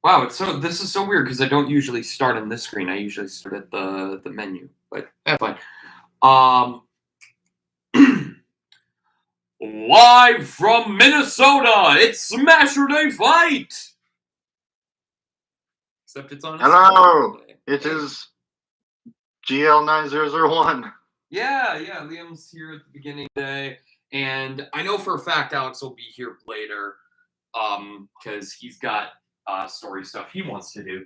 Wow, this is so weird because I don't usually start on this screen. I usually start at the menu, but that's fine. Live from Minnesota, it's Smashurday Fight! Except it's on. Hello, it is GL9001. Yeah, Liam's here at the beginning of the day, and I know for a fact Alex will be here later, because he's got story stuff he wants to do.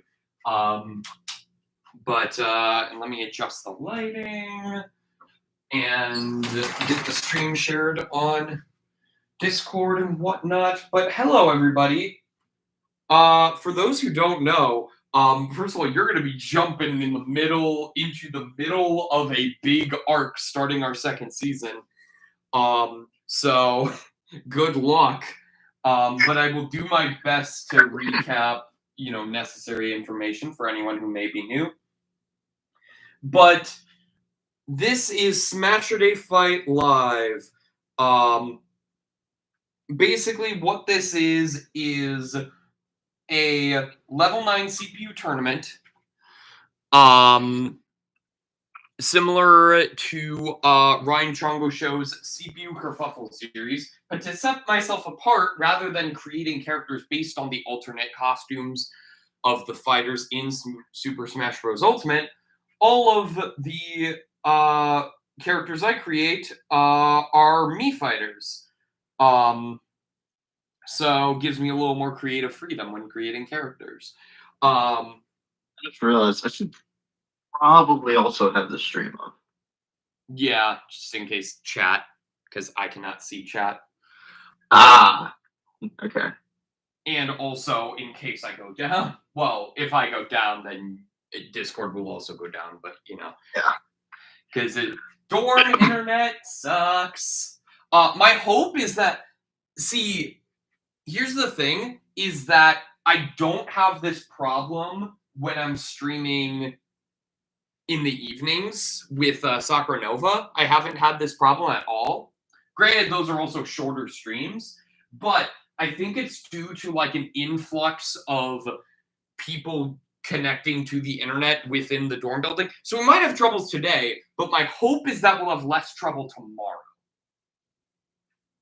But let me adjust the lighting and get the stream shared on Discord and whatnot. But hello, everybody. For those who don't know, first of all, you're going to be jumping into the middle of a big arc starting our second season. So good luck. But I will do my best to recap, necessary information for anyone who may be new. But this is Smashurday Fight Live. Basically what this is a level 9 CPU tournament. Similar to Ryan Chongo Show's CPU Kerfuffle series, but to set myself apart, rather than creating characters based on the alternate costumes of the fighters in Super Smash Bros. Ultimate, all of the characters I create are me fighters. So gives me a little more creative freedom when creating characters. I just realized I should probably also have the stream up. Yeah, just in case chat, because I cannot see chat. Okay. And also in case I go down. Well, if I go down, then Discord will also go down, but Yeah. Because dorm internet sucks. My hope is that, here's the thing, is that I don't have this problem when I'm streaming in the evenings with Sakura Nova. I haven't had this problem at all. Granted, those are also shorter streams, but I think it's due to an influx of people connecting to the internet within the dorm building. So we might have troubles today, but my hope is that we'll have less trouble tomorrow.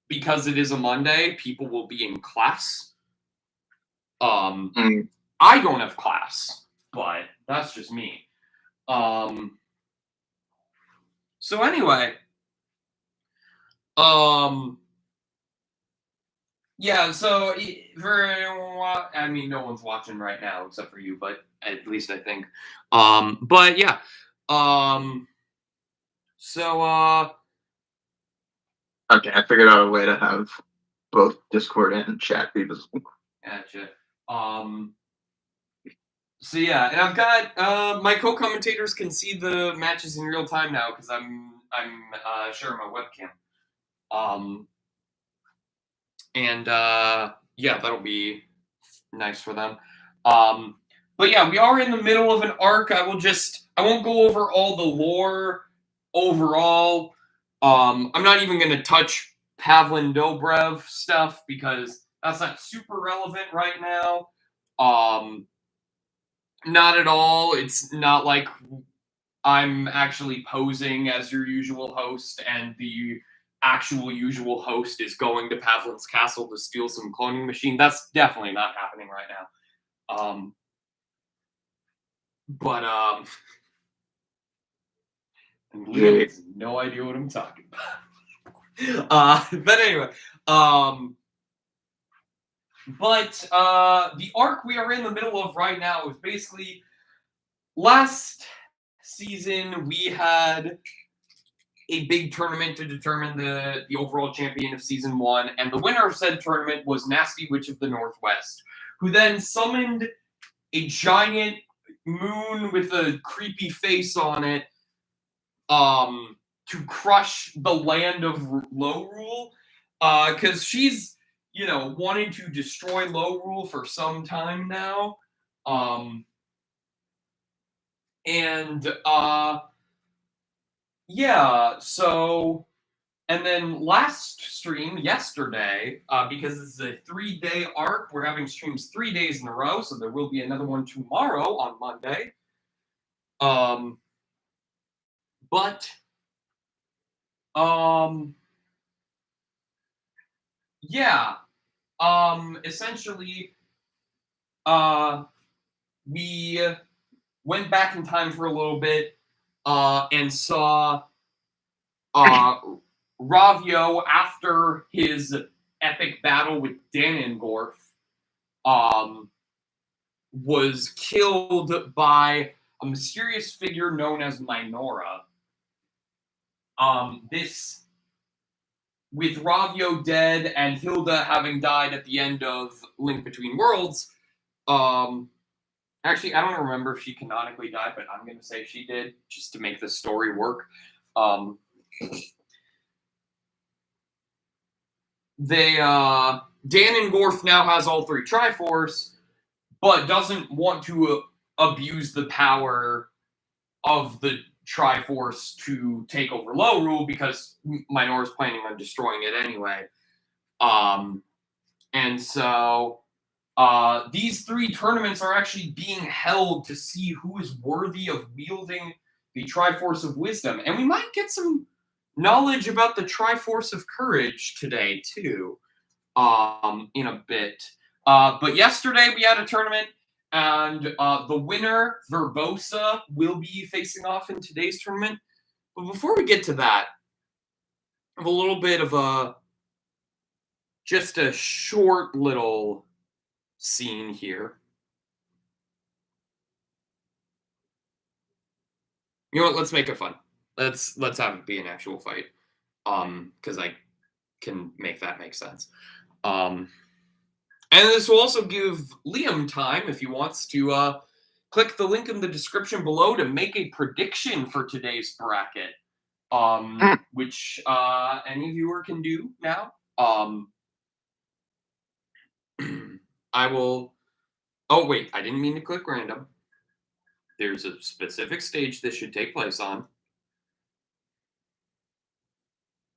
Because it is a Monday, people will be in class. I don't have class, but that's just me. So anyway, yeah, so no one's watching right now except for you, but at least I think. But yeah. Okay, I figured out a way to have both Discord and chat be visible. Gotcha. So yeah, and I've got my co-commentators can see the matches in real time now because I'm sharing my webcam. And yeah, that'll be nice for them. But yeah, we are in the middle of an arc. I won't go over all the lore overall. I'm not even going to touch Pavlin Dobrev stuff because that's not super relevant right now. Not at all. It's not like I'm actually posing as your usual host and the actual usual host is going to Pavlin's castle to steal some cloning machine. That's definitely not happening right now. And Liam has no idea what I'm talking about. But anyway, the arc we are in the middle of right now is basically last season we had a big tournament to determine the overall champion of season 1, and the winner of said tournament was Nasty Witch of the Northwest, who then summoned a giant moon with a creepy face on it to crush the land of Low Rule, because she's wanting to destroy Low Rule for some time now, yeah, so, And then last stream, yesterday, because this is a 3-day arc, we're having streams 3 days in a row, so there will be another one tomorrow on Monday. Yeah. Essentially, we went back in time for a little bit, and saw Ravio, after his epic battle with Danengorf, was killed by a mysterious figure known as Minora. This, with Ravio dead and Hilda having died at the end of Link Between Worlds, actually, I don't remember if she canonically died, but I'm going to say she did, just to make the story work. Danengorf now has all 3 Triforce, but doesn't want to abuse the power of the Triforce to take over Lorule, because Minora's planning on destroying it anyway. And so these 3 tournaments are actually being held to see who is worthy of wielding the Triforce of Wisdom. And we might get some knowledge about the Triforce of Courage today, too, in a bit. But yesterday we had a tournament, and the winner, Verbosa, will be facing off in today's tournament. But before we get to that, I have a little bit of just a short little scene here. You know what? Let's make it fun. Let's have it be an actual fight, because I can make that make sense. And this will also give Liam time, if he wants, to click the link in the description below to make a prediction for today's bracket, which any viewer can do now. I will... Oh, wait, I didn't mean to click random. There's a specific stage this should take place on.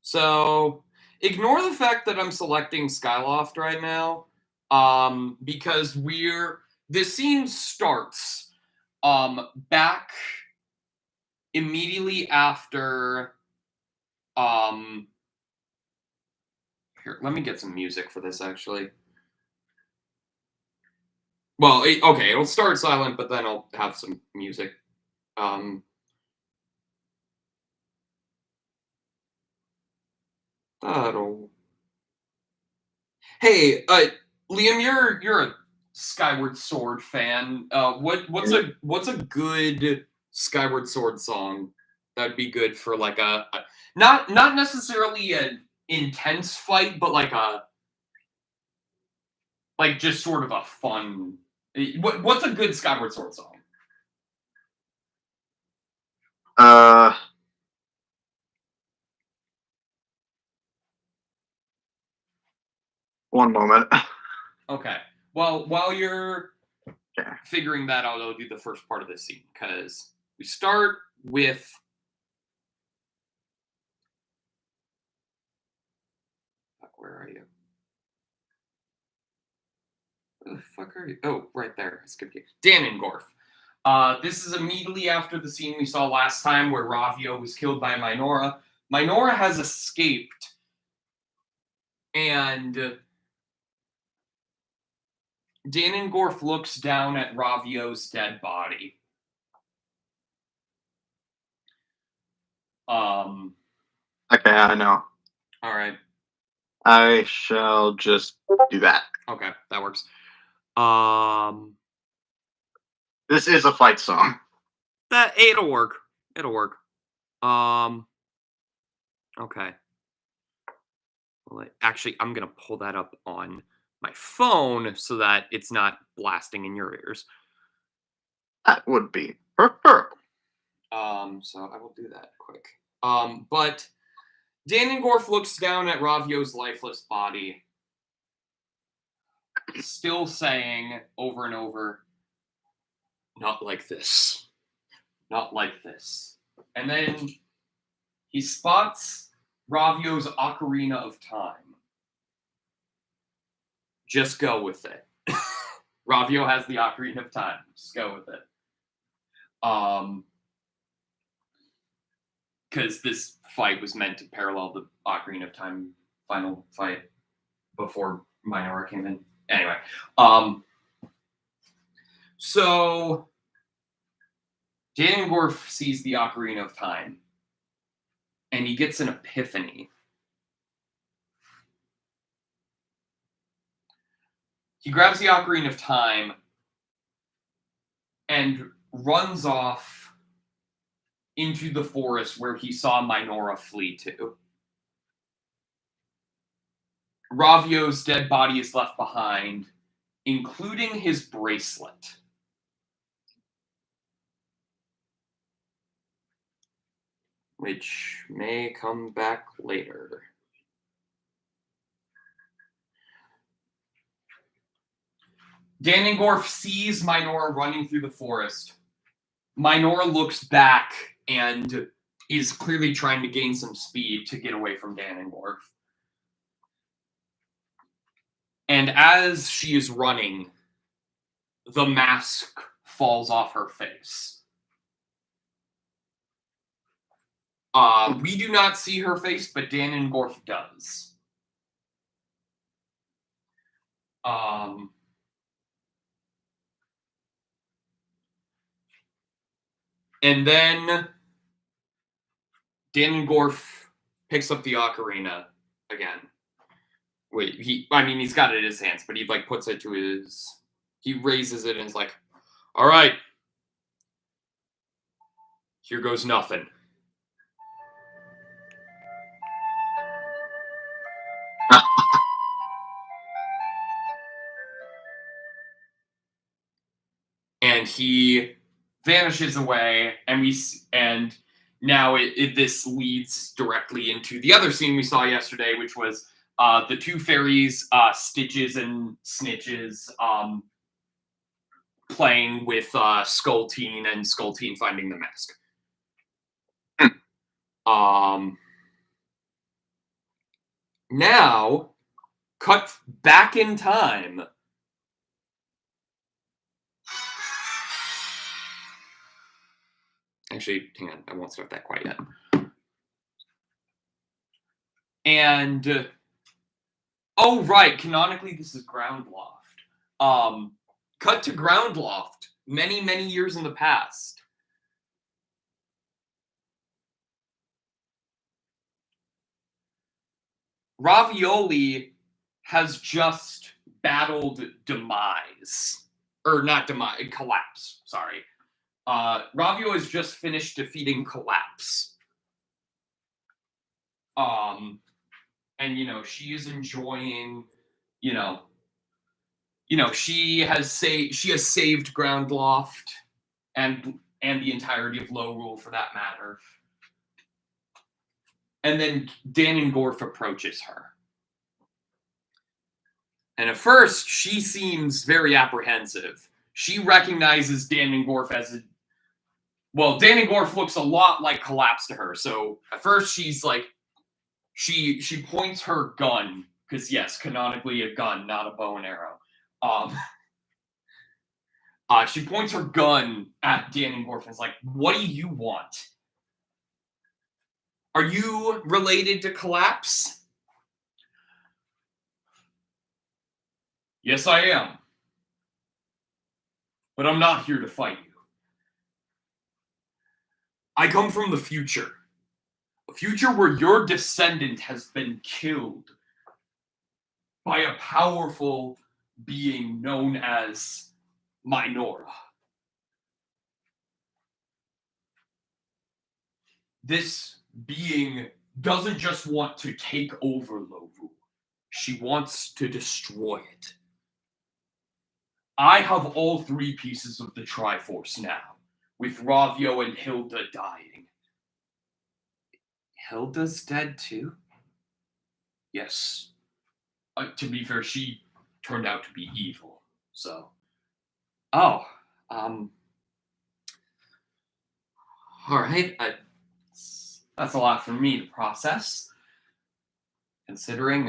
So, ignore the fact that I'm selecting Skyloft right now, because this scene starts back immediately after. Here, let me get some music for this, actually. Well, okay, it'll start silent, but then I'll have some music. Hey, Liam, you're a Skyward Sword fan. What's a good Skyward Sword song that'd be good for like a not necessarily an intense fight, but like just sort of a fun. What's a good Skyward Sword song? One moment. Okay. Well, while you're figuring that out, I'll do the first part of this scene, because we start with where are you? Where the fuck are you? Oh, right there. I skipped you. Danengorf. This is immediately after the scene we saw last time where Ravio was killed by Minora. Minora has escaped, and Danengorf looks down at Ravio's dead body. Okay, I know. All right. I shall just do that. Okay, that works. This is a fight song. It'll work. It'll work. Okay. Well, actually, I'm gonna pull that up on my phone so that it's not blasting in your ears. That would be preferable. So I will do that quick. But Danengorf looks down at Ravio's lifeless body, still saying over and over, "Not like this. Not like this." And then he spots Ravio's Ocarina of Time. Just go with it. Ravio has the Ocarina of Time. Just go with it. Because this fight was meant to parallel the Ocarina of Time final fight before Minora came in. Anyway, so Ganondorf sees the Ocarina of Time, and he gets an epiphany. He grabs the Ocarina of Time and runs off into the forest where he saw Minora flee to. Ravio's dead body is left behind, including his bracelet. Which may come back later. Ganondorf sees Minora running through the forest. Minora looks back and is clearly trying to gain some speed to get away from Ganondorf. And as she is running, the mask falls off her face. We do not see her face, but Ganondorf does. And then Ganondorf picks up the ocarina again. Wait, he's got it in his hands, but he puts it to his. He raises it and is like, "All right, here goes nothing." And he vanishes away, and now this leads directly into the other scene we saw yesterday, which was the two fairies, Stitches and Snitches, playing with Skullteen, and Skullteen finding the mask. Now, cut back in time. Actually, hang on, I won't start that quite yet. And oh right, canonically this is Groundloft. Cut to Groundloft, many, many years in the past. Ravioli has just battled demise. Or not demise, collapse, sorry. Ravio has just finished defeating Collapse. And she is enjoying, she has saved Groundloft and the entirety of Lorule for that matter. And then Ganondorf approaches her. And at first, she seems very apprehensive. She recognizes Ganondorf as Ganondorf looks a lot like Collapse to her. So at first, she's like, she points her gun, because yes, canonically a gun, not a bow and arrow. She points her gun at Ganondorf and is like, "What do you want? Are you related to Collapse?" "Yes, I am. But I'm not here to fight you. I come from the future. A future where your descendant has been killed by a powerful being known as Minora. This being doesn't just want to take over Lorule. She wants to destroy it. I have all three pieces of the Triforce now, with Ravio and Hilda dying." "Hilda's dead too?" "Yes. To be fair, she turned out to be evil, so." "Oh, all right. That's a lot for me to process. Considering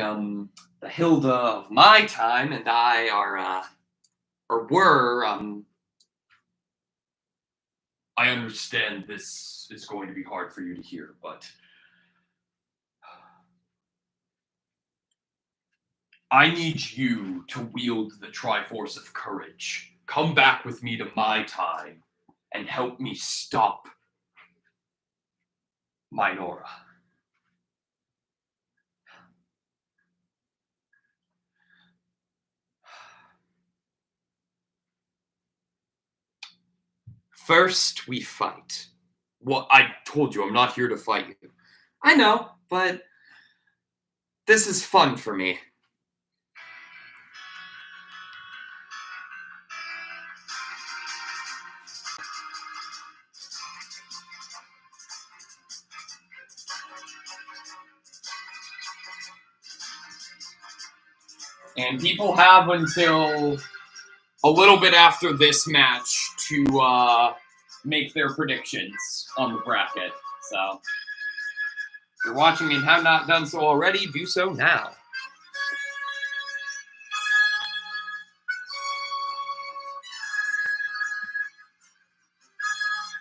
the Hilda of my time and I were I understand this is going to be hard for you to hear, but I need you to wield the Triforce of Courage. Come back with me to my time and help me stop Minora. First, we fight. Well, I told you, I'm not here to fight you. I know, but this is fun for me. And people have until a little bit after this match to make their predictions on the bracket. So, if you're watching and have not done so already, do so now.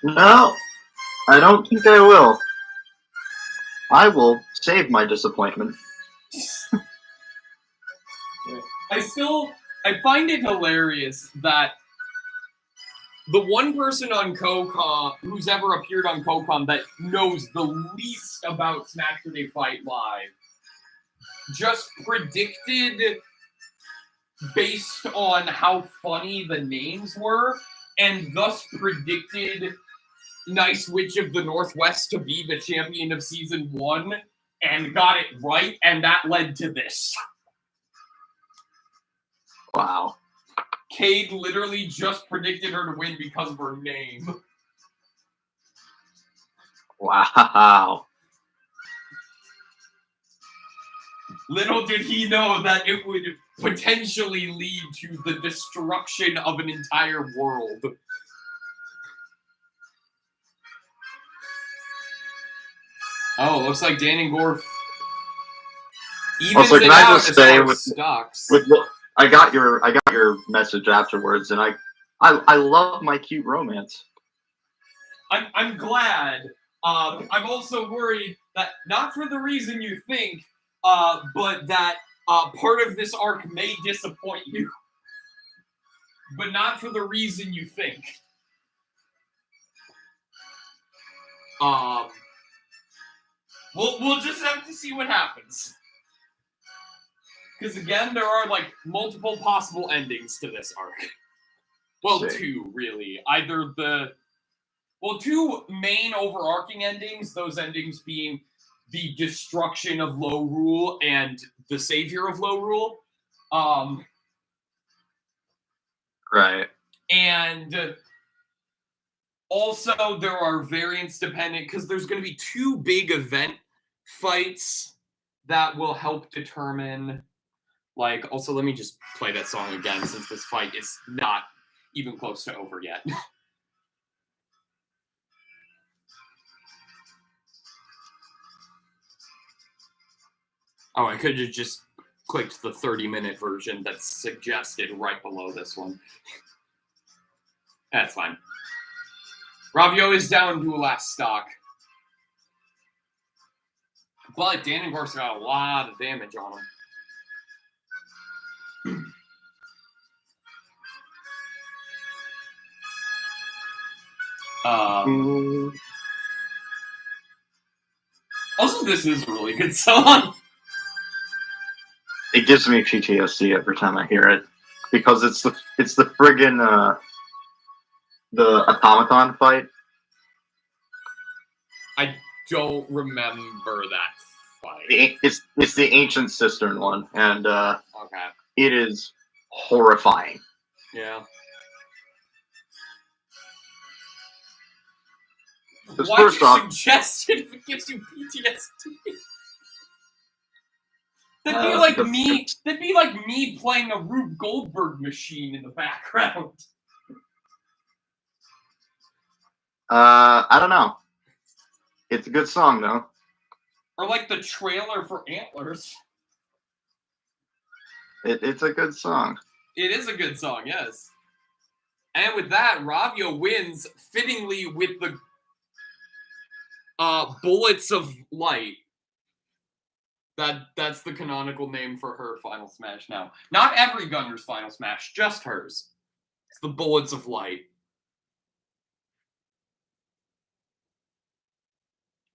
No, I don't think I will. I will save my disappointment. I find it hilarious that the one person on CoCom who's ever appeared on CoCom that knows the least about Smashurday Fight Live just predicted based on how funny the names were, and thus predicted Nice Witch of the Northwest to be the champion of Season 1, and got it right, and that led to this. Wow. Cade literally just predicted her to win because of her name. Wow. Little did he know that it would potentially lead to the destruction of an entire world. Oh, looks like Dan and Gorf evens Also, can it I out just as say far with as stocks. I got your message afterwards, and I love my cute romance. I'm glad. I'm also worried that not for the reason you think, but that part of this arc may disappoint you, but not for the reason you think. We'll just have to see what happens. Because again, there are like multiple possible endings to this arc. Well, two really. Either two main overarching endings, those endings being the destruction of Low Rule and the savior of Low Rule. Right. And also there are variants dependent, because there's going to be two big event fights that will help determine, like, also let me just play that song again since this fight is not even close to over yet. Oh, I could have just clicked the 30-minute version that's suggested right below this one. That's fine. Ravio is down to a last stock. But Dan and Gorf's got a lot of damage on him. Also, this is a really good song. It gives me PTSD every time I hear it, because it's the friggin' the automaton fight. I don't remember that fight. It's the ancient cistern one, and okay. It is horrifying. Yeah. Why'd you suggest it if it gives you PTSD? That'd be like me. That'd be like me playing a Rube Goldberg machine in the background. I don't know. It's a good song though. Or like the trailer for Antlers. It's a good song. It is a good song, yes. And with that, Ravio wins fittingly with the Bullets of Light. That's the canonical name for her Final Smash now. Not every Gunner's Final Smash, just hers. It's the Bullets of Light.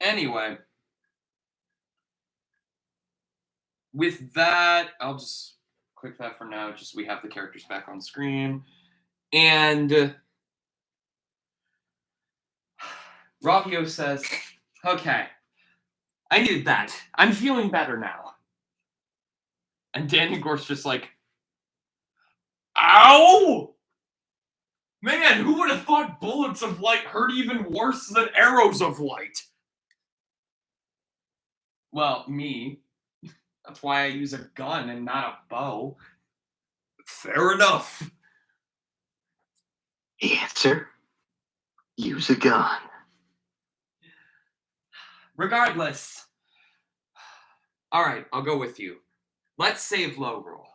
Anyway. With that, I'll just click that for now, just so we have the characters back on screen. And Ravio says, okay, I needed that. I'm feeling better now. And Danny Gore's just like, ow! Man, who would have thought bullets of light hurt even worse than arrows of light? Well, me. That's why I use a gun and not a bow. Fair enough. Answer. Use a gun. Regardless. Alright, I'll go with you. Let's save low roll.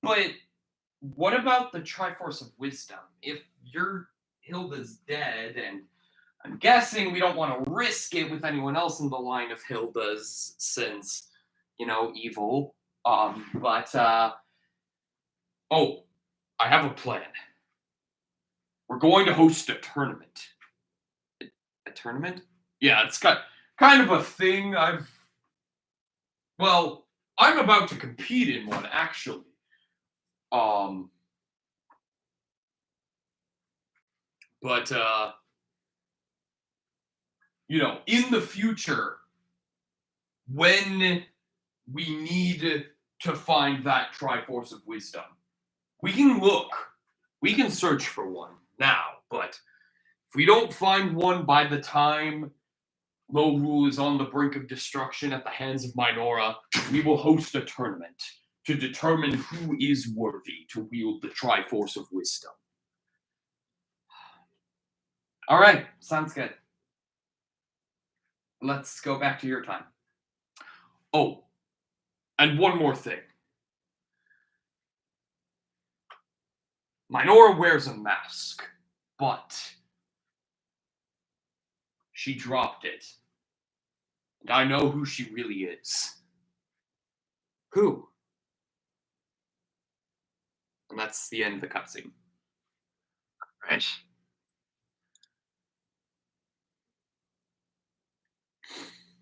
But what about the Triforce of Wisdom? If your Hilda's dead, and I'm guessing we don't want to risk it with anyone else in the line of Hilda's since, evil. Oh, I have a plan. We're going to host a tournament. A tournament? Yeah, it's kind of a thing I'm about to compete in one, actually. In the future, when we need to find that Triforce of Wisdom, we can search for one now, but if we don't find one by the time Low Rule is on the brink of destruction at the hands of Minora, we will host a tournament to determine who is worthy to wield the Triforce of Wisdom. All right, sounds good. Let's go back to your time. Oh, and one more thing. Minora wears a mask, but she dropped it. And I know who she really is. Who? And that's the end of the cutscene. Right.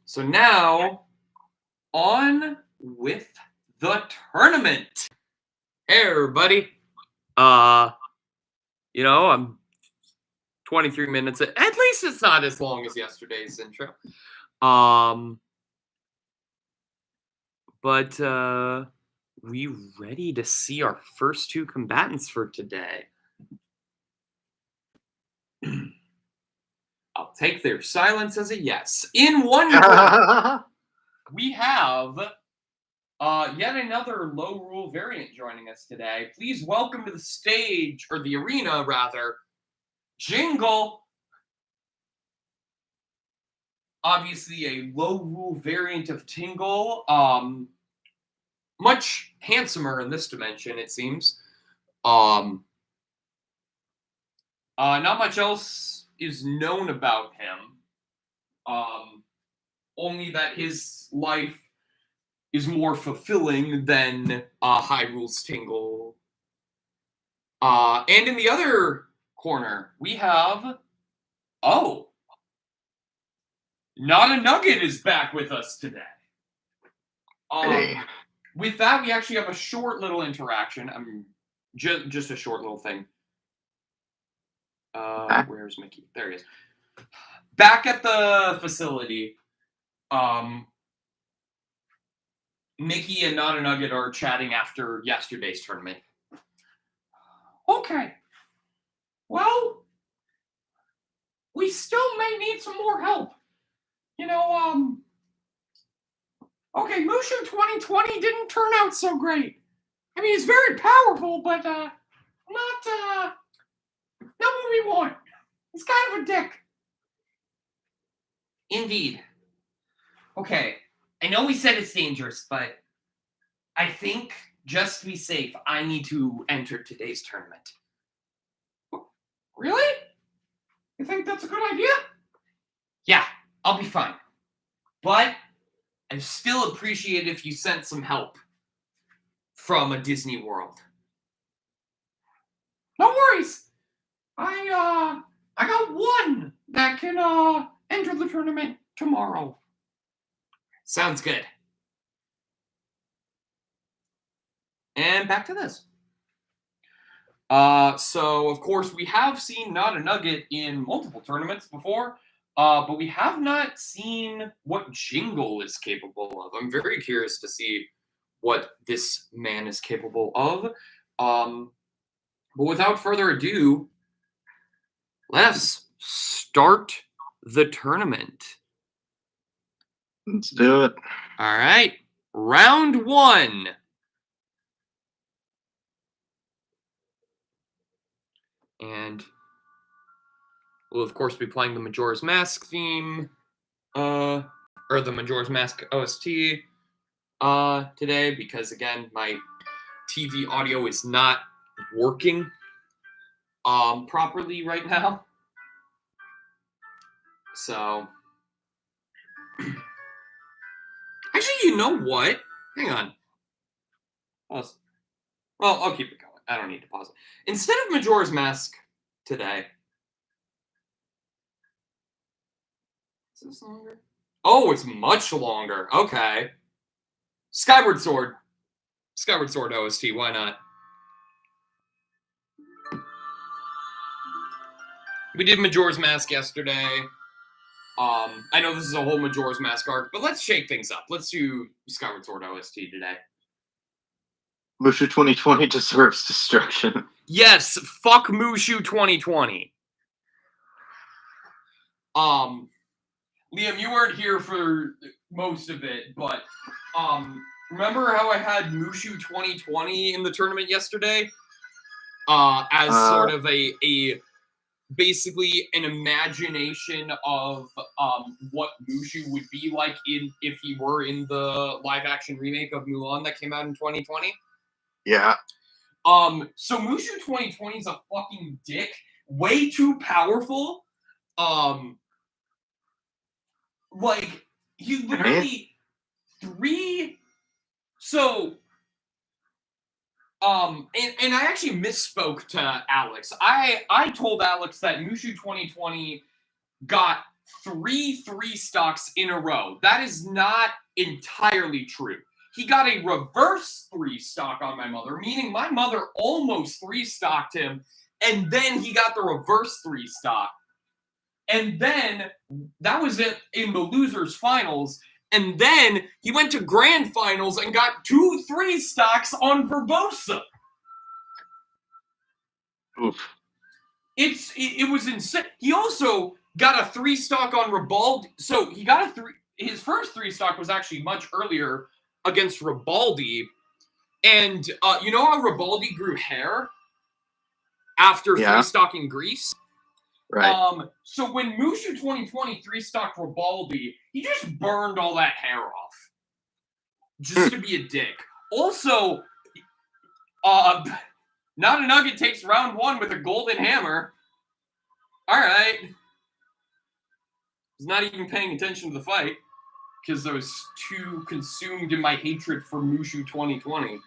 So now, on with the tournament. Hey, everybody. I'm 23 minutes. At least it's not as long as yesterday's intro. But we ready to see our first two combatants for today? I'll take their silence as a yes. In one corner, we have yet another low rule variant joining us today. Please welcome to the stage, or the arena rather, Jingle. Obviously a low rule variant of Tingle. Much handsomer in this dimension, it seems. Not much else is known about him. Only that his life is more fulfilling than Hyrule's Tingle. And in the other corner, we have... Oh! Not a Nugget is back with us today. Hey. With that, we actually have a short little interaction. Just a short little thing. Where's Mickey? There he is. Back at the facility, Mickey and Not a Nugget are chatting after yesterday's tournament. Okay. Well, we still may need some more help. Okay, Mushu 2020 didn't turn out so great. I mean, he's very powerful, but not what we want. He's kind of a dick. Indeed. Okay, I know we said it's dangerous, but I think, just to be safe, I need to enter today's tournament. Really? You think that's a good idea? Yeah, I'll be fine. But I'd still appreciate if you sent some help from a Disney World. No worries. I got one that can enter the tournament tomorrow. Sounds good. And back to this. So of course we have seen Not a Nugget in multiple tournaments before, but we have not seen what Jingle is capable of. I'm very curious to see what this man is capable of. But without further ado, let's start the tournament. Let's do it. All right, round one. And we'll, of course, be playing the Majora's Mask theme, or the Majora's Mask OST today, because, again, my TV audio is not working properly right now. So, actually, you know what? Hang on. Pause. Well, I'll keep it going. I don't need to pause it. Instead of Majora's Mask today, is this longer? Oh, it's much longer. Okay. Skyward Sword. Skyward Sword OST, why not? We did Majora's Mask yesterday. I know this is a whole Majora's Mask arc, but let's shake things up. Let's do Skyward Sword OST today. Mushu 2020 deserves destruction. Yes, fuck Mushu 2020. Liam, you weren't here for most of it, but remember how I had Mushu 2020 in the tournament yesterday? As sort of a basically an imagination of what Mushu would be like if he were in the live action remake of Mulan that came out in 2020. Yeah. So Mushu 2020 is a fucking dick, way too powerful. Like he literally three. So and I actually misspoke to Alex. I told Alex that Mushu 2020 got 3 stocks in a row. That is not entirely true. He got a reverse 3 stock on my mother, meaning my mother almost 3 stocked him, and then he got the reverse 3 stock. And then that was it in the losers finals. And then he went to grand finals and got 2 3 stocks on Verbosa. Oof. It was insane. He also got a 3 stock on Ribaldi. So he got a 3. His first 3 stock was actually much earlier against Ribaldi. And you know how Ribaldi grew hair after 3 stocking Greece? Right. So when Mushu 2020 3-stocked Ribaldi, he just burned all that hair off. Just to be a dick. Also, Not a Nugget takes round 1 with a golden hammer. Alright. Was not even paying attention to the fight, because I was too consumed in my hatred for Mushu 2020.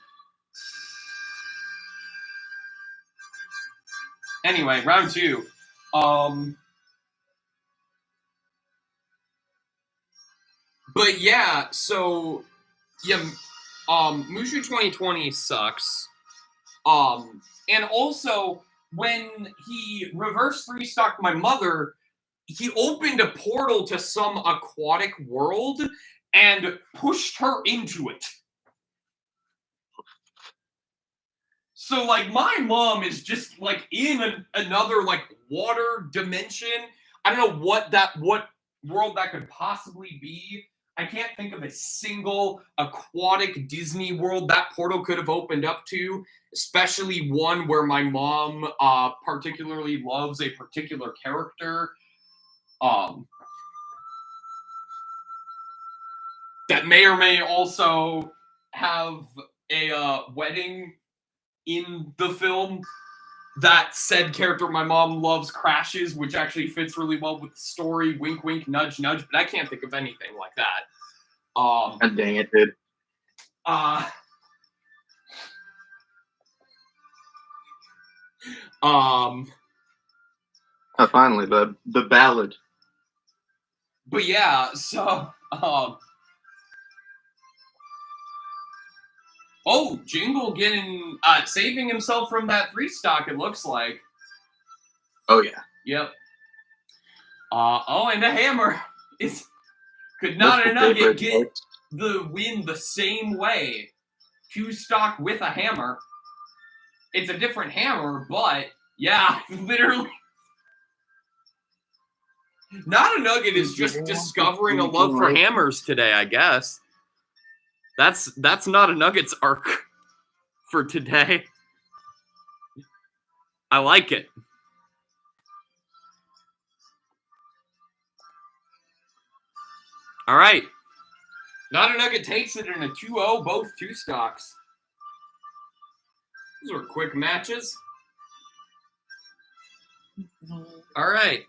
Anyway, round 2. But yeah, so yeah, Mushu 2020 sucks. And also when he reverse 3-stocked my mother, he opened a portal to some aquatic world and pushed her into it. So, like, my mom is just, like, in another, like, water dimension. I don't know what world that could possibly be. I can't think of a single aquatic Disney world that portal could have opened up to, especially one where my mom particularly loves a particular character. That may or may also have a wedding in the film that said character my mom loves crashes, which actually fits really well with the story. Wink, wink, nudge, nudge. But I can't think of anything like that. God dang it, dude. Finally, the ballad. But yeah, so oh, Jingle getting saving himself from that 3-stock, it looks like. Oh yeah. Yep. Oh, and a hammer. Could not a nugget get the win the same way? 2-stock with a hammer. It's a different hammer, but yeah, literally. Not a nugget is just discovering a love for hammers today, I guess. That's not a nugget's arc for today. I like it. All right. Not a nugget takes it in a 2-0, both 2-stocks. Those were quick matches. All right.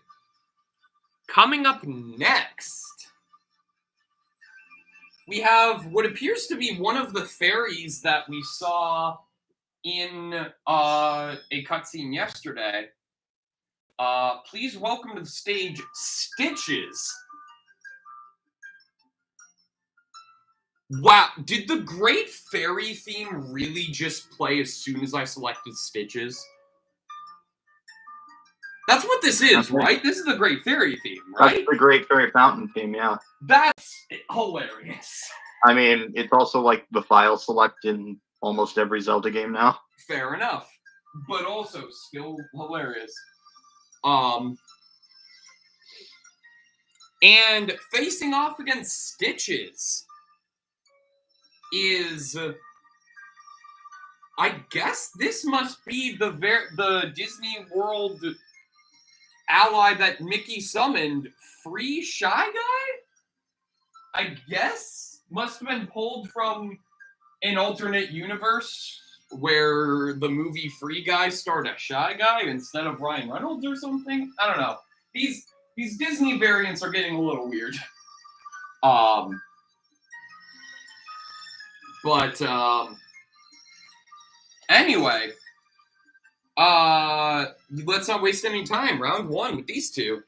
Coming up next, we have what appears to be one of the fairies that we saw in a cutscene yesterday. Please welcome to the stage Stitches. Wow, did the Great Fairy theme really just play as soon as I selected Stitches? That's what this is, right? This is the Great Fairy theme, right? That's the Great Fairy Fountain theme, yeah. That's hilarious. I mean, it's also like the file select in almost every Zelda game now. Fair enough. But also still hilarious. And facing off against Stitches is, I guess this must be the Disney World ally that Mickey summoned, Free Shy Guy? I guess must have been pulled from an alternate universe where the movie Free Guy starred a Shy Guy instead of Ryan Reynolds or something. I don't know. These Disney variants are getting a little weird. But anyway, let's not waste any time. Round 1 with these two.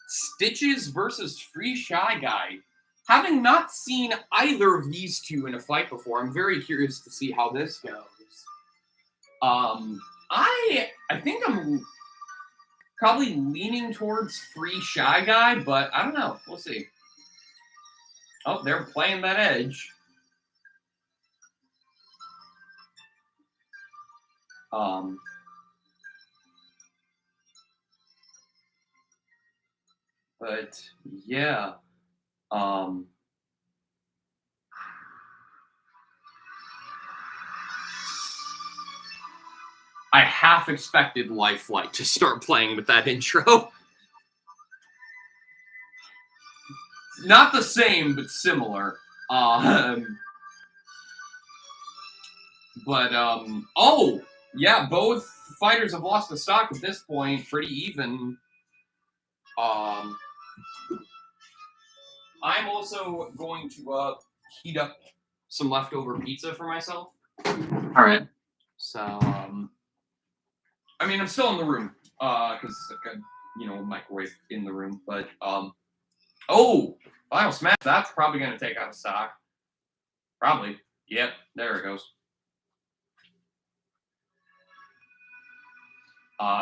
Stitches versus Free Shy Guy. Having not seen either of these two in a fight before, I'm very curious to see how this goes. I think I'm probably leaning towards Free Shy Guy, but I don't know. We'll see. Oh, they're playing that edge. But yeah. I half expected Lifelike to start playing with that intro. Not the same, but similar. Oh, yeah, both fighters have lost the stock at this point, pretty even. I'm also going to heat up some leftover pizza for myself. All right. So, I mean, I'm still in the room, because I've got, a microwave in the room, but, oh, Final Smash, that's probably going to take out of stock. Probably. Yep, there it goes.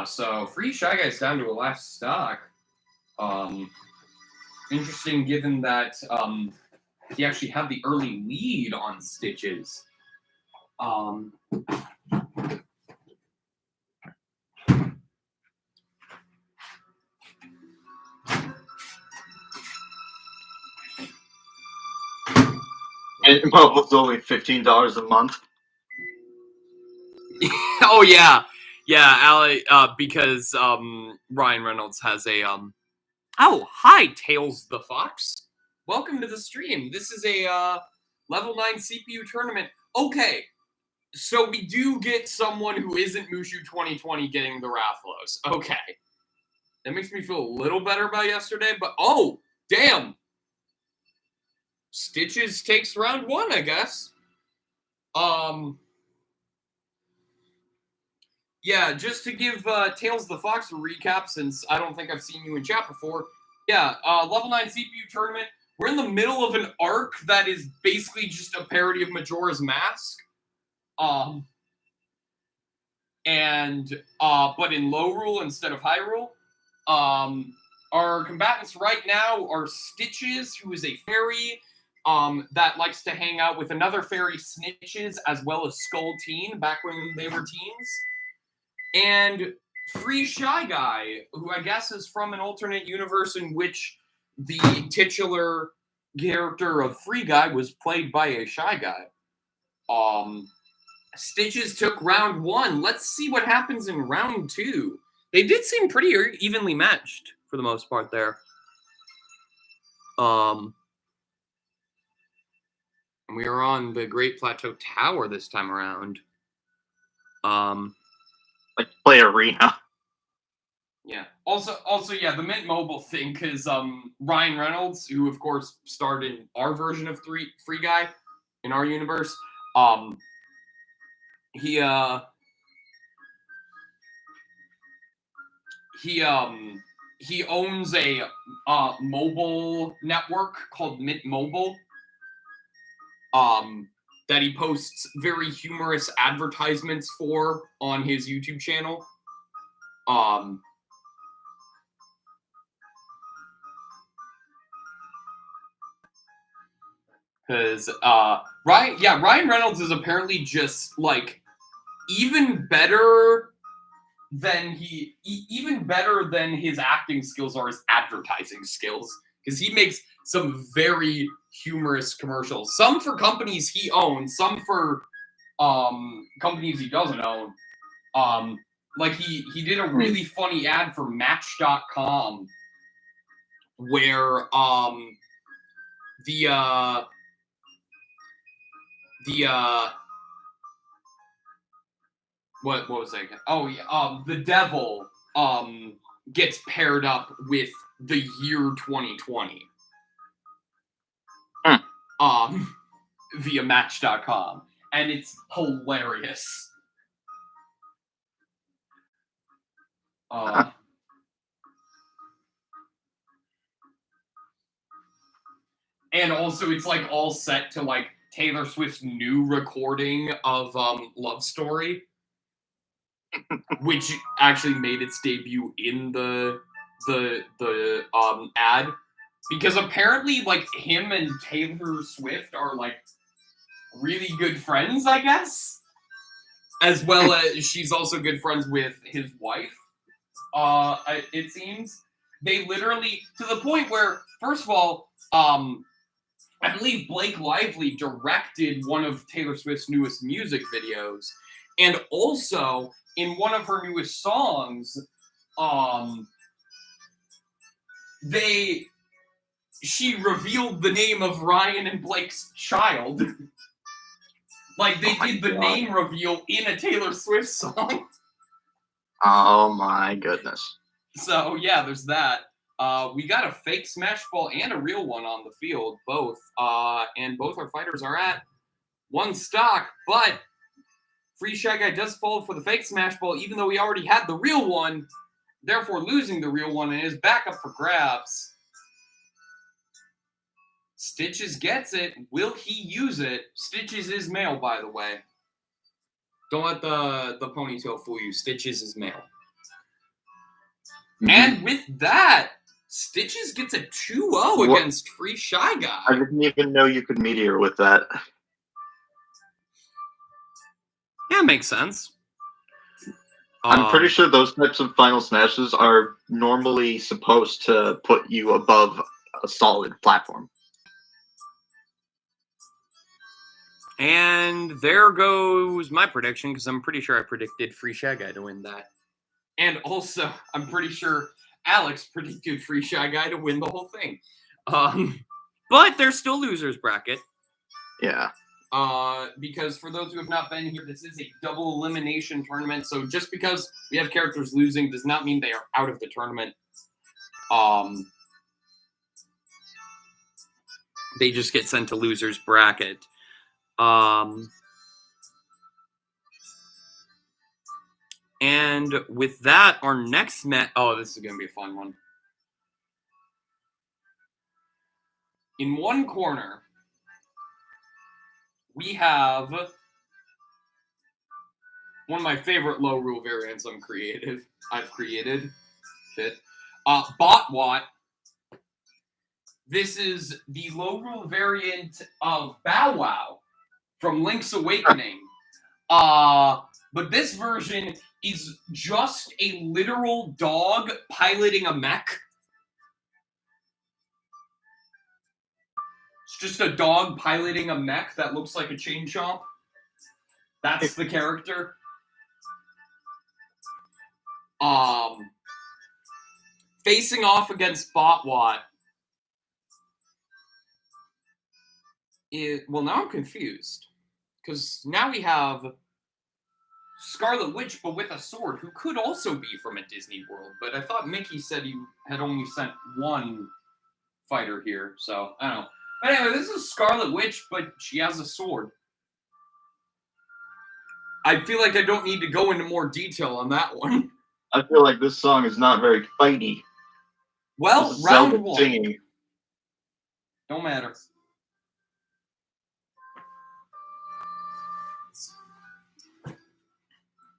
So Free Shy Guy's down to a last stock. Interesting given that, he actually had the early lead on Stitches. And it's only $15 a month. Oh yeah, Ali. Because Ryan Reynolds has a Oh, hi, Tails the Fox. Welcome to the stream. This is a level 9 CPU tournament. Okay, So we do get someone who isn't Mushu 2020 getting the Rathlos. Okay. That makes me feel a little better about yesterday, but oh, damn. Stitches takes round 1, I guess. Yeah, just to give Tails the Fox a recap, since I don't think I've seen you in chat before. Yeah, level 9 CPU tournament. We're in the middle of an arc that is basically just a parody of Majora's Mask. But in low rule instead of high rule. Our combatants right now are Stitches, who is a fairy that likes to hang out with another fairy, Snitches, as well as Skull Teen, back when they were teens. And Free Shy Guy, who I guess is from an alternate universe in which the titular character of Free Guy was played by a Shy Guy. Stitches took round 1. Let's see what happens in round 2. They did seem pretty evenly matched for the most part there. And we are on the Great Plateau Tower this time around. Like play arena. Yeah. Also, yeah, the Mint Mobile thing, because Ryan Reynolds, who of course starred in our version of Free Guy in our universe, he owns a mobile network called Mint Mobile. That he posts very humorous advertisements for on his YouTube channel. Because Ryan Reynolds is apparently just like even better than his acting skills are his advertising skills, because he makes some very humorous commercials, some for companies he owns, some for companies he doesn't own. Like he did a really funny ad for Match.com where what was that again? Oh yeah, the devil gets paired up with the year 2020. Via Match.com, and it's hilarious. And also it's like all set to like Taylor Swift's new recording of Love Story, which actually made its debut in the ad, because apparently like him and Taylor Swift are like really good friends, I guess, as well as she's also good friends with his wife. It seems they literally, to the point where, first of all, I believe Blake Lively directed one of Taylor Swift's newest music videos, and also in one of her newest songs, she revealed the name of Ryan and Blake's child. Like they did the name reveal in a Taylor Swift song. Oh my goodness. So yeah, there's that. We got a fake Smash Ball and a real one on the field, both. And both our fighters are at 1 stock, but Free Shy Guy does fall for the fake Smash Ball, even though he already had the real one, therefore losing the real one, and is back up for grabs. Stitches gets it. Will he use it? Stitches is male, by the way. Don't let the ponytail fool you. Stitches is male. And with that, Stitches gets a 2-0 against Free Shy Guy. I didn't even know you could meteor with that. Yeah, makes sense. I'm pretty sure those types of final smashes are normally supposed to put you above a solid platform. And there goes my prediction, because I'm pretty sure I predicted Free Shy Guy to win that. And also, I'm pretty sure Alex predicted Free Shy Guy to win the whole thing. But there's still losers bracket. Yeah. Because for those who have not been here, this is a double elimination tournament. So just because we have characters losing does not mean they are out of the tournament. They just get sent to loser's bracket. And with that, our next match... Oh, this is going to be a fun one. In one corner, we have one of my favorite low rule variants I've created. Shit. Botwat. This is the low rule variant of Bow Wow from Link's Awakening. But this version is just a literal dog piloting a mech. It's just a dog piloting a mech that looks like a chain chomp. That's the character. Facing off against Botwat. Well, now I'm confused. Because now we have Scarlet Witch, but with a sword, who could also be from a Disney World. But I thought Mickey said he had only sent one fighter here, so I don't know. But anyway, this is Scarlet Witch, but she has a sword. I feel like I don't need to go into more detail on that one. I feel like this song is not very fighty. Well, round one. Singing. Don't matter.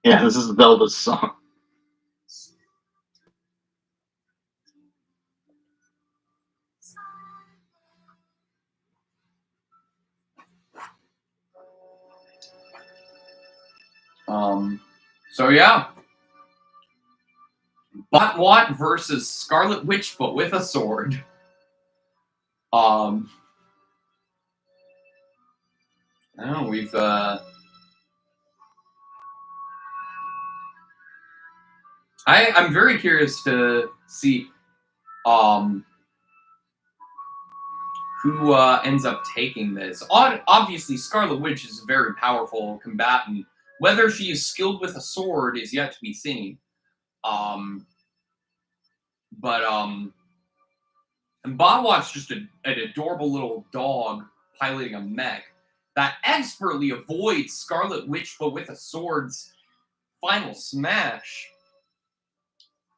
Yeah, this is Zelda's song. So yeah. Botwat versus Scarlet Witch, but with a sword. I don't know, we've I'm very curious to see who ends up taking this. Obviously, Scarlet Witch is a very powerful combatant. Whether she is skilled with a sword is yet to be seen. And Botwat's just an adorable little dog piloting a mech that expertly avoids Scarlet Witch, but with a sword's final smash.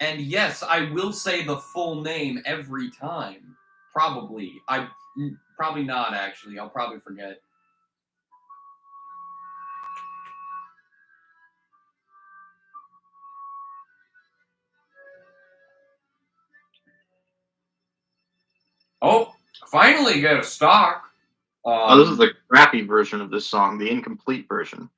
And yes, I will say the full name every time. Probably. Probably not, actually. I'll probably forget. Oh, finally get a stock. This is the crappy version of this song, the incomplete version.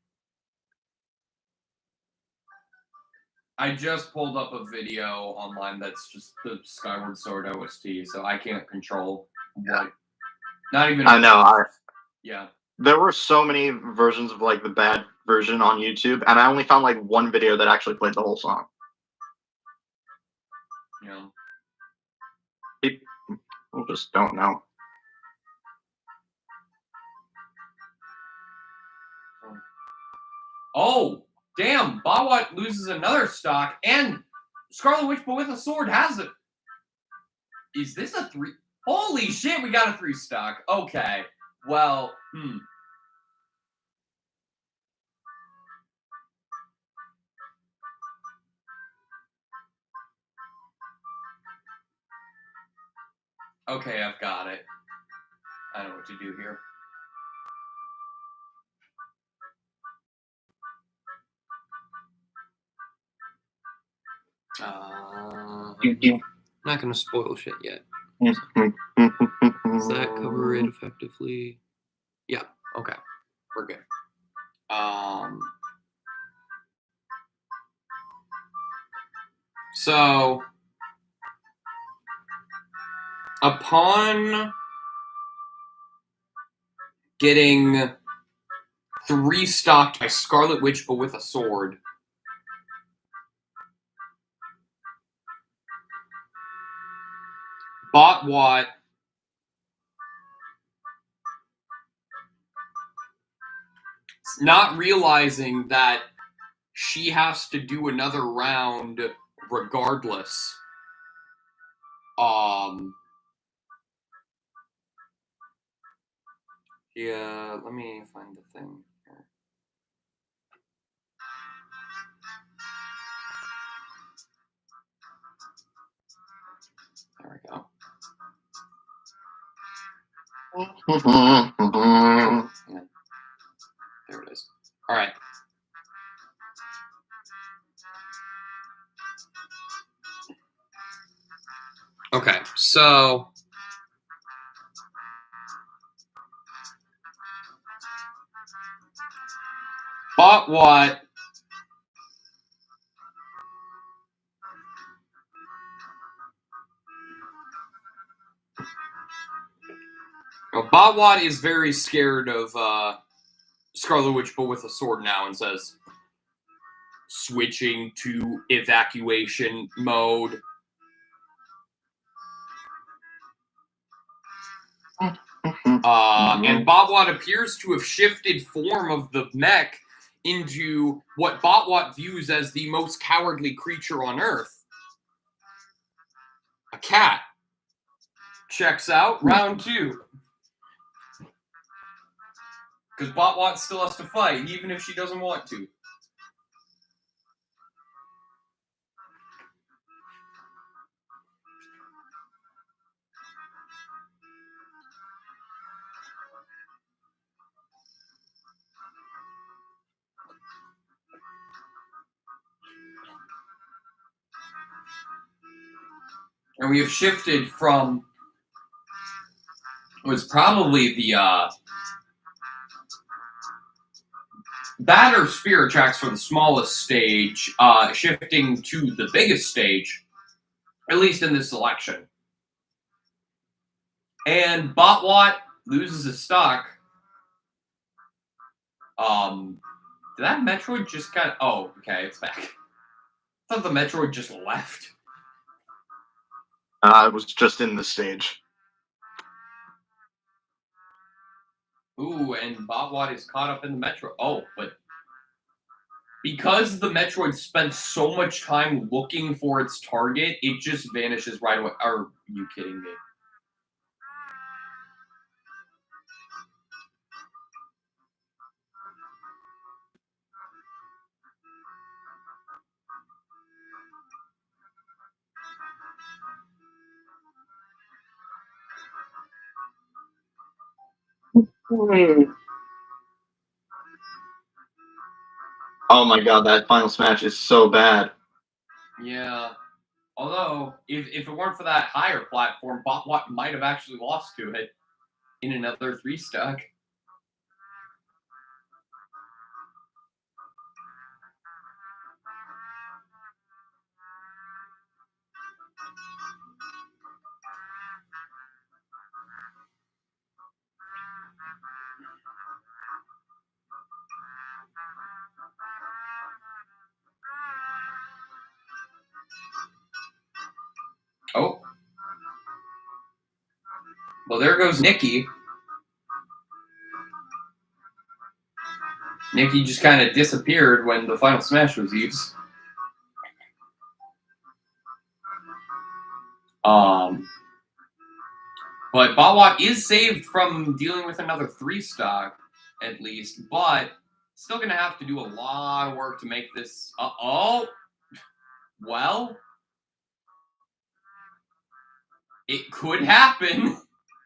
I just pulled up a video online that's just the Skyward Sword OST, so I can't control what. Not even. I know. Yeah. There were so many versions of like the bad version on YouTube, and I only found like one video that actually played the whole song. Yeah. People just don't know. Oh, damn! Botwat loses another stock, and Scarlet Witch, but with a sword, has it. Is this a 3? Holy shit, we got a 3 stock. Okay. Well, Okay, I've got it. I know what to do here. Not gonna spoil shit yet. Does that cover it effectively? Yeah. Okay. We're good. So upon getting 3 stocked by Scarlet Witch, but with a sword, Botwat not realizing that she has to do another round regardless. Yeah, let me find the thing here. There we go. Yeah. There it is. All right. Okay, so bought what? Well, Botwat is very scared of Scarlet Witch, but with a sword now, and says, switching to evacuation mode. And Botwat appears to have shifted form of the mech into what Botwat views as the most cowardly creature on Earth. A cat. Checks out. Round 2. Because Botwat still has to fight, even if she doesn't want to. And we have shifted from was probably the that or Spirit Tracks for the smallest stage, shifting to the biggest stage, at least in this selection. And Botwat loses his stock. Did that Metroid just kind of... Oh, okay, it's back. I thought the Metroid just left. It was just in the stage. Ooh, and Botwat is caught up in the Metroid. Oh, but because the Metroid spent so much time looking for its target, it just vanishes right away. Are you kidding me? Oh my god, that final smash is so bad. Yeah. Although, if it weren't for that higher platform, Botwat might have actually lost to it in another 3-stock. Oh. Well, there goes Nikki. Nikki just kind of disappeared when the final smash was used. But Botwat is saved from dealing with another 3-stock, at least. But still going to have to do a lot of work to make this... Uh-oh. Well, it could happen,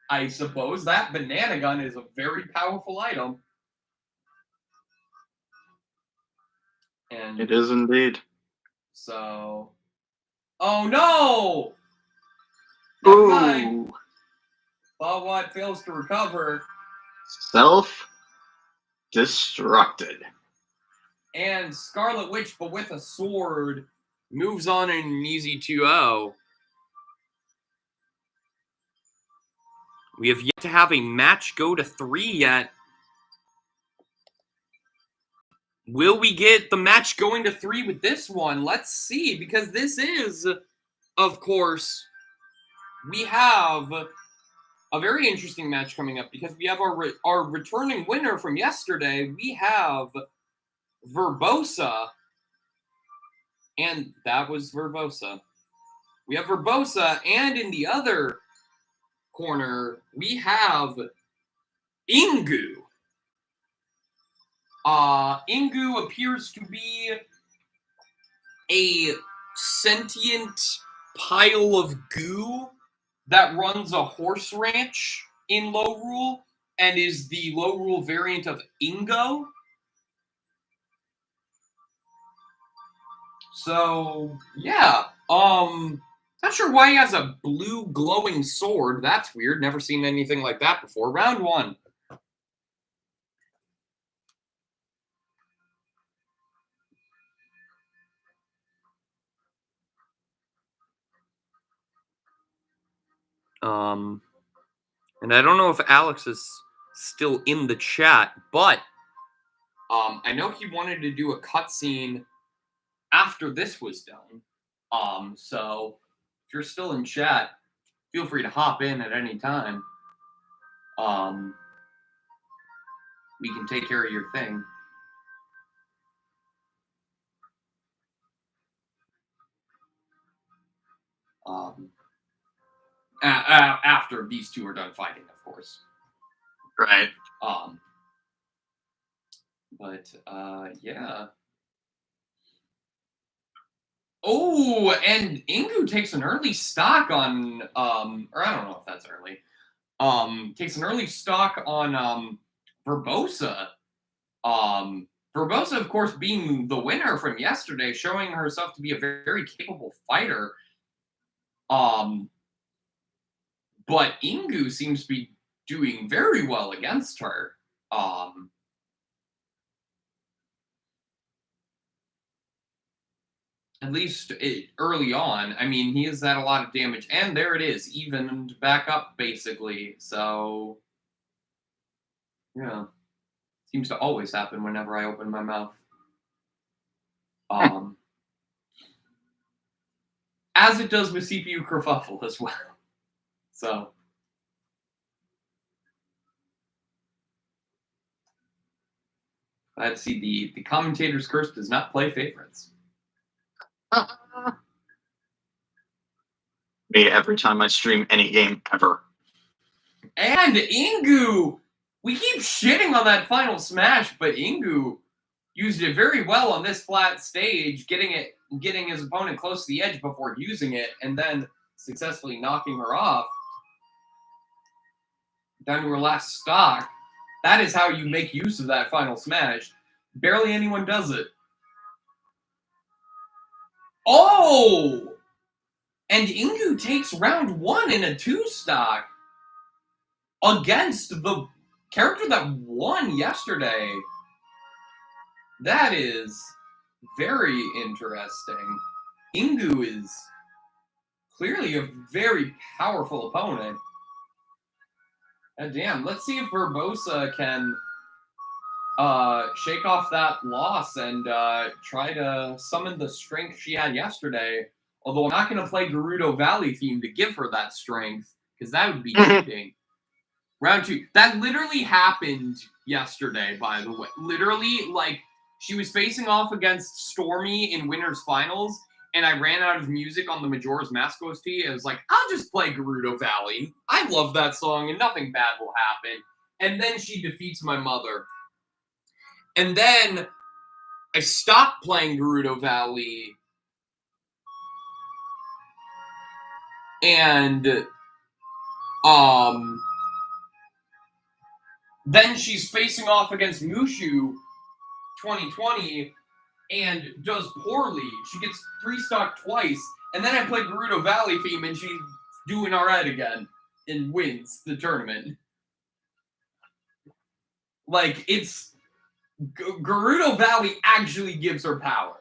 I suppose. That banana gun is a very powerful item. And it is indeed. So... Oh, no! Ooh. Botwat fails to recover. Self-destructed. And Scarlet Witch, but with a sword, moves on in an easy 2-0. We have yet to have a match go to 3 yet. Will we get the match going to 3 with this one? Let's see, because this is, of course, we have a very interesting match coming up because we have our returning winner from yesterday. We have Verbosa, and that was Verbosa. We have Verbosa, and in the other corner, we have Ingu. Ingu appears to be a sentient pile of goo that runs a horse ranch in low rule and is the low rule variant of Ingo. So, yeah. Not sure why he has a blue glowing sword. That's weird. Never seen anything like that before. Round 1. And I don't know if Alex is still in the chat, but I know he wanted to do a cutscene after this was done. So if you're still in chat, feel free to hop in at any time. We can take care of your thing. After these two are done fighting, of course. Right. But yeah. Oh, and Ingu takes an early stock on or I don't know if that's early. Takes an early stock on Verbosa. Verbosa, of course, being the winner from yesterday, showing herself to be a very, very capable fighter. But Ingu seems to be doing very well against her. At least early on. I mean, he has had a lot of damage, and there it is, evened back up, basically. So, yeah. Seems to always happen whenever I open my mouth. As it does with CPU kerfuffle as well. So. Let's see, the commentator's curse does not play favorites. Me every time I stream any game ever. And Ingu! We keep shitting on that final smash, but Ingu used it very well on this flat stage, getting his opponent close to the edge before using it, and then successfully knocking her off down to her last stock. That is how you make use of that final smash. Barely anyone does it. Oh! And Ingu takes round 1 in a 2-stock against the character that won yesterday. That is very interesting. Ingu is clearly a very powerful opponent. Damn, let's see if Verbosa can shake off that loss and try to summon the strength she had yesterday. Although I'm not going to play Gerudo Valley theme to give her that strength, because that would be cheating. Round 2. That literally happened yesterday, by the way. Literally, like, she was facing off against Stormy in Winners Finals, and I ran out of music on the Majora's Mask OST. I was like, I'll just play Gerudo Valley. I love that song, and nothing bad will happen. And then she defeats my mother. And then I stopped playing Gerudo Valley. And then she's facing off against Mushu 2020 and does poorly. She gets 3-stock twice. And then I play Gerudo Valley theme and she's doing alright again and wins the tournament. Like, it's... Gerudo Valley actually gives her power.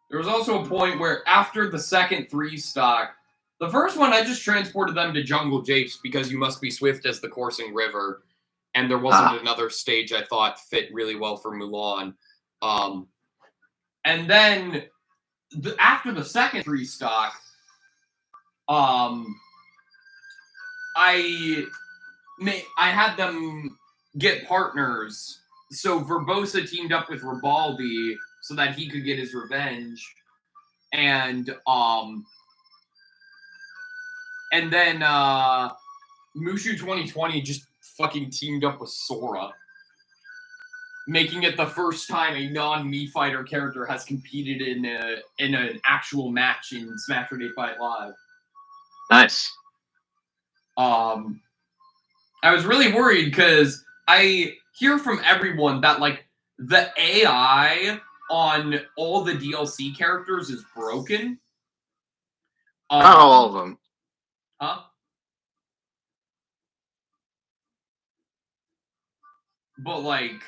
There was also a point where after the second 3-stock, the first one I just transported them to Jungle Japes because you must be swift as the coursing river, and there wasn't another stage I thought fit really well for Mulan. And then after the second restock, I had them get partners. So Verbosa teamed up with Ribaldi so that he could get his revenge, and then Mushu 2020 just fucking teamed up with Sora, making it the first time a non-Mii Fighter character has competed in an actual match in Smashurday Fight Live. Nice. I was really worried because I hear from everyone that like the AI on all the DLC characters is broken. Not all of them. Huh? But like,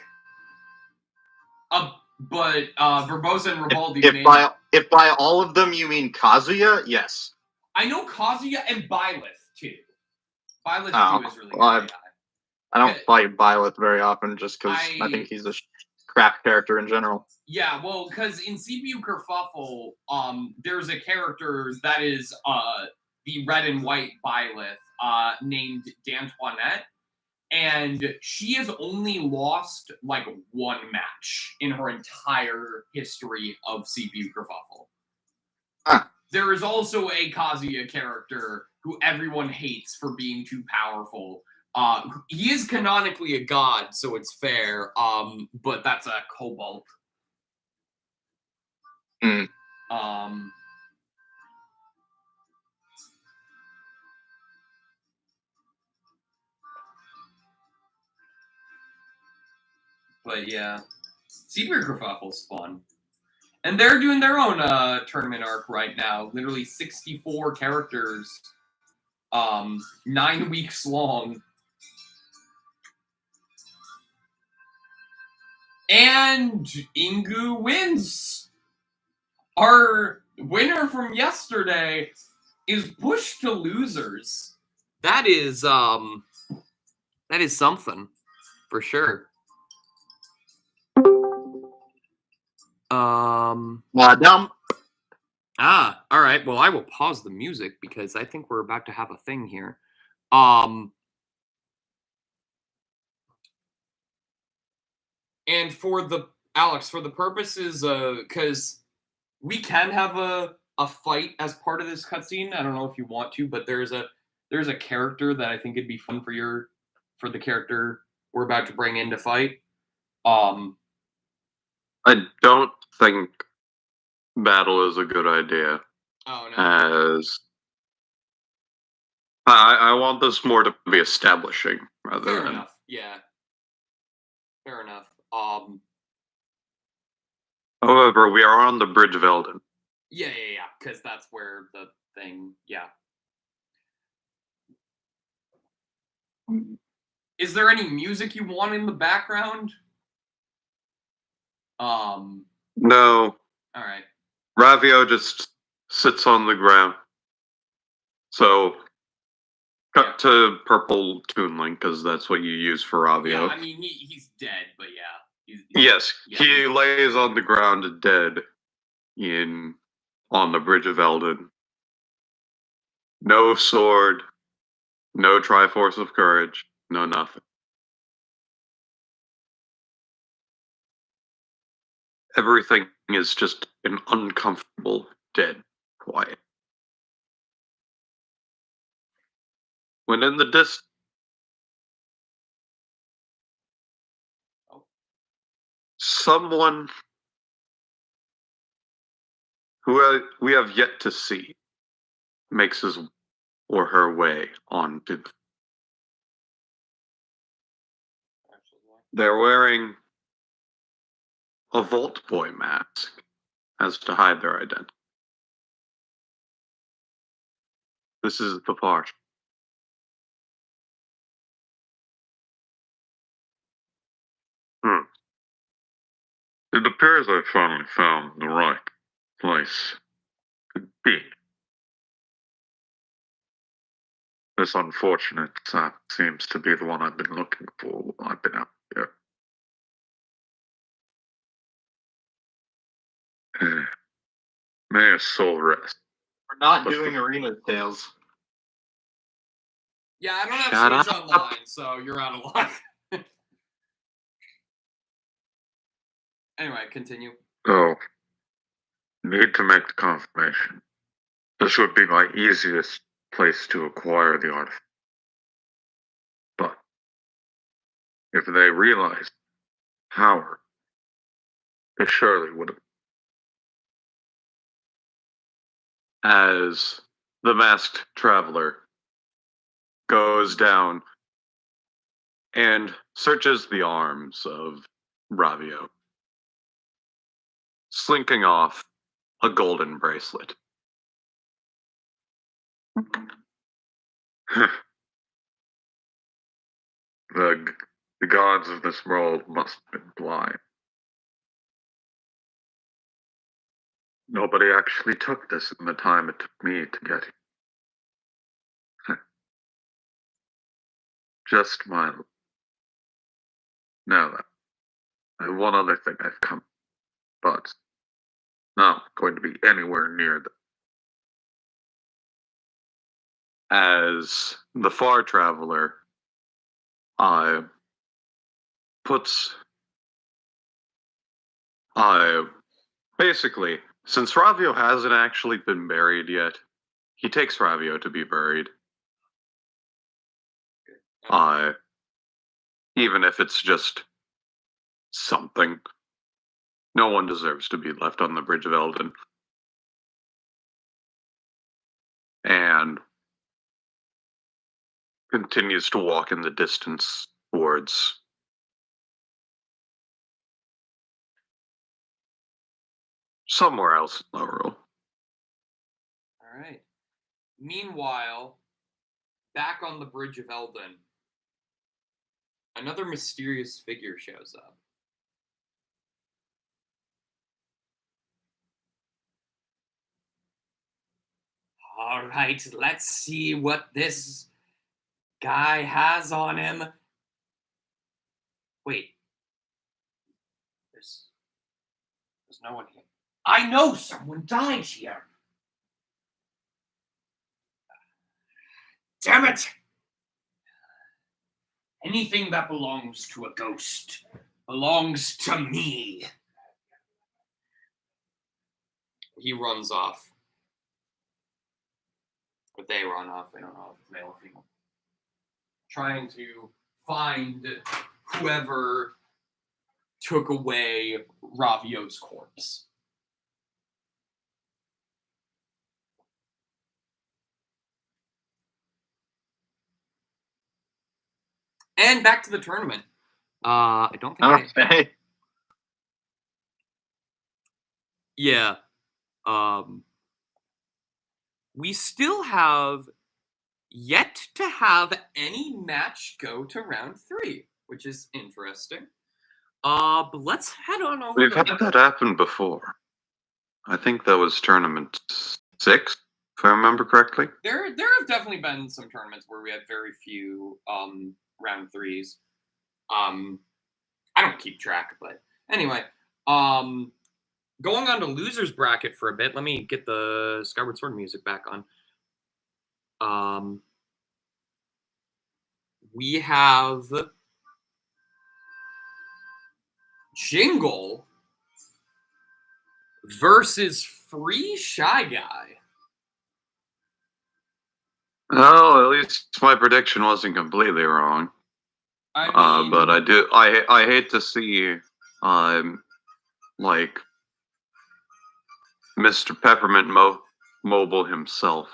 Verbosa and Ribaldi. If by all of them you mean Kazuya, yes. I know Kazuya and Byleth too. Byleth too is really good. AI. I don't fight Byleth very often just because I think he's a crap character in general. Yeah, well, because in CPU Kerfuffle, there's a character that is the red and white Byleth named D'Antoinette, and she has only lost like one match in her entire history of CPU Kerfuffle. Huh. There is also a Kazuya character who everyone hates for being too powerful. He is canonically a god, so it's fair. But that's a Cobalt. Mm. But yeah, Secret Kerfuffle's fun. And they're doing their own tournament arc right now. Literally 64 characters, 9 weeks long. And Ingu wins. Our winner from yesterday is pushed to losers. That is something for sure. All right. Well, I will pause the music because I think we're about to have a thing here. And for the purposes, because we can have a fight as part of this cutscene. I don't know if you want to, but there's a character that I think it'd be fun for the character we're about to bring in to fight. I don't think battle is a good idea. Oh no. As I want this more to be establishing rather Fair than. enough. Yeah. Fair enough. However, we are on the Bridge of Elden. Yeah. Because that's where the thing. Yeah. Is there any music you want in the background? No. All right. Ravio just sits on the ground. So, cut to purple Toon Link because that's what you use for Ravio. Yeah, I mean he's dead, but yeah. Yes, he lays on the ground dead on the Bridge of Elden. No sword, no Triforce of Courage, no nothing. Everything is just an uncomfortable, dead quiet. When in the distance, someone who we have yet to see makes his or her way onto. They're wearing a Vault Boy mask as to hide their identity. This is the part. It appears I finally found the right place to be. This unfortunate sap seems to be the one I've been looking for while I've been out here. May his soul rest. We're not doing arena tales. Yeah, I don't have Shut Switch up. Online, so you're out of luck. Anyway, continue. Oh. Need to make the confirmation. This would be my easiest place to acquire the artifact. But if they realize power, they surely would have. As the masked traveler goes down and searches the arms of Ravio, slinking off a golden bracelet. The gods of this world must have been blind. Nobody actually took this in the time it took me to get it. Just my... Now then, I have one other thing I've come, but not going to be anywhere near them. As the far traveler puts basically, since Ravio hasn't actually been buried yet, he takes Ravio to be buried. Even if it's just something. No one deserves to be left on the Bridge of Eldon. And continues to walk in the distance towards somewhere else in Laurel. All right. Meanwhile, back on the Bridge of Eldon, another mysterious figure shows up. All right, let's see what this guy has on him. Wait. There's no one here. I know someone died here. Damn it! Anything that belongs to a ghost belongs to me. He runs off. But they run off. I don't know if it's male or female. Trying to find whoever took away Ravio's corpse. And back to the tournament. I don't think Okay. Yeah. We still have yet to have any match go to round 3, which is interesting. But let's head on over. We've had that happen before. I think that was tournament 6, if I remember correctly. There have definitely been some tournaments where we had very few round 3s. I don't keep track, but anyway, going on to losers bracket for a bit. Let me get the Skyward Sword music back on. We have Jingle versus Free Shy Guy. Oh, at least my prediction wasn't completely wrong. I mean, but I hate to see like Mr. Peppermint Mobile himself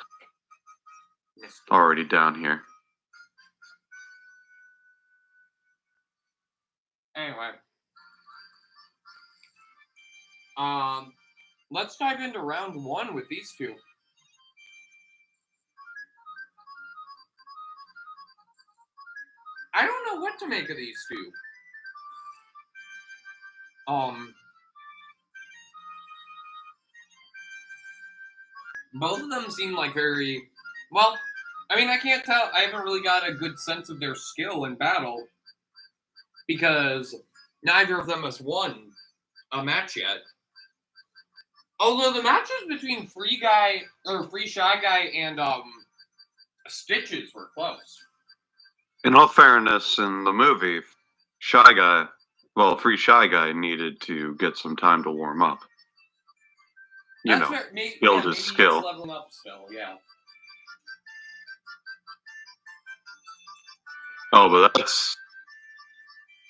already down here. Anyway, let's dive into round 1 with these two. I don't know what to make of these two. Both of them seem like very well. I mean, I can't tell. I haven't really got a good sense of their skill in battle because neither of them has won a match yet. Although the matches between Free Shy Guy and Stitches were close. In all fairness, in the movie, Free Shy Guy needed to get some time to warm up. Build his skill. He's leveling up still, yeah. Oh, but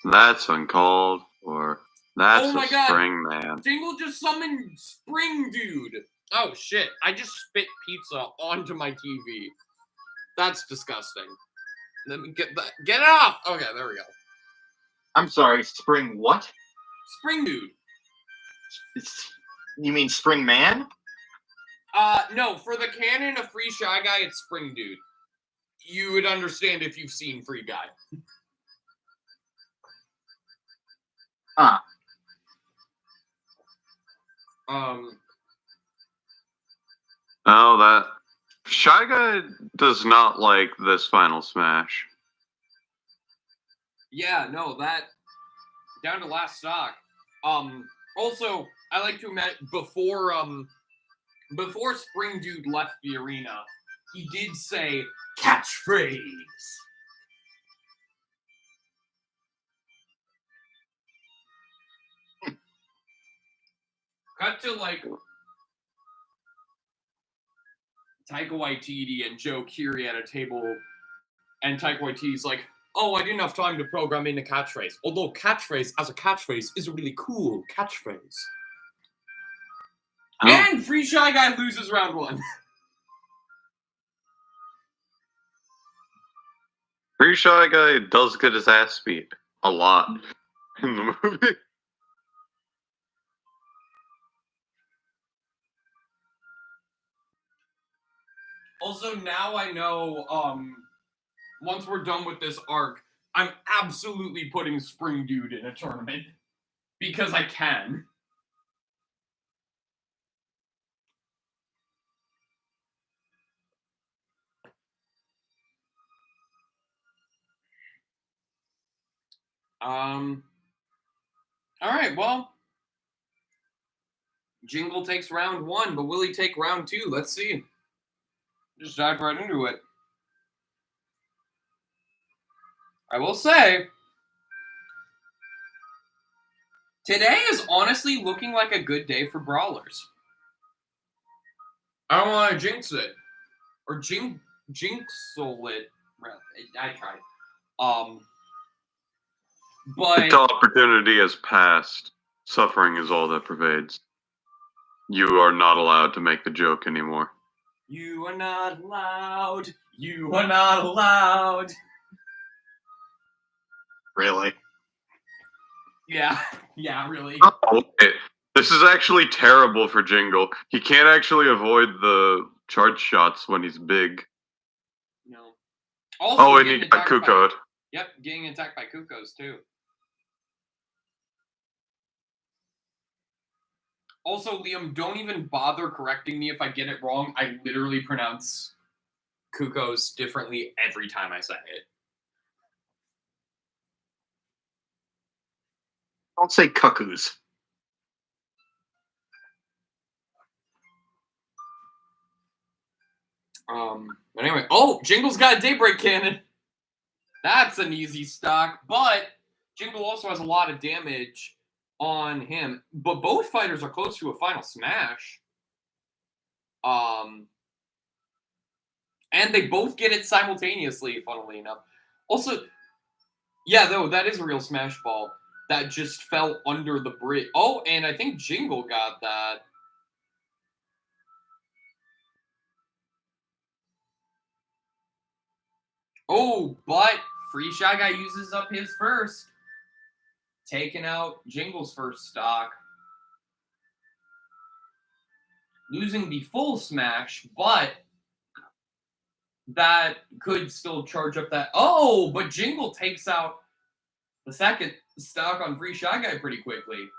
that's uncalled for. That's oh my a God. Spring Man. Jingle just summoned Spring Dude. Oh shit! I just spit pizza onto my TV. That's disgusting. Let me get that. Get it off. Okay, there we go. I'm sorry, Spring what? Spring Dude. You mean Spring Man? No. For the canon of Free Shy Guy, it's Spring Dude. You would understand if you've seen Free Guy. Ah. Oh, that Shy Guy does not like this final smash. Yeah, no, that down to last stock. Also, I like to admit before Spring Dude left the arena, he did say catchphrase. Cut to like Taika Waititi and Joe Keery at a table, and Taika Waititi's like, "Oh, I didn't have time to program in a catchphrase. Although catchphrase as a catchphrase is a really cool catchphrase." Oh. And Free Shy Guy loses round 1. Free Shy Guy does get his ass beat a lot in the movie. Also, now I know, once we're done with this arc, I'm absolutely putting Spring Dude in a tournament. Because I can. Alright, well. Jingle takes round 1, but will he take round 2? Let's see. Just dive right into it. I will say, today is honestly looking like a good day for brawlers. I don't want to jinx it. Or jinxle it. I tried. But The opportunity has passed. Suffering is all that pervades. You are not allowed to make the joke anymore. You are not allowed. You are not allowed. Really? Yeah, really. Oh, wait. This is actually terrible for Jingle. He can't actually avoid the charge shots when he's big. No. Also, And he got Kuko'd. Yep, getting attacked by Kukos too. Also, Liam, don't even bother correcting me if I get it wrong. I literally pronounce Kukos differently every time I say it. Don't say cuckoos. But anyway, Jingle's got a Daybreak Cannon. That's an easy stock, but Jingle also has a lot of damage on him. But both fighters are close to a final smash. And they both get it simultaneously, funnily enough. Also, yeah, though, that is a real smash ball that just fell under the bridge. Oh, and I think Jingle got that. Oh, but Free Shy Guy uses up his first. Taking out Jingle's first stock. Losing the full smash, but that could still charge up that. Oh, but Jingle takes out the second stock on Free Shy Guy pretty quickly.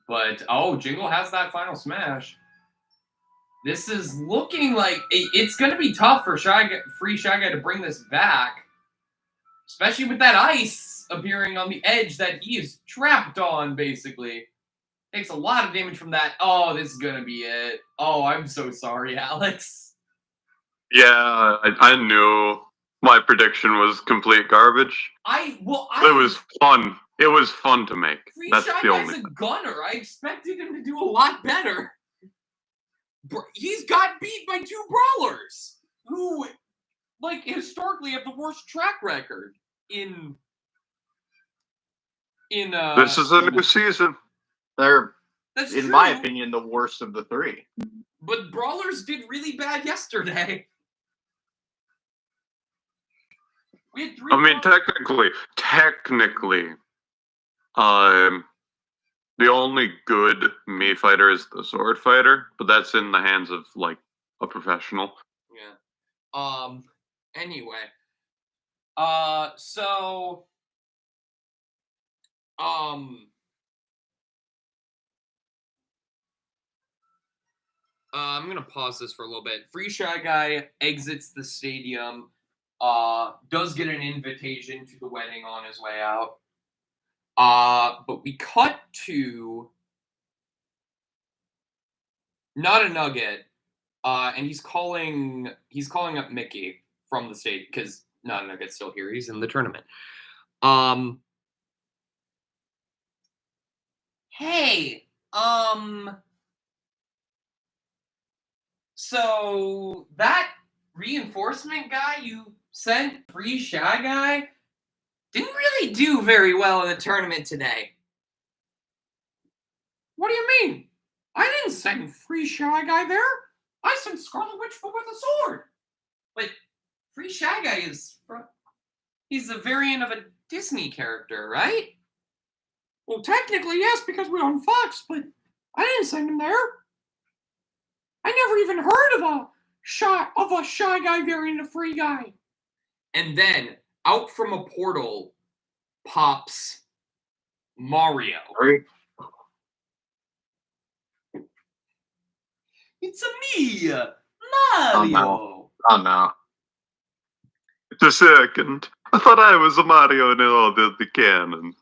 But Jingle has that final smash. This is looking like it's going to be tough for Free Shy Guy to bring this back, especially with that ice appearing on the edge that he is trapped on, basically. Takes a lot of damage from that. Oh, this is going to be it. Oh, I'm so sorry, Alex. Yeah, I knew my prediction was complete garbage. It was fun. It was fun to make. That's Shy the Guy's only. a gunner. I expected him to do a lot better. He's got beat by two brawlers who, like, historically have the worst track record in. This is a new season. They're, That's in true. my opinion, the worst of the three. But brawlers did really bad yesterday. We had three. I mean, technically, the only good Mii fighter is the sword fighter, but that's in the hands of like a professional. Yeah. Anyway. So. I'm gonna pause this for a little bit. Free Shy Guy exits the stadium. Does get an invitation to the wedding on his way out. But we cut to Not a Nugget, and he's calling up Mickey from the state because Not a Nugget's still here. He's in the tournament. Hey, so that reinforcement guy you sent, Free Shy Guy, didn't really do very well in the tournament today. What do you mean? I didn't send Free Shy Guy there. I sent Scarlet Witch, but with a sword. But Free Shy Guy he's a variant of a Disney character, right? Well, technically, yes, because we're on Fox, but I didn't send him there. I never even heard of a Shy Guy variant of Free Guy. And then, out from a portal, pops Mario. It's me, Mario. Oh no. Just a second. I thought I was a Mario in all the canon.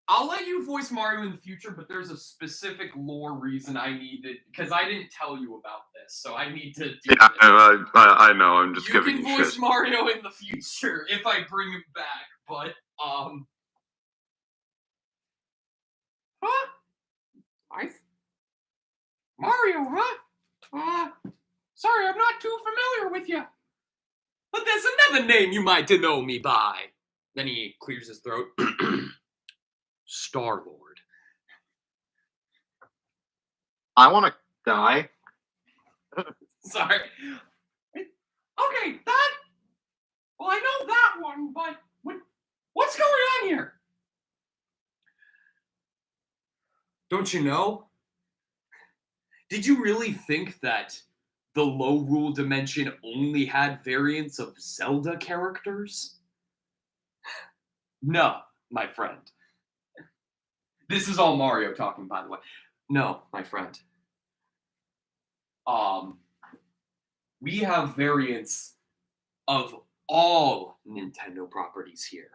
I'll let you voice Mario in the future, but there's a specific lore reason I needed, because I didn't tell you about this, so I need to do this. I know, I'm just giving you shit. You can voice Mario in the future if I bring him back, but, Huh? Mario, huh? Sorry, I'm not too familiar with you. But there's another name you might know me by. Then he clears his throat. Star-Lord. I want to die. Sorry. Okay, well, I know that one, but what's going on here? Don't you know? Did you really think that the low rule dimension only had variants of Zelda characters? No, my friend. This is all Mario talking, by the way. No, my friend. We have variants of all Nintendo properties here.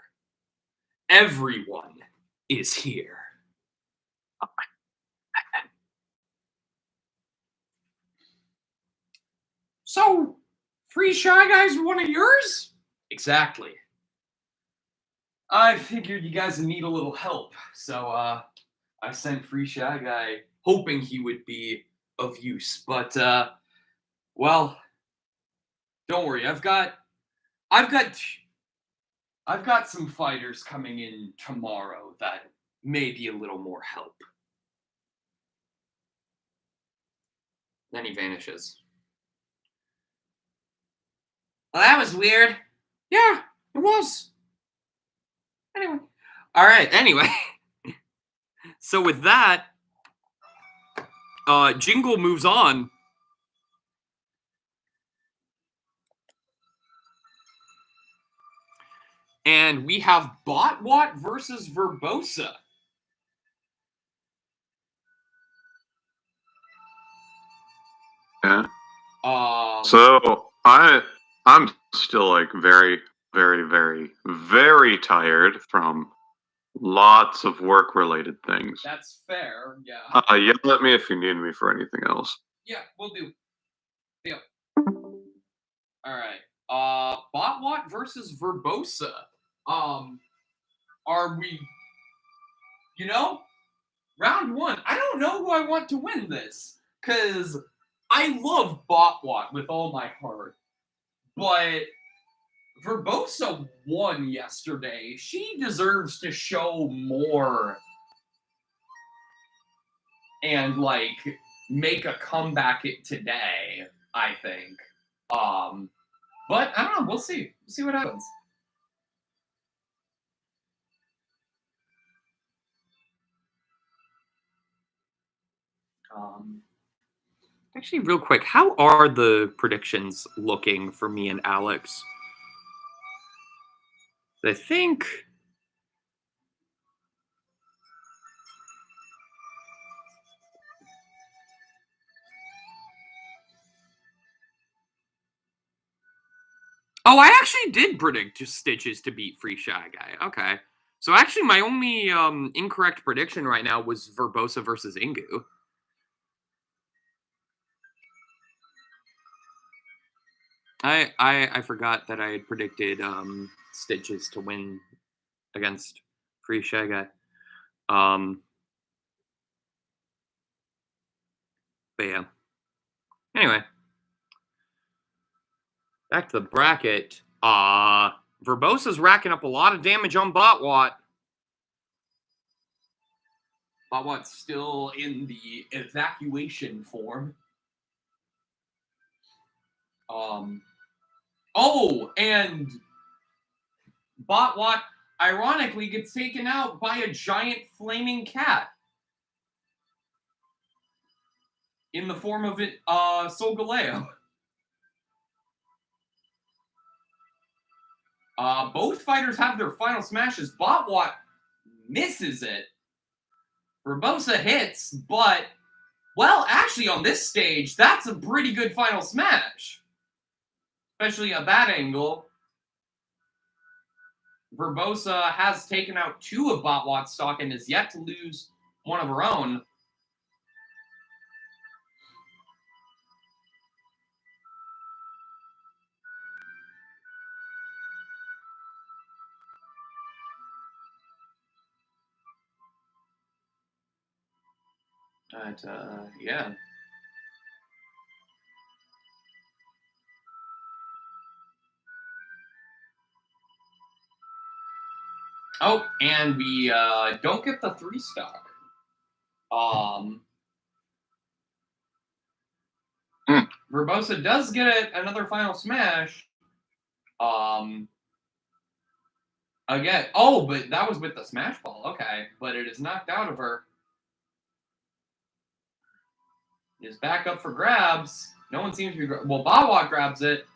Everyone is here. So, Free Shy Guy's one of yours? Exactly. I figured you guys would need a little help, so I sent Free Shy Guy hoping he would be of use. But well, don't worry. I've got some fighters coming in tomorrow that may be a little more help. Then he vanishes. Well, that was weird. Yeah, it was. Anyway. All right, anyway. So with that, Jingle moves on. And we have Botwat versus Verbosa. Yeah. Um, So I'm still like very, very, very, very tired from lots of work related things. That's fair, yeah. Yell at me if you need me for anything else. Yeah, we'll do. Deal. Alright. Botwat versus Verbosa. Are we... You know? Round one. I don't know who I want to win this. Because I love Botwat with all my heart. But Verbosa won yesterday. She deserves to show more. And, like, make a comeback today, I think. But I don't know. We'll see. We'll see what happens. Actually, real quick, how are the predictions looking for me and Alex? I think... Oh, I actually did predict Stitches to beat Free Shy Guy. Okay. So actually, my only incorrect prediction right now was Verbosa versus Ingu. I forgot that I had predicted Stitches to win against Free Shy Guy. But yeah. Anyway. Back to the bracket. Verbosa's racking up a lot of damage on Botwat. Botwat's still in the evacuation form. Oh, and Botwat ironically gets taken out by a giant flaming cat. In the form of it, Solgaleo. Both fighters have their final smashes. Botwat misses it. Verbosa hits, but, well, actually on this stage, that's a pretty good final smash. Especially at that angle. Verbosa has taken out 2 of Botwat's stock and is yet to lose one of her own. But, yeah. Oh, and we don't get the 3 stock. Verbosa does get another final smash. Again, oh, but that was with the smash ball. Okay, but it is knocked out of her. It is back up for grabs. No one seems to be... Well, Botwat grabs it.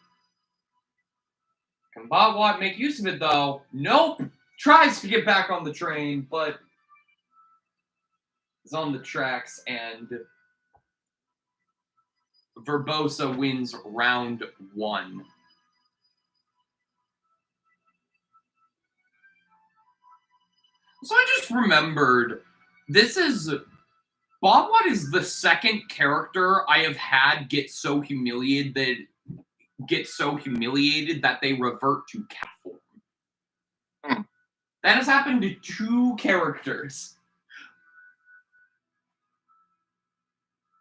Can Botwat make use of it, though? Nope. Tries to get back on the train, but is on the tracks, and Verbosa wins round 1. So I just remembered, this is... Botwat is the second character I have had get so humiliated that they revert to cat form. That has happened to 2 characters.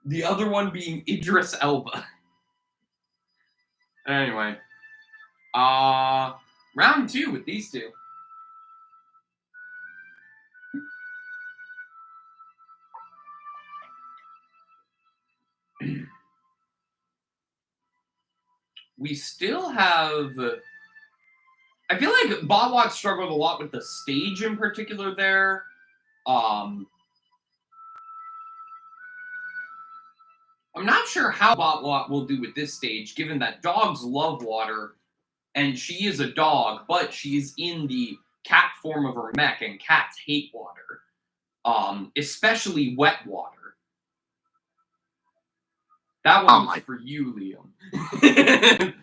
The other one being Idris Elba. Anyway. Round 2 with these 2. We still have... I feel like Botwat struggled a lot with the stage in particular there. I'm not sure how Botwat will do with this stage, given that dogs love water. and she is a dog, but she's in the cat form of her mech, and cats hate water, especially wet water. That one was for you, Liam.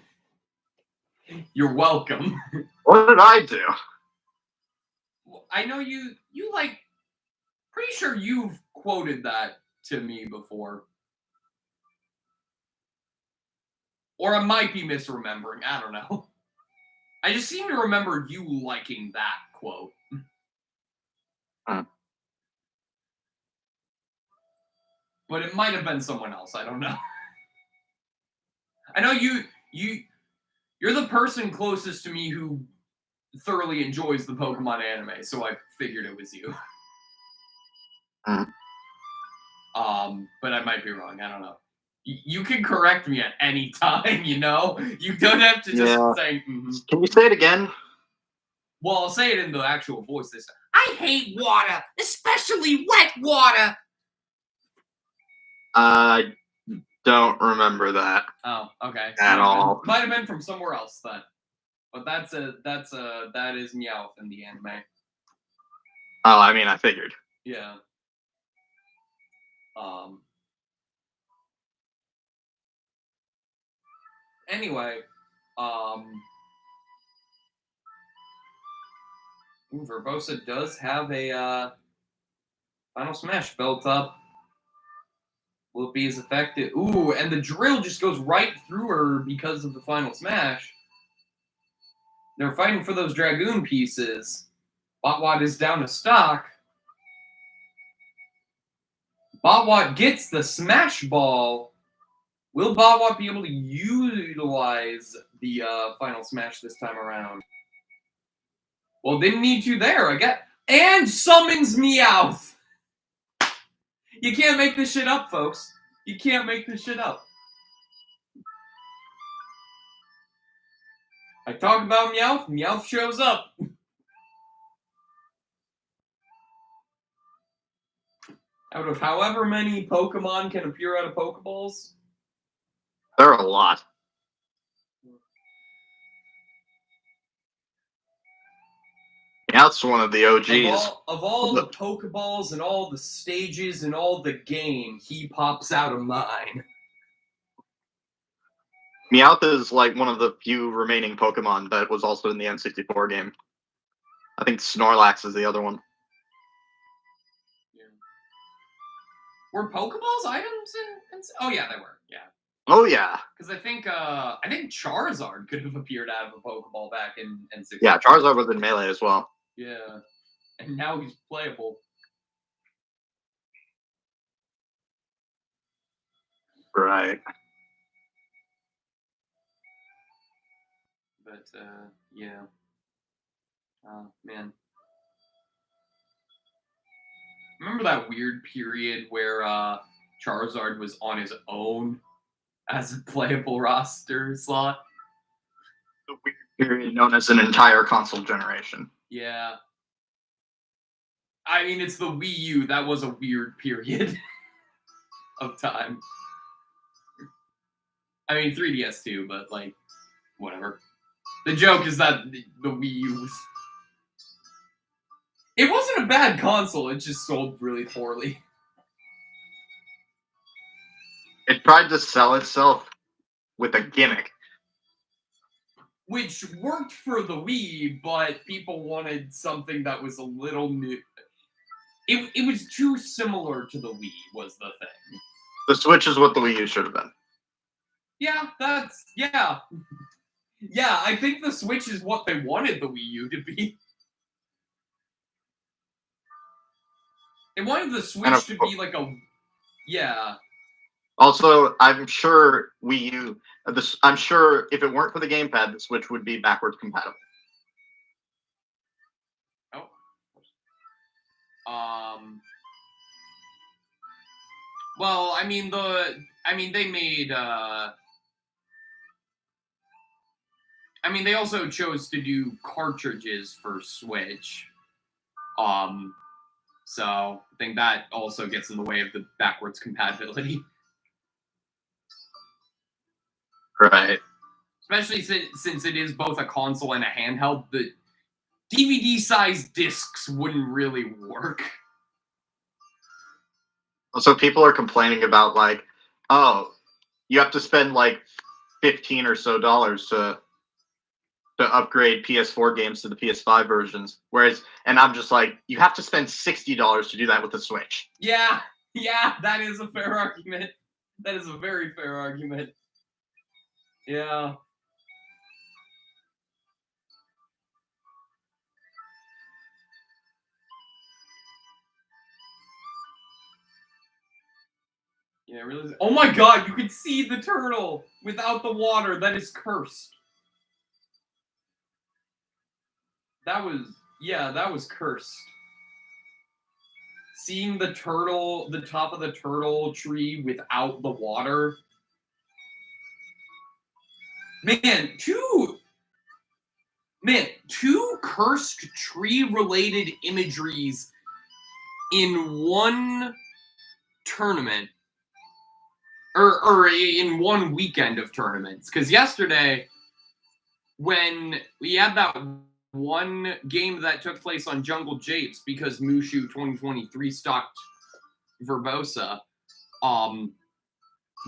You're welcome. What did I do? I know you like, pretty sure you've quoted that to me before. Or I might be misremembering, I don't know. I just seem to remember you liking that quote. But it might have been someone else, I don't know. I know you're the person closest to me who thoroughly enjoys the Pokemon anime, so I figured it was you. But I might be wrong, I don't know. You can correct me at any time, you know? You don't have to just say, Can you say it again? Well, I'll say it in the actual voice this time. I hate water, especially wet water. I don't remember that. Oh, okay. At all. Might have been from somewhere else then. But that is Meowth in the anime. Oh, I mean, I figured. Yeah. Anyway, Verbosa does have a Final Smash built up. Will it be as effective? Ooh, and the drill just goes right through her because of the Final Smash. They're fighting for those Dragoon pieces. Botwat is down to stock. Botwat gets the Smash Ball. Will Botwat be able to utilize the Final Smash this time around? Well, didn't need to there, I guess. And summons Meowth! You can't make this shit up, folks. You can't make this shit up. I talk about Meowth, Meowth shows up. Out of however many Pokemon can appear out of Pokeballs? There are a lot. Meowth's one of the OGs. Of all the Pokeballs and all the stages and all the game, he pops out of mine. Meowth is like one of the few remaining Pokemon that was also in the N64 game. I think Snorlax is the other one. Yeah. Were Pokeballs items in? Oh yeah, they were. Yeah. Oh yeah. Because I think Charizard could have appeared out of a Pokeball back in N64. Yeah, Charizard was in Melee as well. Yeah, and now he's playable. Right. But yeah. Man. Remember that weird period where Charizard was on his own as a playable roster slot? The weird period known as an entire console generation. Yeah. I mean, it's the Wii U. That was a weird period of time. I mean, 3DS too, but, like, whatever. The joke is that the Wii U was... It wasn't a bad console, it just sold really poorly. It tried to sell itself with a gimmick. Which worked for the Wii, but people wanted something that was a little new. It was too similar to the Wii, was the thing. The Switch is what the Wii U should have been. Yeah, yeah. Yeah, I think the Switch is what they wanted the Wii U to be. They wanted the Switch to be like a... Yeah. Also, I'm sure Wii U... I'm sure if it weren't for the gamepad, the Switch would be backwards compatible. Oh. Well, I mean, they made... they also chose to do cartridges for Switch. So I think that also gets in the way of the backwards compatibility. Right. Especially since it is both a console and a handheld, the DVD-sized discs wouldn't really work. So people are complaining about, like, oh, you have to spend like $15 or so to upgrade PS4 games to the PS5 versions. Whereas, and I'm just like, you have to spend $60 to do that with the Switch. Yeah, that is a fair argument. That is a very fair argument. Yeah. Yeah, really. Oh my god, you can see the turtle without the water. That is cursed. That was cursed. Seeing the turtle, the top of the turtle tree without the water. Man, two cursed tree-related imageries in one tournament. Or in one weekend of tournaments. Because yesterday, when we had that one game that took place on Jungle Japes because Mushu 2023 stocked Verbosa,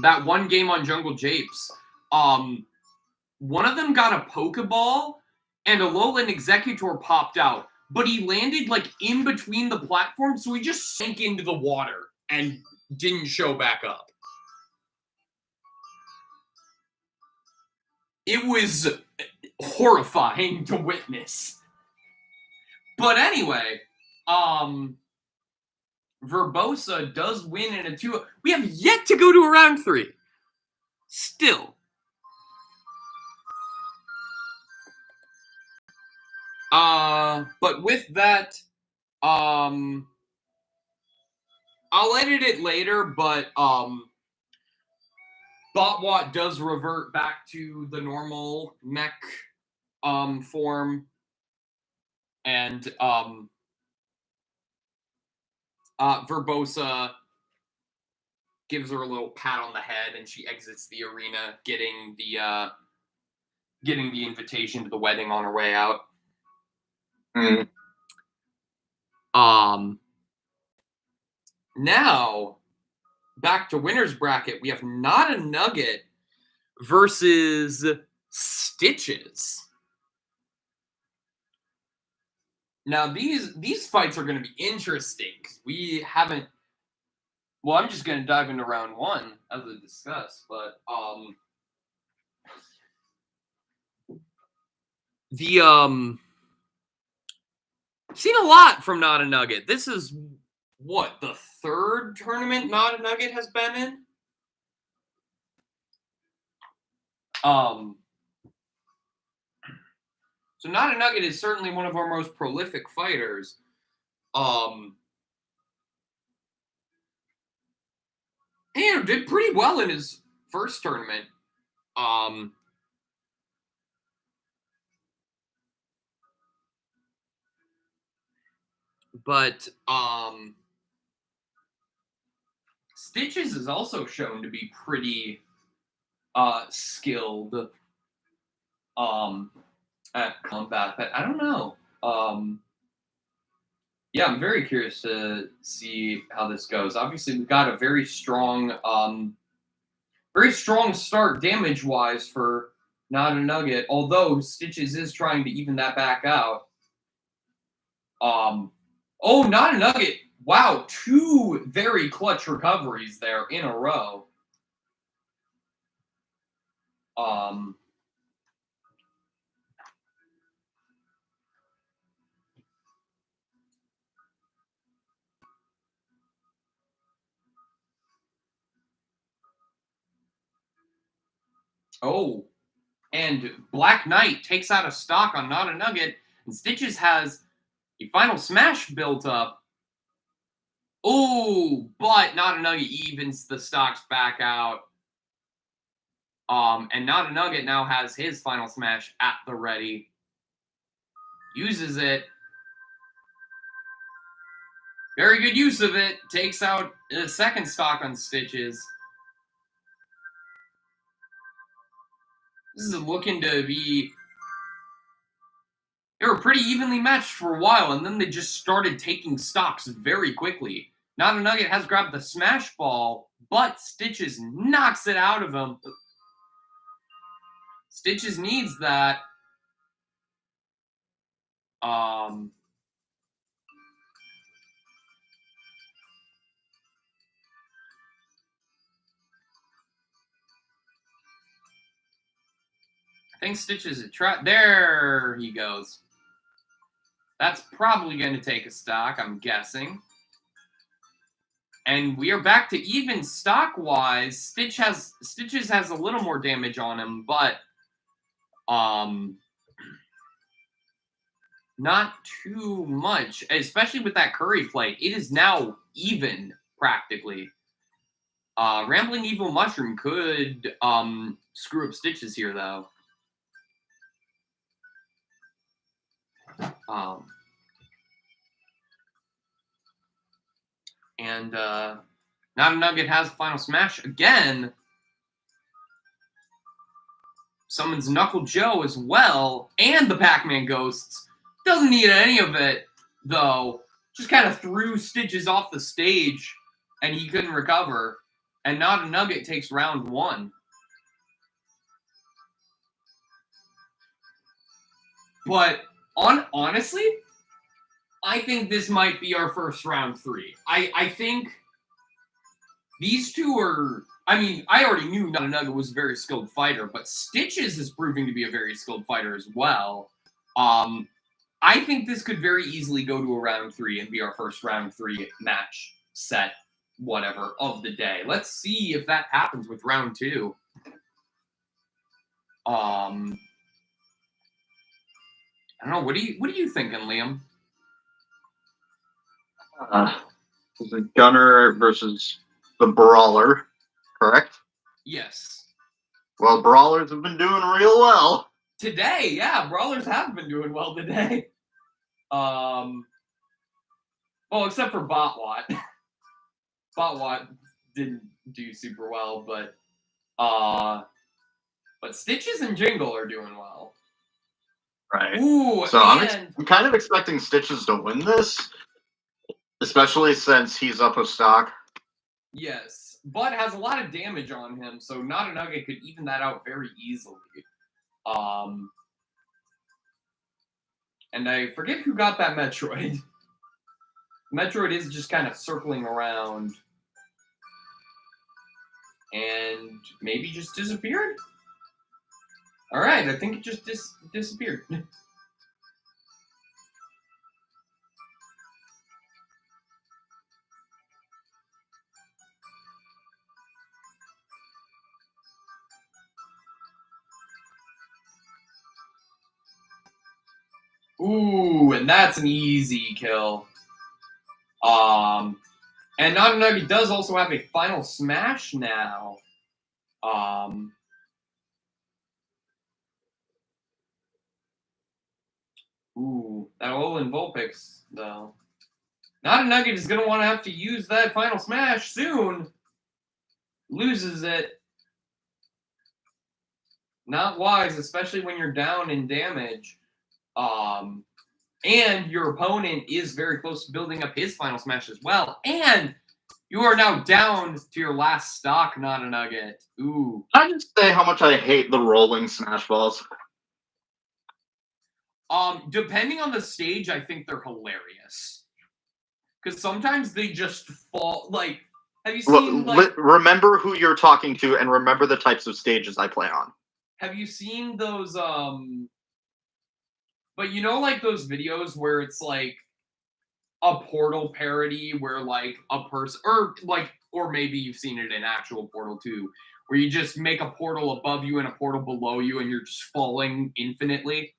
that one game on Jungle Japes, one of them got a Pokeball and a Alolan Executor popped out, but he landed like in between the platforms, so he just sank into the water and didn't show back up. It was horrifying to witness. But anyway, Verbosa does win in a 2. We have yet to go to a round 3. Still. But with that, I'll edit it later, but Botwat does revert back to the normal mech form, and Verbosa gives her a little pat on the head, and she exits the arena, getting the invitation to the wedding on her way out. Now back to winner's bracket. We have Not a Nugget versus Stitches. Now these fights are going to be interesting. We haven't. Well, I'm just going to dive into round 1 as we discussed, but seen a lot from Not a Nugget. This is what, the 3rd tournament Not a Nugget has been in? So Not a Nugget is certainly one of our most prolific fighters. And did pretty well in his first tournament. But Stitches is also shown to be pretty skilled at combat, but I don't know. Yeah, I'm very curious to see how this goes. Obviously, we've got a very strong start damage-wise for Not a Nugget, although Stitches is trying to even that back out. Oh, Not a Nugget. Wow, 2 very clutch recoveries there in a row. Oh, and Black Knight takes out a stock on Not a Nugget, and Stitches has a final smash built up. Oh, but Not a Nugget evens the stocks back out. And Not a Nugget now has his final smash at the ready. Uses it. Very good use of it. Takes out a second stock on Stitches. This is looking to be... They were pretty evenly matched for a while, and then they just started taking stocks very quickly. Not a Nugget has grabbed the smash ball, but Stitches knocks it out of him. Stitches needs that. I think Stitches is there he goes. That's probably going to take a stock, I'm guessing. And we are back to even stock-wise. Stitches has a little more damage on him, but not too much. Especially with that curry play. It is now even, practically. Rambling Evil Mushroom could screw up Stitches here, though. And Not a Nugget has a final smash again. Summons Knuckle Joe as well, and the Pac-Man Ghosts. Doesn't need any of it, though. Just kind of threw Stitches off the stage, and he couldn't recover. And Not a Nugget takes round 1. But honestly, I think this might be our first round 3. I think these two are... I mean, I already knew Not a Nugget was a very skilled fighter, but Stitches is proving to be a very skilled fighter as well. I think this could very easily go to a round 3 and be our first round 3 match, set, whatever, of the day. Let's see if that happens with round 2. I don't know. What are you thinking, Liam? The Gunner versus the Brawler, correct? Yes. Well, Brawlers have been doing real well. Today, yeah, Brawlers have been doing well today. Well, except for Botwat. Botwat didn't do super well, but Stitches and Jingle are doing well. Right. Ooh, so I'm kind of expecting Stitches to win this, especially since he's up a stock. Yes, but has a lot of damage on him, so Not a Nugget could even that out very easily. And I forget who got that Metroid. Metroid is just kind of circling around. And maybe just disappeared? Alright, I think it just disappeared. Ooh, and that's an easy kill. And Not a Nugget does also have a final smash now. Ooh, that Ololan Vulpix, though. Not a Nugget is going to want to have to use that final smash soon. Loses it. Not wise, especially when you're down in damage. And your opponent is very close to building up his final smash as well. And you are now down to your last stock, Not a Nugget. Ooh. Can I just say how much I hate the rolling smash balls? Depending on the stage, I think they're hilarious. Because sometimes they just fall, like, have you seen, remember who you're talking to and remember the types of stages I play on. Have you seen those, but you know, like, those videos where it's, like, a Portal parody where, like, a person, or maybe you've seen it in actual Portal too, where you just make a portal above you and a portal below you and you're just falling infinitely?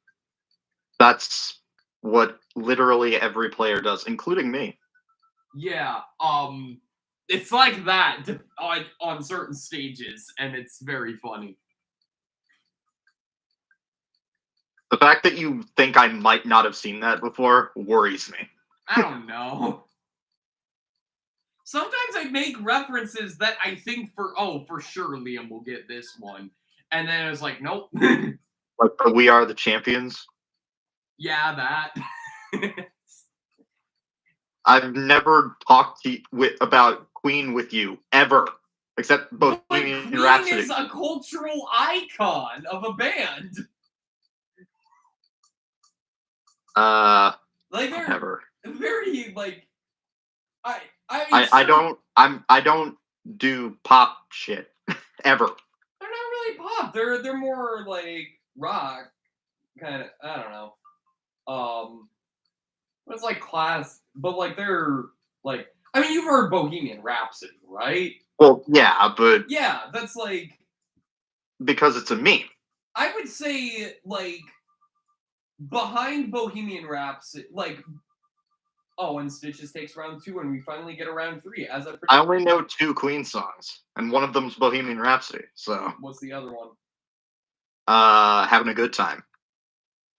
That's what literally every player does, including me. Yeah, it's like that on certain stages, and it's very funny. The fact that you think I might not have seen that before worries me. I don't know. Sometimes I make references that I think for sure Liam will get this one. And then it was like, nope. Like the We Are the Champions. Yeah, that. I've never talked about Queen with you ever, except But Bohemian Queen Rhapsody. is a cultural icon of a band. Like they're Never. very like I don't do pop shit ever. They're not really pop. They're more like rock kind of. I don't know. It's like class, but like they're like. I mean, you've heard Bohemian Rhapsody, right? Well, yeah, but Yeah, that's like because it's a meme. I would say like behind Bohemian Rhapsody, like and Stitches takes round 2, and we finally get a round 3. As I only know 2 Queen songs, and one of them's Bohemian Rhapsody. So what's the other one? Having a Good Time.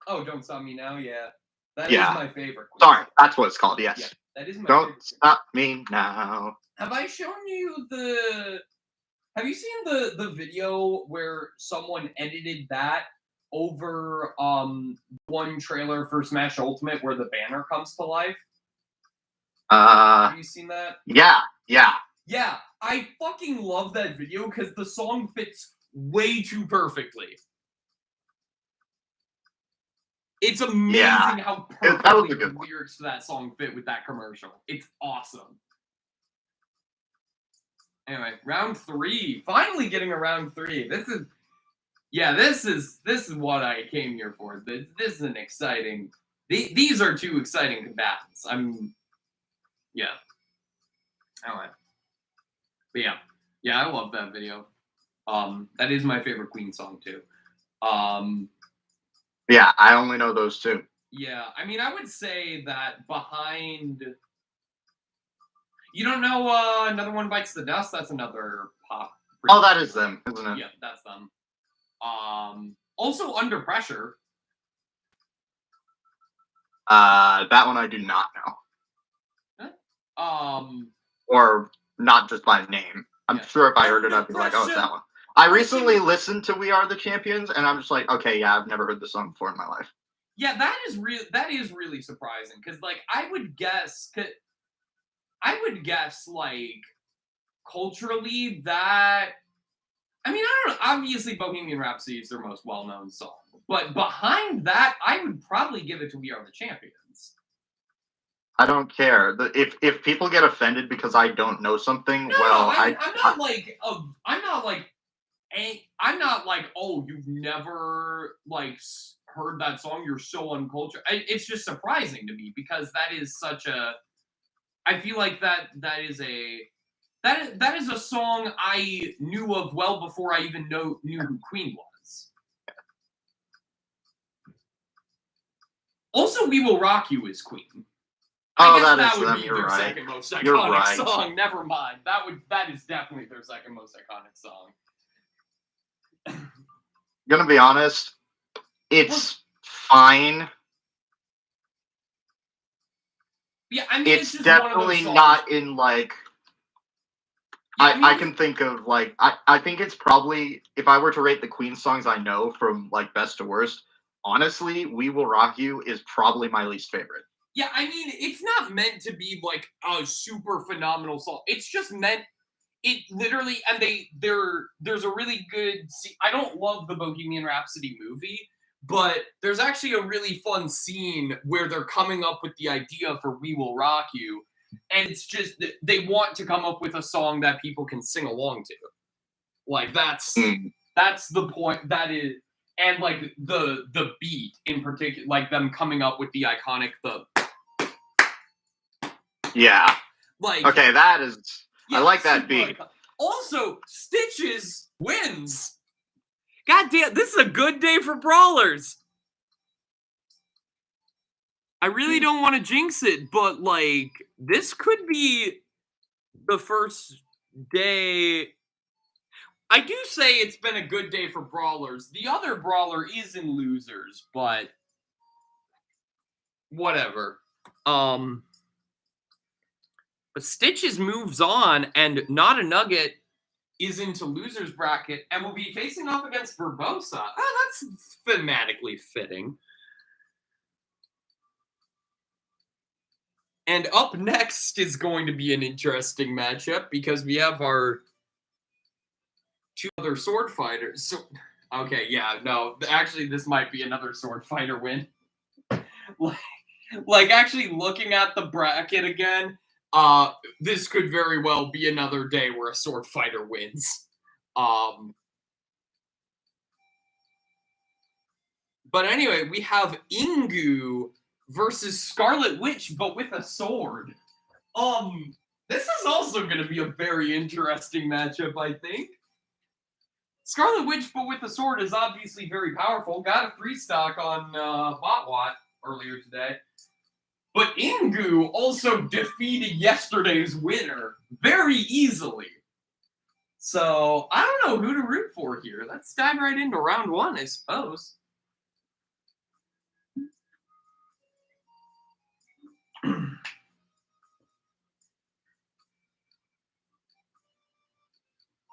Oh, Don't Stop Me Now. Yeah, that Yeah. is my favorite. Queen Sorry, song. that's what it's called. Yes. Yeah, that is my Don't favorite. Stop Me Now. Have I shown you the? Have you seen the video where someone edited that over one trailer for Smash Ultimate where the banner comes to life? Have you seen that? Yeah. Yeah, I fucking love that video because the song fits way too perfectly. It's amazing how That was perfectly a good the one. lyrics to that song fit with that commercial. It's awesome. Anyway, round 3. Finally getting a round 3. This is what I came here for. This is an exciting. These are 2 exciting combatants. Yeah. Anyway. But yeah, I love that video. That is my favorite Queen song too. Yeah, I only know those 2. Yeah, I mean, I would say that behind. You don't know Another One Bites the Dust? That's another pop. Oh, that is them, isn't it? Yeah, that's them. Also Under Pressure. That one I do not know. Or not just by name. I'm sure if I heard it, I'd be like, oh, it's that one. I recently listened to We Are the Champions, and I'm just like, okay, yeah, I've never heard this song before in my life. Yeah, that is really surprising because, like, I would guess, like, culturally that. I mean, I don't know. Obviously, Bohemian Rhapsody is their most well-known song, but behind that, I would probably give it to We Are the Champions. I don't care. If people get offended because I don't know something, I'm not like, oh, you've never like heard that song. You're so uncultured. It's just surprising to me because that is such a. I feel like that is a song I knew of well before I even knew who Queen was. Also, We Will Rock You is Queen. I guess that would be their second most iconic song. Never mind. That is definitely their second most iconic song. Gonna be honest, it's fine. Yeah, I mean, it's just definitely one of those not in like. Yeah, I can think of like I think it's probably, if I were to rate the Queen songs I know from like best to worst, honestly, We Will Rock You is probably my least favorite. Yeah, I mean, it's not meant to be like a super phenomenal song. It's just meant it literally, and there's a really good. I don't love the Bohemian Rhapsody movie, but there's actually a really fun scene where they're coming up with the idea for We Will Rock You, and it's just they want to come up with a song that people can sing along to. Like that's the point. That is. And like the beat in particular, like them coming up with the iconic Yeah. Like, okay, that is. Yeah, I like that beat. Also, Stitches wins. God damn, this is a good day for brawlers. I really don't want to jinx it, but like this could be the first day. I do say it's been a good day for brawlers. The other brawler is in losers, but whatever. But Stitches moves on, and Not a Nugget is into loser's bracket and will be facing off against Verbosa. Oh, that's thematically fitting. And up next is going to be an interesting matchup because we have our two other sword fighters. So, okay, yeah, no, actually, this might be another sword fighter win. Like actually looking at the bracket again, this could very well be another day where a sword fighter wins. But anyway, we have Ingu versus Scarlet Witch, but with a sword. This is also going to be a very interesting matchup, I think. Scarlet Witch, but with a sword, is obviously very powerful. Got a free stock on Botwat earlier today. But Ingu also defeated yesterday's winner very easily. So, I don't know who to root for here. Let's dive right into round one, I suppose.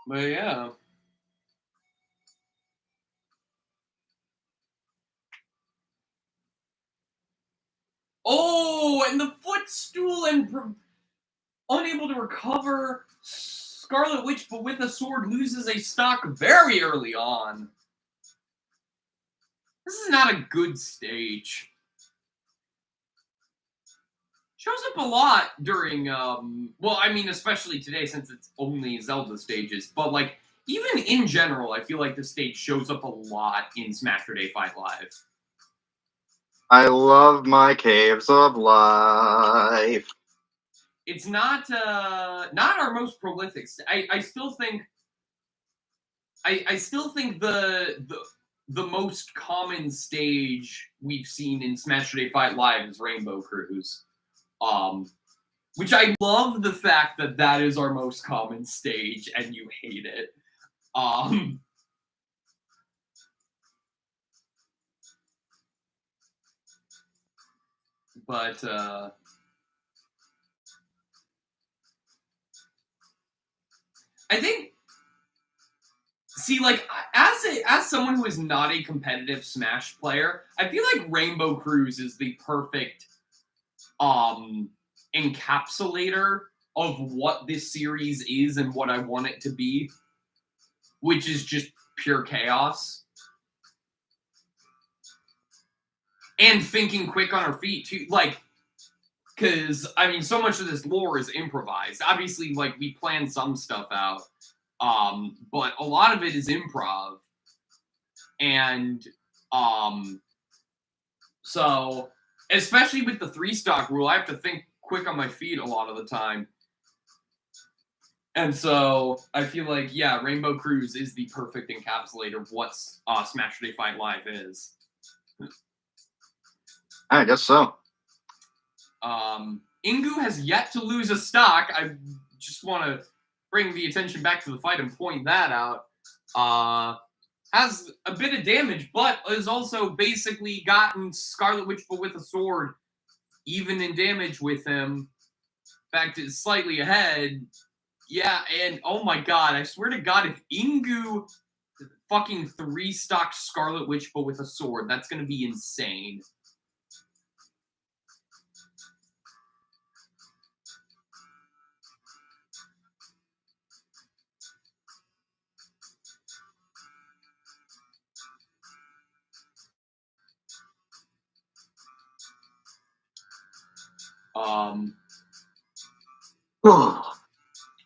But yeah. Oh, and the footstool and unable to recover. Scarlet Witch, but with a sword, loses a stock very early on. This is not a good stage. Shows up a lot during, well, I mean, especially today since it's only Zelda stages, but, like, even in general, I feel like this stage shows up a lot in Smashurday Fight Live. I love my caves of life. It's not our most prolific. I still think the most common stage we've seen in Smashurday Fight Live is Rainbow Cruise. Which I love the fact that that is our most common stage and you hate it. But I think, see, like, as someone who is not a competitive Smash player, I feel like Rainbow Cruise is the perfect encapsulator of what this series is and what I want it to be, which is just pure chaos. And thinking quick on our feet, too. Like, because, I mean, so much of this lore is improvised. Obviously, like, we plan some stuff out, but a lot of it is improv. And, so, especially with the 3-stock rule, I have to think quick on my feet a lot of the time. And so, I feel like, yeah, Rainbow Cruise is the perfect encapsulator of what Smashurday Fight Live is. I guess so. Ingu has yet to lose a stock. I just want to bring the attention back to the fight and point that out. Has a bit of damage, but has also basically gotten Scarlet Witch, but with a sword, even in damage with him. In fact, it's slightly ahead. Yeah, and oh my god, I swear to god, if Ingu fucking 3-stock Scarlet Witch, but with a sword, that's going to be insane.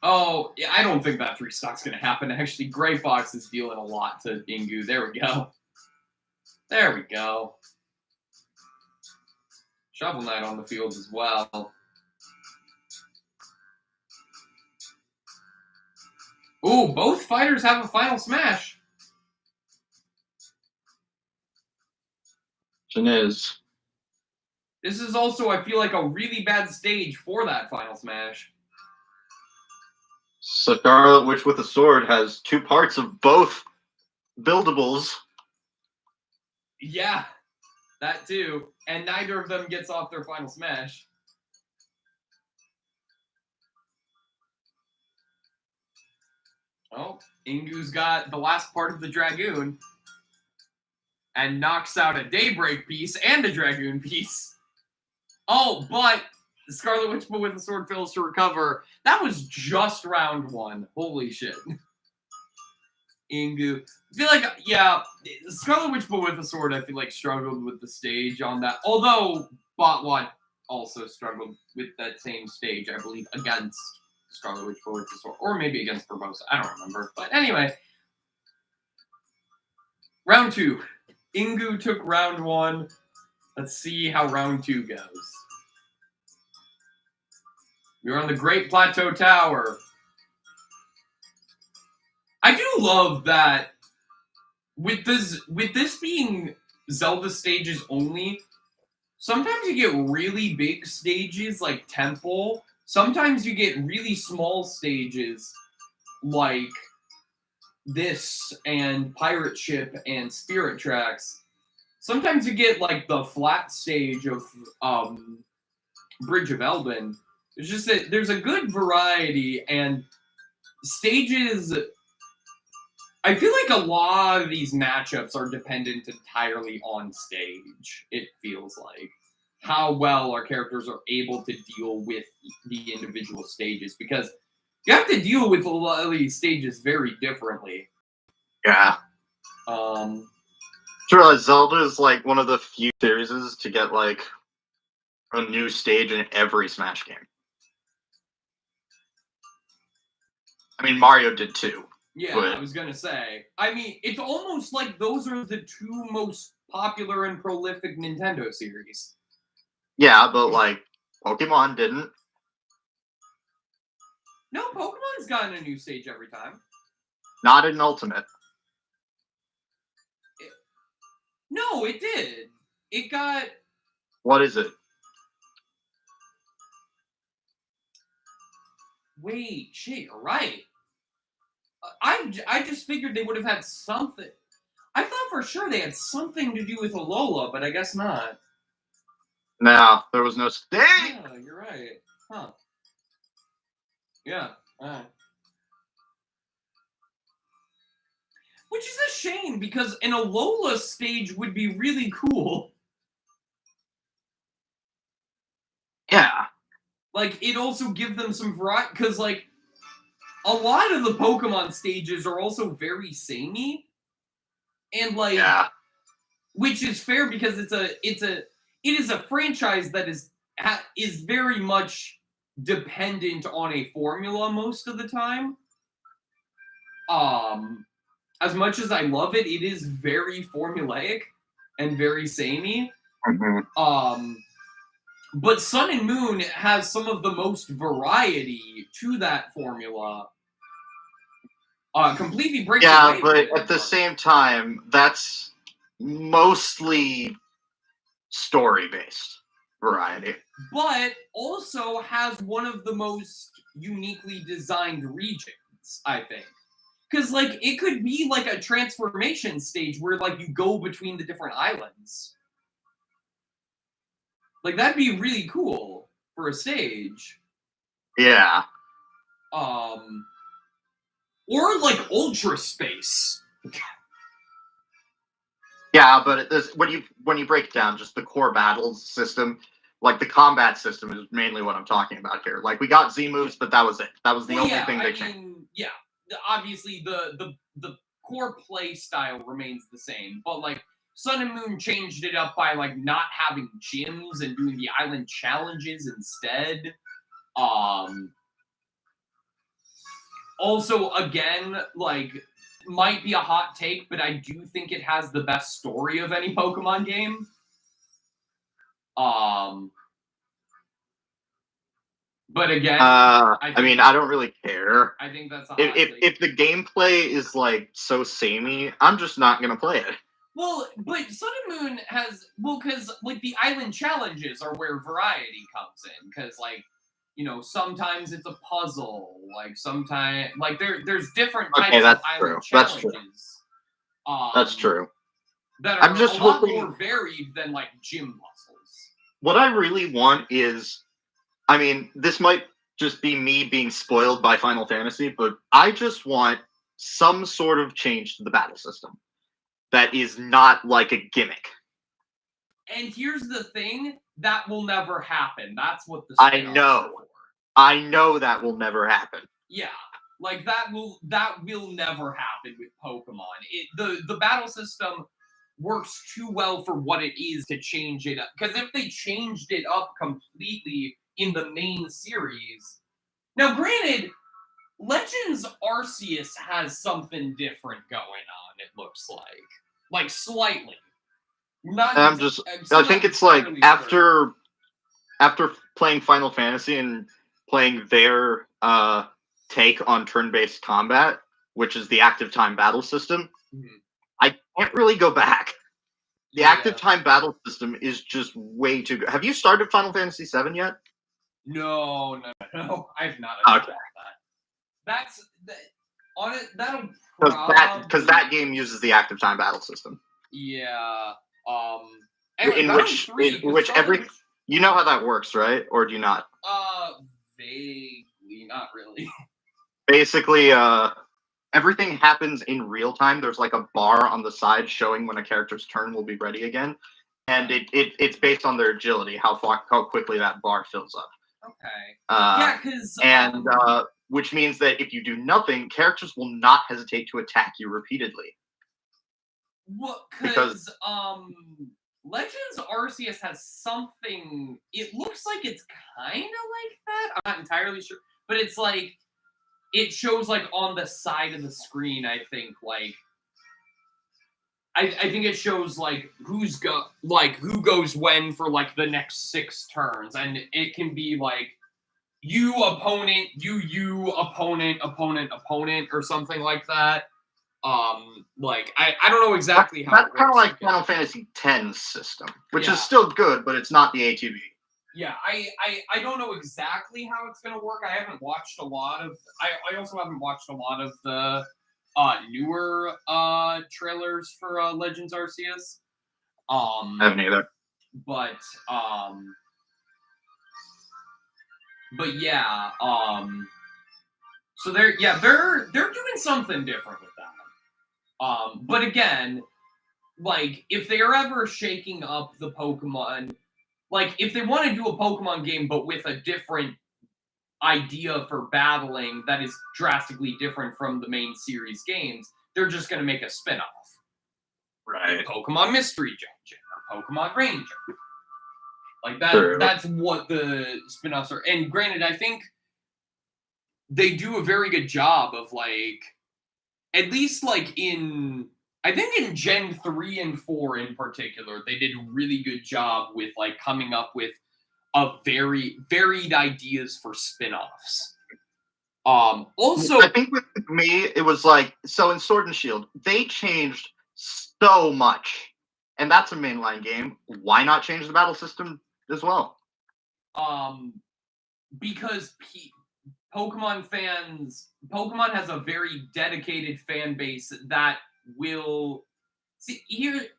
Oh, yeah, I don't think that 3-stock's going to happen. Actually, Gray Fox is dealing a lot to Ingu. There we go. There we go. Shovel Knight on the field as well. Ooh, both fighters have a final smash. Is. This is also, I feel like, a really bad stage for that final smash. Scarlet Witch with a sword has 2 parts of both buildables. Yeah, that too. And neither of them gets off their final smash. Oh, Ingu's got the last part of the Dragoon and knocks out a Daybreak piece and a Dragoon piece. Oh, but the Scarlet Witch with the sword fails to recover. That was just round 1. Holy shit. Ingu. I feel like, yeah, Scarlet Witch with the sword, I feel like, struggled with the stage on that. Although Botwat also struggled with that same stage, I believe, against Scarlet Witch with the sword. Or maybe against Barbosa. I don't remember. But anyway. Round 2. Ingu took round 1. Let's see how round 2 goes. We're on the Great Plateau Tower. I do love that with this being Zelda stages only, sometimes you get really big stages like Temple. Sometimes you get really small stages like this and Pirate Ship and Spirit Tracks. Sometimes you get like the flat stage of Bridge of Elben. It's just that there's a good variety and stages. I feel like a lot of these matchups are dependent entirely on stage. It feels like how well our characters are able to deal with the individual stages, because you have to deal with a lot of these stages very differently. Yeah. Sure, Zelda is like one of the few series to get like a new stage in every Smash game. I mean, Mario did too. Yeah, but... I was gonna say. I mean, it's almost like those are the 2 most popular and prolific Nintendo series. Yeah, but like Pokemon didn't. No, Pokemon's gotten a new stage every time. Not in Ultimate. No, it did. It got... What is it? Wait, shit, you're right. I just figured they would have had something. I thought for sure they had something to do with Alola, but I guess not. No, there was no stage. Yeah, you're right. Huh. Yeah, alright. Which is a shame, because an Alola stage would be really cool. Yeah. Like, it'd also give them some variety, because, like, a lot of the Pokemon stages are also very samey. And, like, yeah. Which is fair, because it is a franchise that is very much dependent on a formula most of the time. As much as I love it, it is very formulaic and very samey. Mm-hmm. But Sun and Moon has some of the most variety to that formula. Completely breaks away but from it, at the same time, that's mostly story-based variety. But also has one of the most uniquely designed regions, I think. Because, like, it could be, like, a transformation stage where, like, you go between the different islands. Like, that'd be really cool for a stage. Yeah. Or, like, Ultra Space. Yeah, but when you break it down, just the core battles system, like the combat system is mainly what I'm talking about here. Like, we got Z moves, but that was it. That was the only thing they changed. Yeah, obviously the core play style remains the same, but like Sun and Moon changed it up by like not having gyms and doing the island challenges instead. Also, again, like, might be a hot take, but I do think it has the best story of any Pokemon game. But again, I mean, I don't really care. I think that's a hot take. If the gameplay is like so samey, I'm just not gonna play it. Well, but Sun and Moon has, well, because like the island challenges are where variety comes in, because like, you know, sometimes it's a puzzle, like sometimes like there's different types of island challenges. That's true. That are a lot more varied than like gym puzzles. What I really want is, I mean, this might just be me being spoiled by Final Fantasy, but I just want some sort of change to the battle system that is not like a gimmick. And here's the thing, that will never happen. That's what the I spin-offs know. are for. I know that will never happen. Yeah, like that will never happen with Pokemon. The battle system works too well for what it is to change it up. Because if they changed it up completely in the main series, now granted, Legends Arceus has something different going on. It looks like slightly. Not. I think it's like after playing Final Fantasy and playing their take on turn-based combat, which is the active time battle system, I can't really go back. The active time battle system is just way too good. Have you started Final Fantasy VII yet? No, I've not. Okay. Because that game uses the active time battle system. Yeah. In which every you know how that works, right? Or do you not? Vaguely, not really. Basically, everything happens in real time. There's like a bar on the side showing when a character's turn will be ready again, and it's based on their agility, how quickly that bar fills up. Okay. Because which means that if you do nothing, characters will not hesitate to attack you repeatedly. Well, because Legends Arceus has something. It looks like it's kind of like that. I'm not entirely sure, but it's like it shows like on the side of the screen. I think like I think it shows like who goes when for like the next 6 turns, and it can be like you opponent, you opponent, opponent, or something like that. Like I don't know exactly how. That's kind of like Final Fantasy X system, which is still good, but it's not the ATV. Yeah, I don't know exactly how it's gonna work. I haven't watched a lot of. I also haven't watched a lot of the newer trailers for Legends Arceus. I haven't either. But yeah, so they're doing something different with that. But again, like if they are ever shaking up the Pokemon, like if they want to do a Pokemon game but with a different idea for battling that is drastically different from the main series games, they're just going to make a spin-off. Right. Pokemon Mystery Dungeon or Pokemon Ranger. Like that. True. That's what the spin-offs are. And granted, I think they do a very good job of like, at least like in Gen 3 and 4 in particular, they did a really good job with like coming up with a very varied ideas for spin-offs. Also, I think with me, it was like, so in Sword and Shield, they changed so much. And that's a mainline game. Why not change the battle system as well? Because Pokemon has a very dedicated fan base that will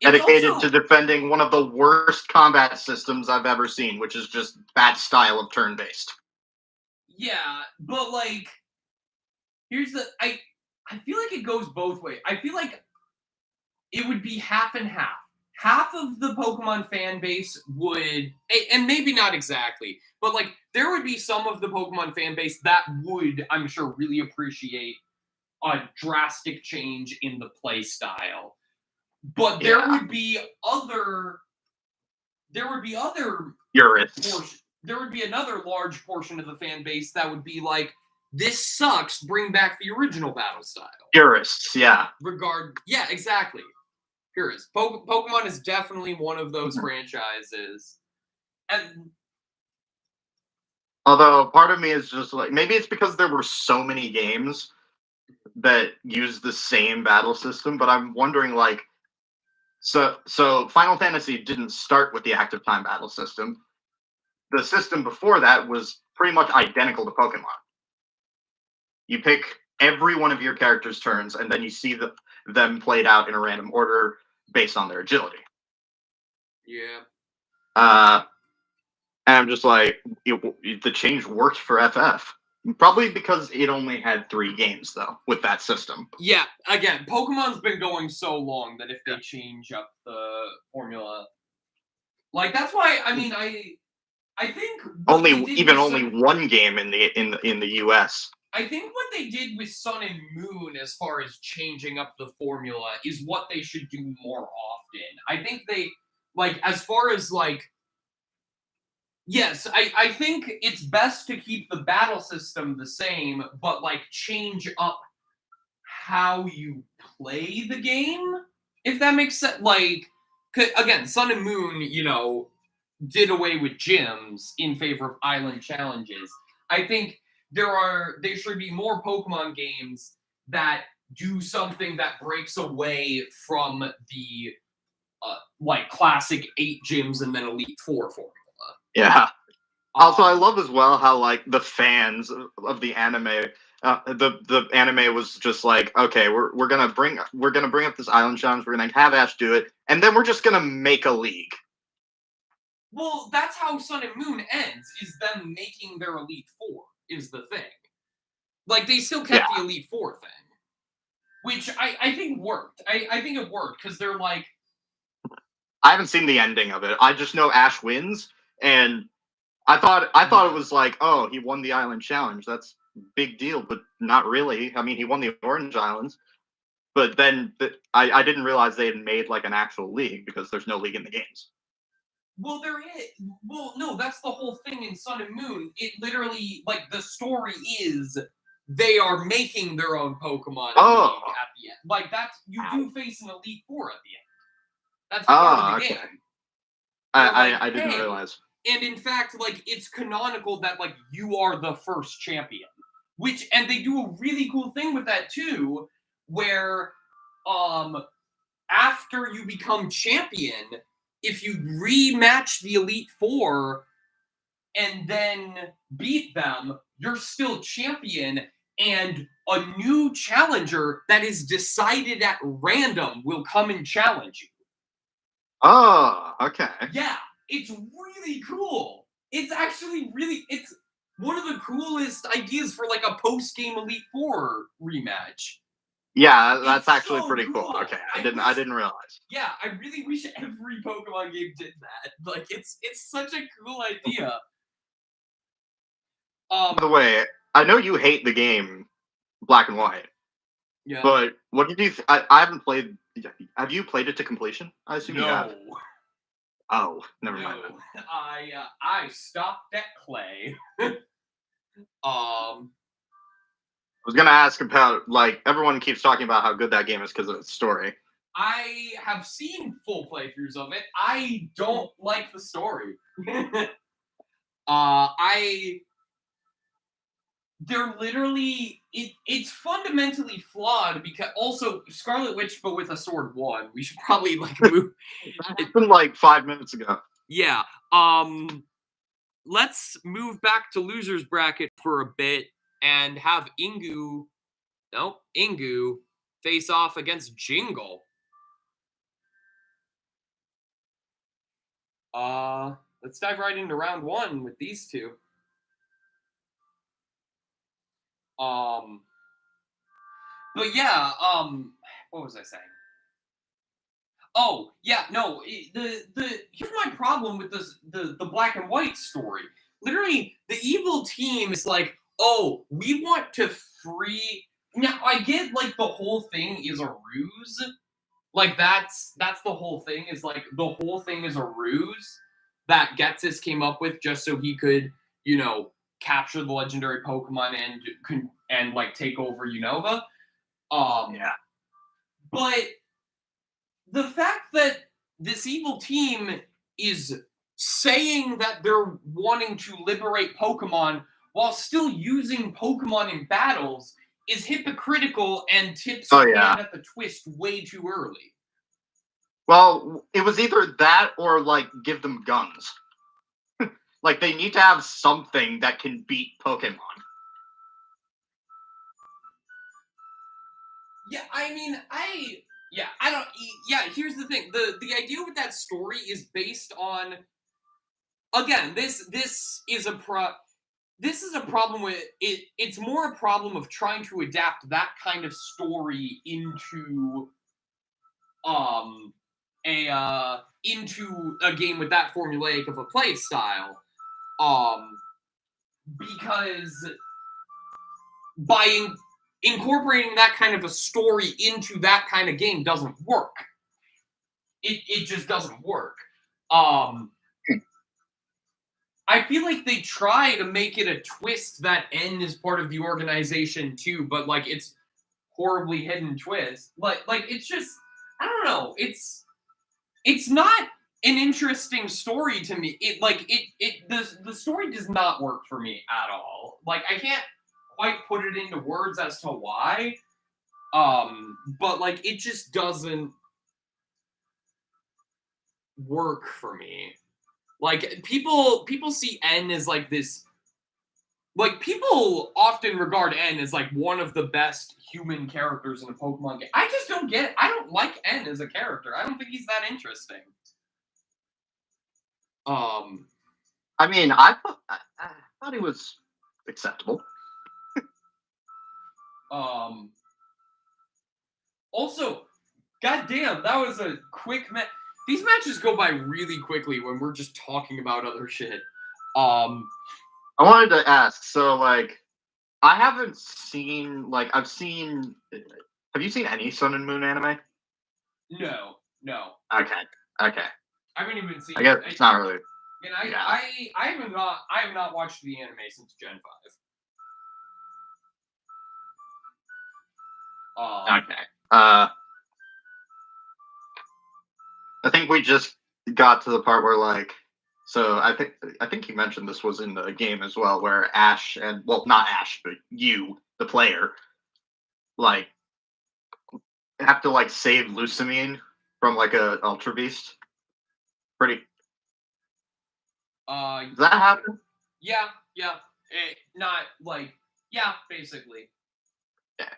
dedicated to defending one of the worst combat systems I've ever seen, which is just that style of turn-based. Yeah, but like, here's the I feel like it goes both ways. I feel like it would be half and half. Half of the Pokemon fan base would, and maybe not exactly, but like there would be some of the Pokemon fan base that would, I'm sure, really appreciate a drastic change in the play style. But there would be purists. There would be another large portion of the fan base that would be like, this sucks, bring back the original battle style. Purists, yeah. Yeah, exactly. Purists. Pokemon is definitely one of those franchises. And although part of me is just like, maybe it's because there were so many games that use the same battle system, but I'm wondering like, so Final Fantasy didn't start with the active time battle system. The system before that was pretty much identical to Pokemon. You pick every one of your character's turns, and then you see them played out in a random order based on their agility. Yeah. And I'm just like, the change worked for FF. Probably because it only had 3 games, though, with that system. Yeah, again, Pokemon's been going so long that if they change up the formula, like that's why I mean I think Only 1 game in the US. I think what they did with Sun and Moon as far as changing up the formula is what they should do more often. I think they like as far as like yes, I think it's best to keep the battle system the same, but like change up how you play the game, if that makes sense. Like, again, Sun and Moon, did away with gyms in favor of island challenges. I think there should be more Pokemon games that do something that breaks away from the like classic 8 gyms and then Elite Four formula. Yeah. Also, I love as well how like the fans of the anime, the anime was just like, okay, we're gonna bring up this island challenge. We're gonna have Ash do it, and then we're just gonna make a league. Well, that's how Sun and Moon ends. Is them making their Elite Four is the thing. Like they still kept the Elite Four thing, which I think worked. I think it worked because they're like. I haven't seen the ending of it. I just know Ash wins, and I thought it was like, oh, he won the island challenge. That's a big deal, but not really. I mean, he won the Orange Islands, but then I didn't realize they had made like an actual league because there's no league in the games. Well, there is. Well, no, that's the whole thing in Sun and Moon. It literally, like, the story is they are making their own Pokemon league at the end. Like, that's you do face an Elite Four at the end. That's part of the game. I didn't realize. And in fact, like, it's canonical that, like, you are the first champion. And they do a really cool thing with that, too, where, after you become champion, if you rematch the Elite Four and then beat them, you're still champion, and a new challenger that is decided at random will come and challenge you. Oh, okay. Yeah, it's really cool. It's actually it's one of the coolest ideas for like a post-game Elite Four rematch. Yeah, that's actually so pretty cool. Okay, I didn't realize. Yeah, I really wish every Pokemon game did that. Like, it's such a cool idea. By the way, I know you hate the game Black and White. Yeah. But what did you? I haven't played. Have you played it to completion? I assume you have. Oh, never mind. I stopped at Clay. I was gonna ask about like everyone keeps talking about how good that game is because of its story. I have seen full playthroughs of it. I don't like the story. They're literally it's fundamentally flawed because also Scarlet Witch but with a sword won. We should probably like move. It's been like 5 minutes ago. Yeah. Let's move back to losers bracket for a bit and have Ingu face off against Jingle. Let's dive right into round 1 with these two. But yeah, what was I saying? Oh, yeah, no, here's my problem with the Black and White story. Literally, the evil team is like, oh, we want to free. Now, I get, like, the whole thing is a ruse. Like, that's the whole thing, is, like, the whole thing is a ruse that Getsis came up with just so he could, capture the legendary Pokemon and like, take over Unova. Yeah. But the fact that this evil team is saying that they're wanting to liberate Pokemon while still using Pokemon in battles is hypocritical and tips your hand at the twist way too early. Well, it was either that or like give them guns. Like they need to have something that can beat Pokemon. Yeah, I mean, here's the thing. The idea with that story is based on, again, this is this is a problem with it. It's more a problem of trying to adapt that kind of story into into a game with that formulaic of a play style. Because by incorporating that kind of a story into that kind of game doesn't work. It just doesn't work. I feel like they try to make it a twist that N is part of the organization too, but like it's horribly hidden twist. Like it's just, I don't know. It's not an interesting story to me. The story does not work for me at all. Like I can't quite put it into words as to why. But like it just doesn't work for me. Like people see N as like this. Like people often regard N as like one of the best human characters in a Pokemon game. I just don't get it. I don't like N as a character. I don't think he's that interesting. I mean, I thought he was acceptable. Also, goddamn, that was a quick match. These matches go by really quickly when we're just talking about other shit. I wanted to ask, so like, I haven't seen Have you seen any Sun and Moon anime? No. Okay. I haven't even seen. I guess it's not really. And I have not watched the anime since Gen 5. Okay. I think we just got to the part where like, so I think you mentioned this was in the game as well, where Ash and, well, not Ash, but you, the player, like have to like save Lusamine from like a Ultra Beast. Pretty. Does that happen? Yeah. Not like, yeah, basically. Yeah.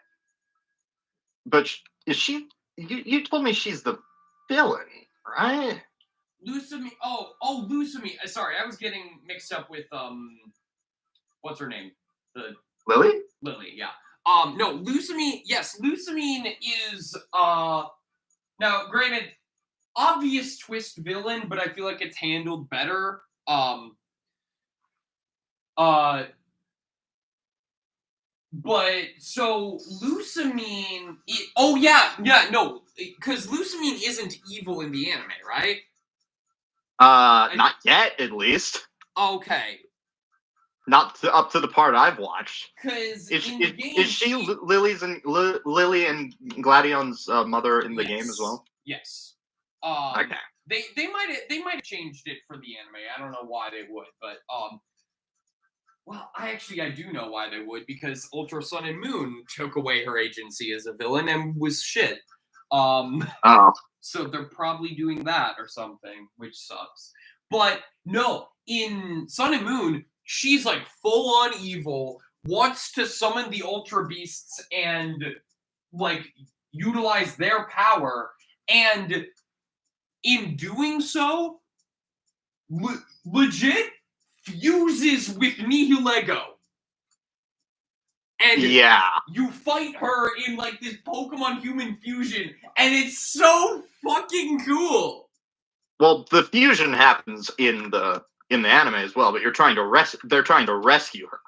But is she? You told me she's the villain, right? Lusamine. Oh, Lusamine. Sorry, I was getting mixed up with what's her name? Lily, yeah. No, Lusamine. Yes, Lusamine is now granted obvious twist villain, but I feel like it's handled better. But so Lusamine, no, because Lusamine isn't evil in the anime, right? not yet, at least. Okay. Not up to the part I've watched. Because is she Lily and Gladion's mother in the game as well? Yes. Okay. They might have changed it for the anime. I don't know why they would, but well, I do know why they would, because Ultra Sun and Moon took away her agency as a villain and was shit. So they're probably doing that or something, which sucks. But no, in Sun and Moon, she's like full on evil, wants to summon the Ultra Beasts and like utilize their power, and in doing so, legit fuses with Nihilego. And you fight her in like this Pokemon human fusion, and it's so fucking cool. Well, the fusion happens in the anime as well, but they're trying to rescue her.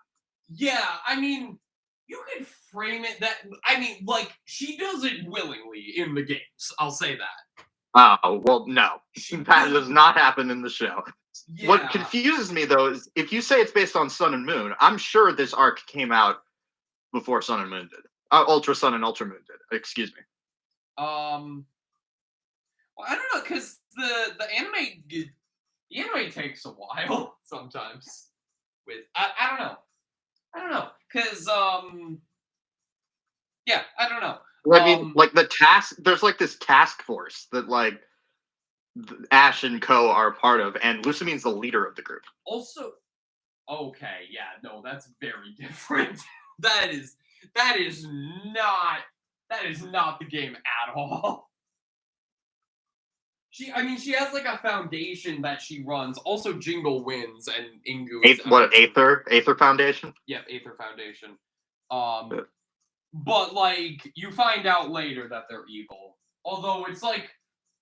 Yeah, I mean, you could frame it that, I mean, like, she does it willingly in the games. I'll say that. Oh, well, no. That does not happen in the show. Yeah. What confuses me, though, is if you say it's based on Sun and Moon, I'm sure this arc came out before Sun and Moon did. Ultra Sun and Ultra Moon did. Excuse me. Well, I don't know, because the anime takes a while sometimes. With I don't know, because yeah, I don't know. I mean, like there's like this task force that like Ash and Co are part of, and Lusamine's the leader of the group. Also, okay, yeah, no, that's very different. That is not the game at all. She has like a foundation that she runs. Also, Jingle wins, and Ingu is Aether Foundation? Yeah, Aether Foundation. Yeah. But like you find out later that they're evil. Although it's like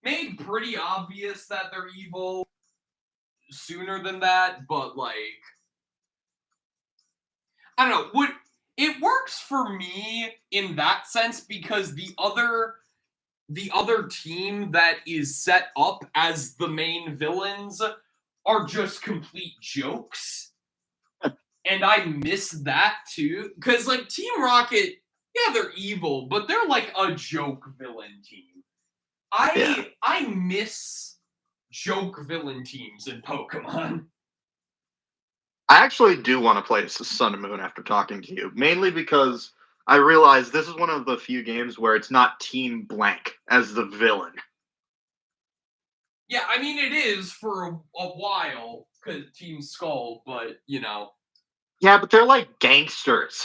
made pretty obvious that they're evil sooner than that, but like I don't know, it works for me in that sense because the other team that is set up as the main villains are just complete jokes. And I miss that too. Because, like, Team Rocket, yeah, they're evil, but they're like a joke villain team. I miss joke villain teams in Pokemon. I actually do want to play Sun and Moon after talking to you, mainly because I realize this is one of the few games where it's not Team Blank as the villain. Yeah, I mean, it is for a while, because Team Skull, but, you know. Yeah, but they're like gangsters.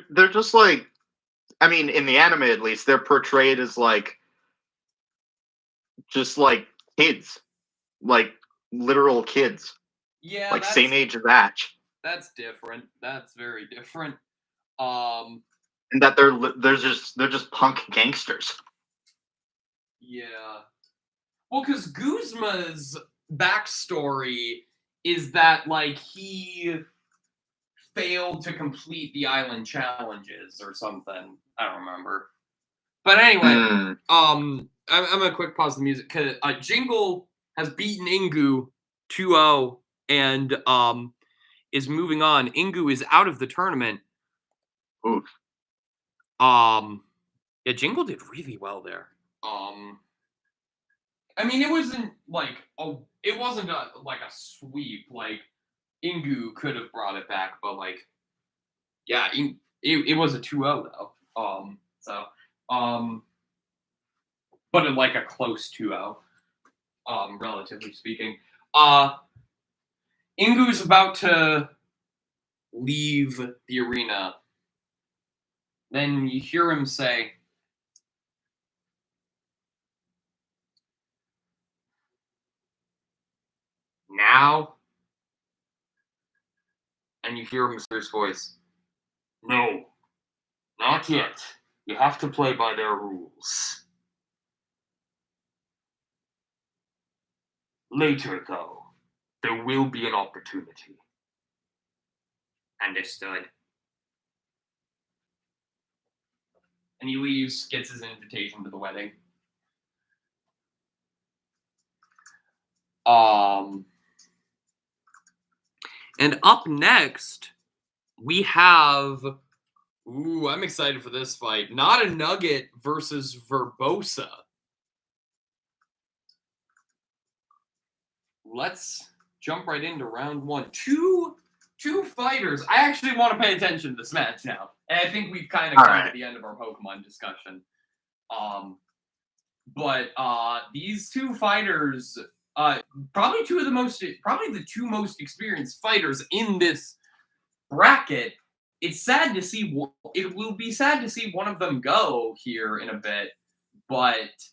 They're just like, I mean, in the anime at least, they're portrayed as like, just like kids. Like, literal kids. Yeah, like same age as Ash. That's different. That's very different. And that they're just punk gangsters. Yeah. Well, because Guzma's backstory is that like he failed to complete the island challenges or something. I don't remember. But anyway, I'm gonna quick pause the music because Jingle has beaten Ingu 2-0 and is moving on. Ingu is out of the tournament. Oof. Yeah, Jingle did really well there. I mean, it wasn't like a sweep. Like Ingu could have brought it back, but like, yeah, it was a 2-0 though. But in like a close 2-0, relatively speaking. Ingu's about to leave the arena. Then you hear him say, "Now?" And you hear his voice, "No, not yet. You have to play by their rules. Later, though, there will be an opportunity." Understood. And he leaves, gets his invitation to the wedding. And up next, we have... Ooh, I'm excited for this fight. Not a Nugget versus Verbosa. Let's jump right into round one. Two fighters. I actually want to pay attention to this match now. And I think we've kind of come to the end of our Pokemon discussion. But these two fighters, probably the two most experienced fighters in this bracket. It's sad to see. It will be sad to see one of them go here in a bit, but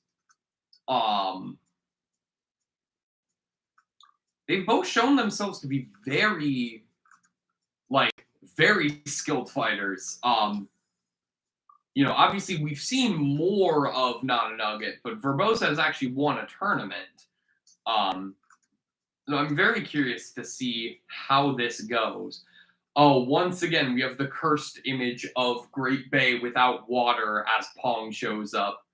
they've both shown themselves to be very skilled fighters. You know, obviously we've seen more of Not a Nugget, but Verbosa has actually won a tournament. So I'm very curious to see how this goes. Oh, once again, we have the cursed image of Great Bay without water as Pong shows up.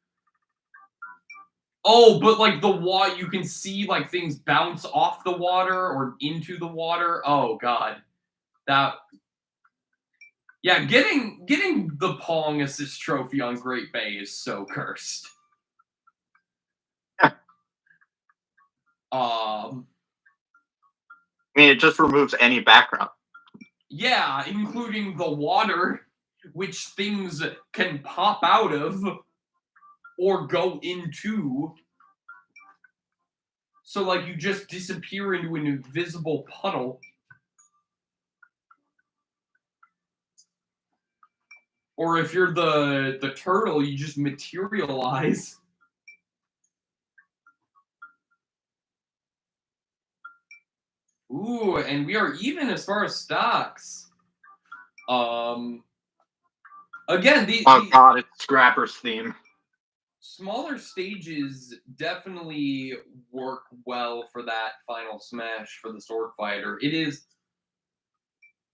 Oh, but like the water, you can see like things bounce off the water or into the water. Oh God, yeah, getting the Pong assist trophy on Great Bay is so cursed. I mean, it just removes any background. Yeah, including the water, which things can pop out of or go into. So, like, you just disappear into an invisible puddle. Or if you're the turtle, you just materialize. Ooh, and we are even as far as stocks. Again, Oh god, it's Scrapper's theme. Smaller stages definitely work well for that final smash for the sword fighter. It is,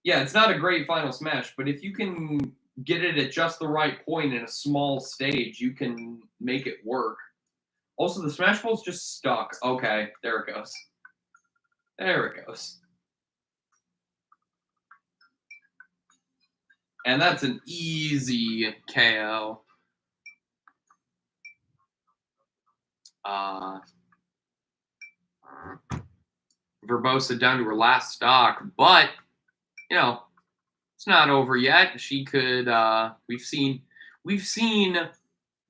yeah, it's not a great final smash, but if you can get it at just the right point in a small stage, you can make it work. Also, the smash ball's just stuck. Okay, there it goes. There it goes. And that's an easy KO. Verbosa down to her last stock, but you know, it's not over yet. She could. We've seen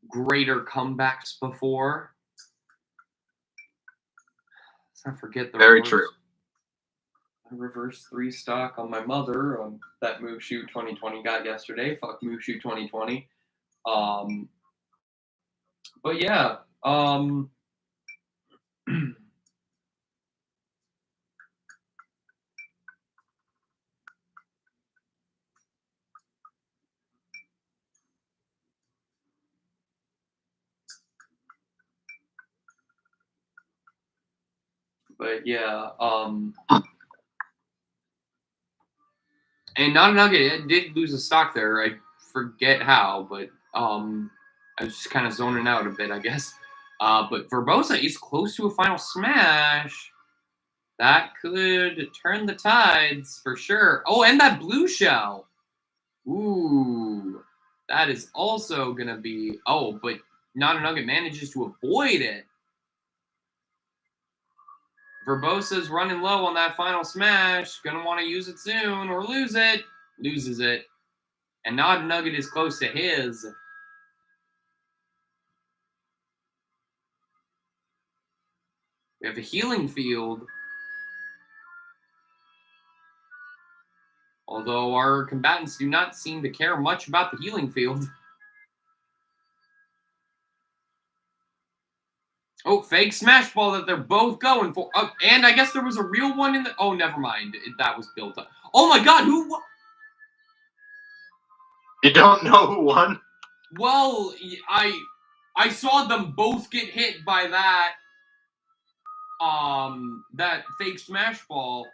greater comebacks before. Let's not forget the Very true. Reverse 3 stock on my mother on that Mushu 2020 got yesterday. Fuck Mushu 2020. But yeah. But yeah, and Not a Nugget did lose a stock there. I forget how, but I was just kind of zoning out a bit, I guess. But Verbosa is close to a final smash. That could turn the tides for sure. Oh, and that blue shell. Ooh, that is also gonna be. Oh, but Not a Nugget manages to avoid it. Verbosa's running low on that final smash. Gonna want to use it soon or lose it. Loses it. And Not a Nugget is close to his. We have a healing field. Although our combatants do not seem to care much about the healing field. Oh, fake smash ball that they're both going for. Oh, and I guess there was a real one in the... Oh, never mind. That was built up. Oh my god, who... You don't know who won? Well, I saw them both get hit by that that fake smash ball.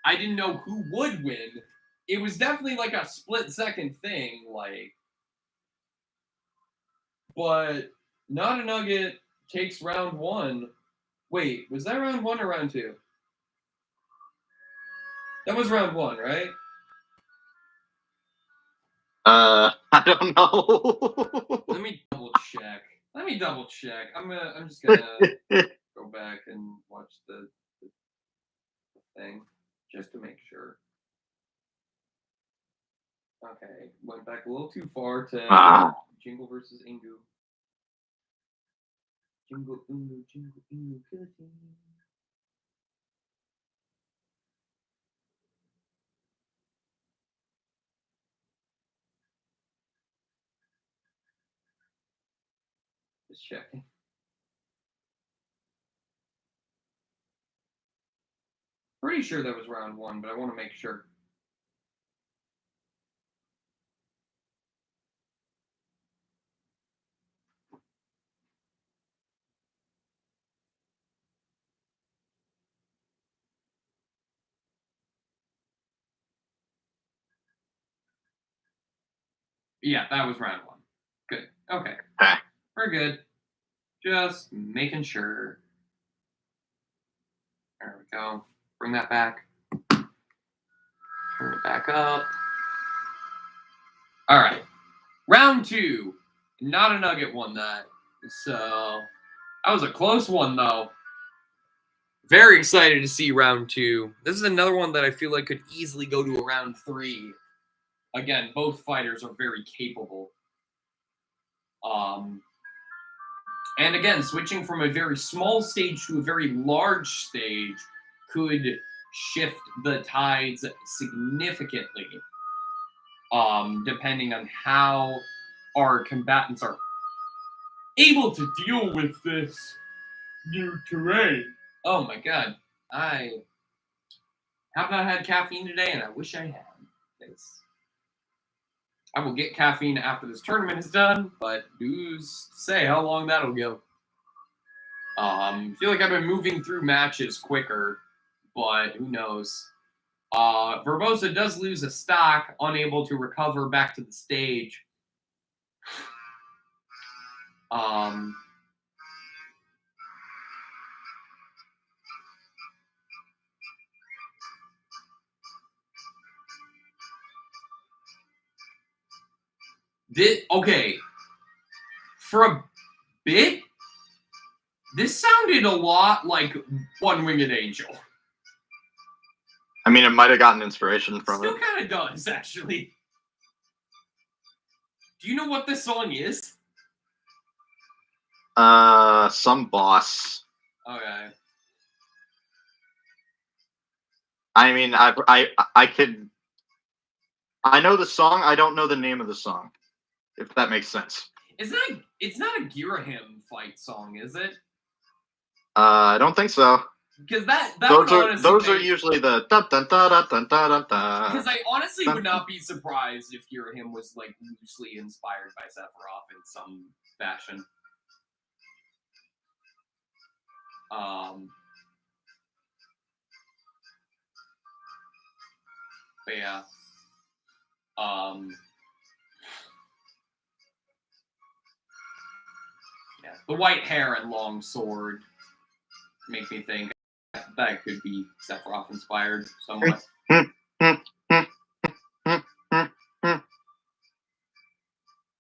I didn't know who would win. It was definitely like a split-second thing, like... But Not a Nugget takes round 1. Wait, was that round 1 or round 2? That was round 1, right? I don't know. Let me double check. I'm just gonna go back and watch the thing just to make sure. Okay, went back a little too far to Jingle versus Ingu. Jingle, Ingu, kill a team. Just checking. Pretty sure that was round 1, but I want to make sure. Yeah, that was round 1. Good. Okay. We're good. Just making sure. There we go. Bring that back. Turn it back up. All right. Round 2. Not a Nugget won that. So that was a close one, though. Very excited to see round 2. This is another one that I feel like could easily go to a round 3. Again, both fighters are very capable. And again, switching from a very small stage to a very large stage could shift the tides significantly. depending on how our combatants are able to deal with this new terrain. Oh my god, I have not had caffeine today, and I wish I had. I will get caffeine after this tournament is done, but who's to say how long that'll go? I feel like I've been moving through matches quicker, but who knows? Verbosa does lose a stock, unable to recover back to the stage. Okay, for a bit, this sounded a lot like One Winged Angel. I mean, it might have gotten inspiration from Still it. kind of does, actually. Do you know what this song is? Some boss. Okay. I mean, I could. I know the song. I don't know the name of the song. If that makes sense. It's not a Girahim fight song, is it? I don't think so. Because that those are usually the dun dun dun dun dun dun dun. Because I honestly would not be surprised if Girahim was like loosely inspired by Sephiroth in some fashion. But yeah. Yeah, the white hair and long sword make me think that could be Sephiroth inspired somewhat. Yeah,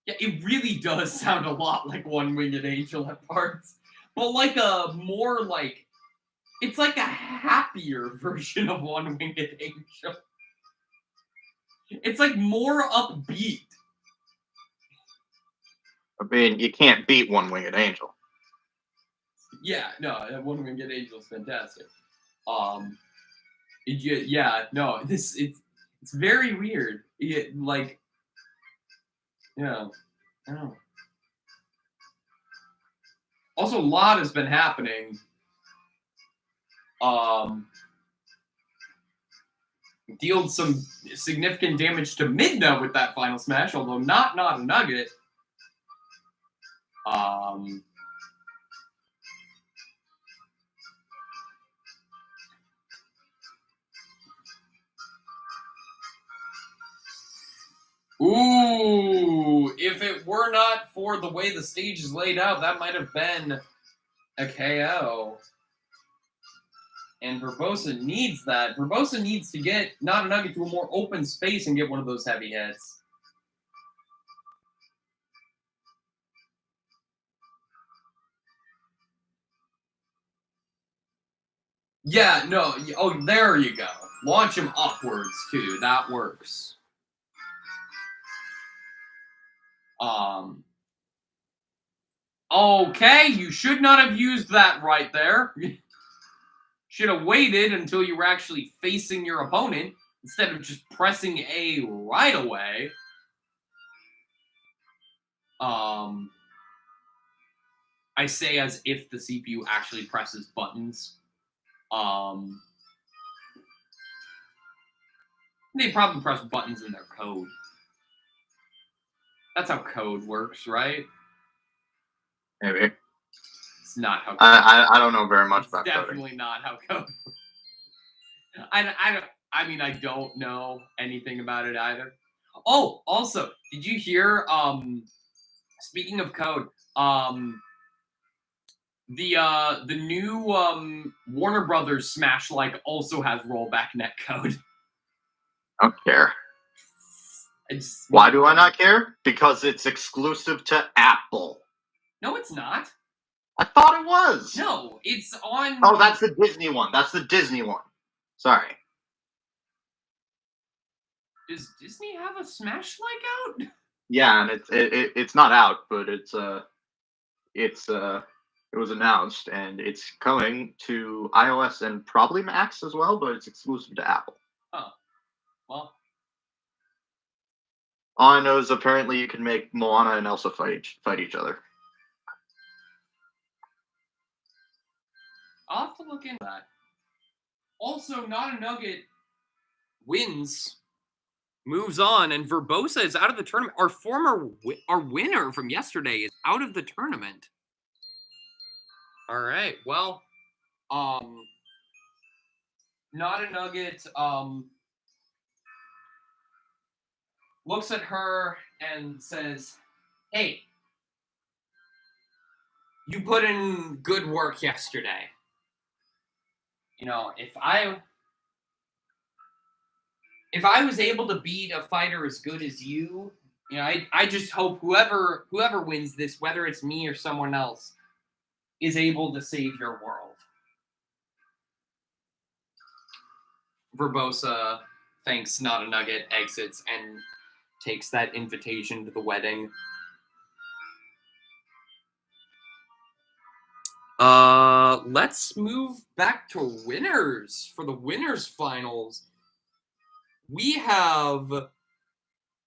it really does sound a lot like One Winged Angel at parts, but like a more like it's like a happier version of One Winged Angel. It's like more upbeat. I mean, you can't beat One Winged Angel. Yeah, no, One Winged Angel is fantastic. It's very weird. Yeah, I don't know. Also, a lot has been happening. Dealt some significant damage to Midna with that final smash, although not a nugget. Ooh, if it were not for the way the stage is laid out, that might have been a KO. And Verbosa needs that. Verbosa needs to get not a nugget to a more open space and get one of those heavy hits. Yeah, no. Oh, there you go. Launch him upwards, too. That works. Okay, you should not have used that right there. Should have waited until you were actually facing your opponent instead of just pressing A right away. I say as if the CPU actually presses buttons. They probably press buttons in their code. That's how code works, right? Maybe. It's not how code I don't know very much about coding. Definitely not how code works. I don't know anything about it either. Oh, also, did you hear, speaking of code, the new Warner Brothers Smash also has rollback netcode. I don't care. Why do I not care? Because it's exclusive to Apple. No, it's not. I thought it was. No, it's on. Oh, that's the Disney one. That's the Disney one. Sorry. Does Disney have a Smash out? Yeah, and it's not out, but it was announced, and it's coming to iOS and probably Macs as well, but it's exclusive to Apple. Oh, well, All I know is apparently you can make Moana and Elsa fight each other. I'll have to look into that. Also, Not a Nugget wins, moves on, and Verbosa is out of the tournament. Our winner from yesterday is out of the tournament. All right, well, Not a Nugget looks at her and says, "Hey, you put in good work yesterday. You know, if I was able to beat a fighter as good as you, you know, I just hope whoever wins this, whether it's me or someone else, is able to save your world." Verbosa thanks Not a Nugget, exits, and takes that invitation to the wedding. Let's move back to winners. For the winners finals, we have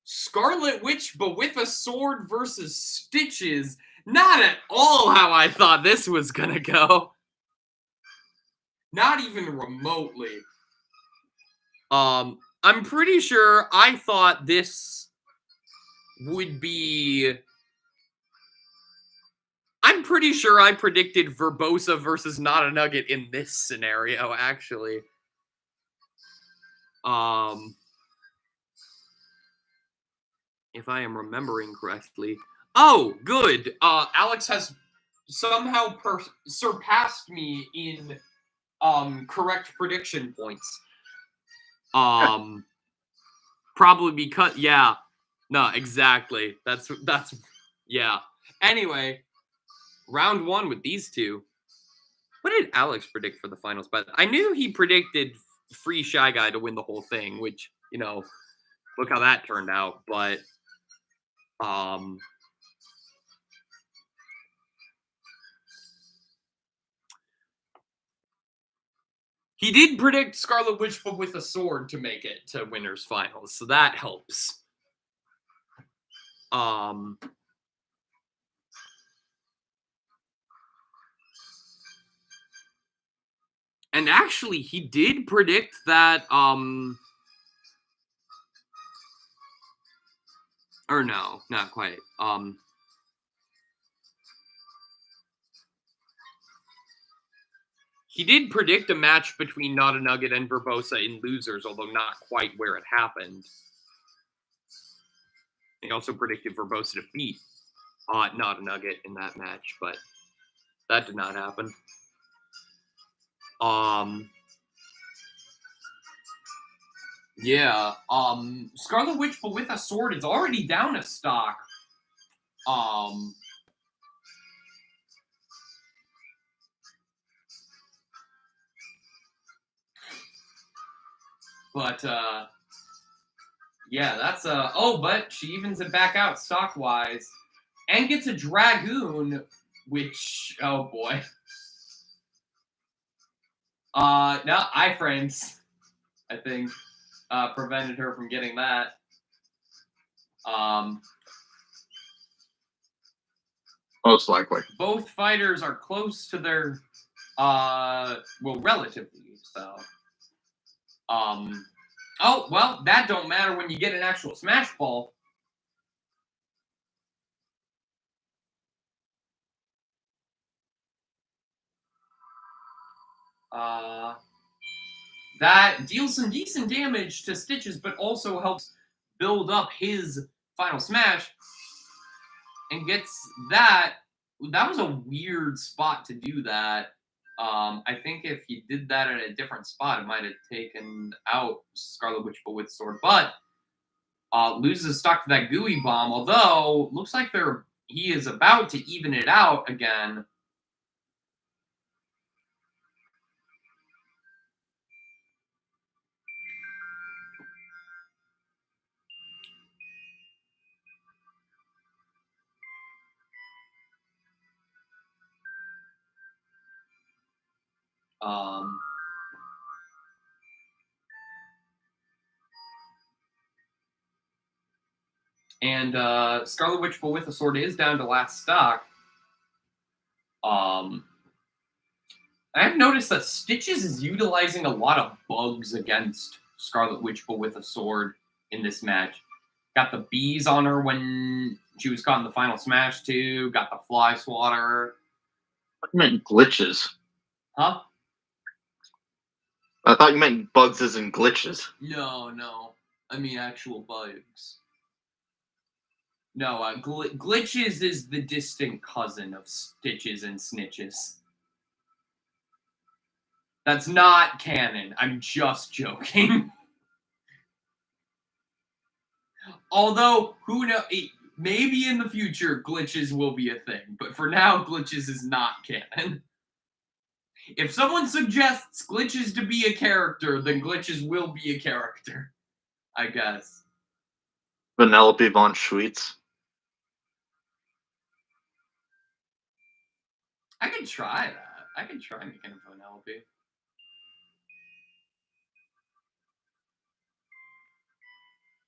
Scarlet Witch, but with a sword versus Stitches. Not at all how I thought this was gonna go. Not even remotely. I'm pretty sure I thought this would be... I'm pretty sure I predicted Verbosa versus Not a Nugget in this scenario, actually. If I am remembering correctly. Oh, good. Alex has somehow surpassed me in correct prediction points. Probably because, yeah. No, exactly. That's yeah. Anyway, round one with these two. What did Alex predict for the finals? But I knew he predicted Free Shy Guy to win the whole thing, which, you know, look how that turned out. But he did predict Scarlet Witch, but with a sword to make it to winners finals, so that helps. And actually, he did predict that, or no, not quite. He did predict a match between Not a Nugget and Verbosa in losers, although not quite where it happened. He also predicted Verbosa to beat Not a Nugget in that match, but that did not happen. Yeah, Scarlet Witch, but with a sword, is already down a stock. But, yeah, that's, oh, but she evens it back out stock-wise. And gets a Dragoon, which, oh boy. No, iframes, I think, prevented her from getting that. Most likely. Both fighters are close to their, well, relatively, so. Oh, well, that don't matter when you get an actual smash ball. That deals some decent damage to Stitches, but also helps build up his final smash. And gets that. That was a weird spot to do that. I think if he did that at a different spot, it might have taken out Scarlet Witch, but with sword. But loses stock to that gooey bomb. Although looks like he is about to even it out again. And Scarlet Witch, but with a sword, is down to last stock. I've noticed that Stitches is utilizing a lot of bugs against Scarlet Witch, but with a sword in this match. Got the bees on her when she was caught in the final smash too. Got the fly swatter. I meant glitches. Huh? I thought you meant bugs as in glitches. No. I mean actual bugs. No, glitches is the distant cousin of Stitches and Snitches. That's not canon. I'm just joking. Although, who knows? Maybe in the future, glitches will be a thing. But for now, glitches is not canon. If someone suggests glitches to be a character, then glitches will be a character. I guess. Vanellope von Schweetz. I could try that. I could try making a Vanellope.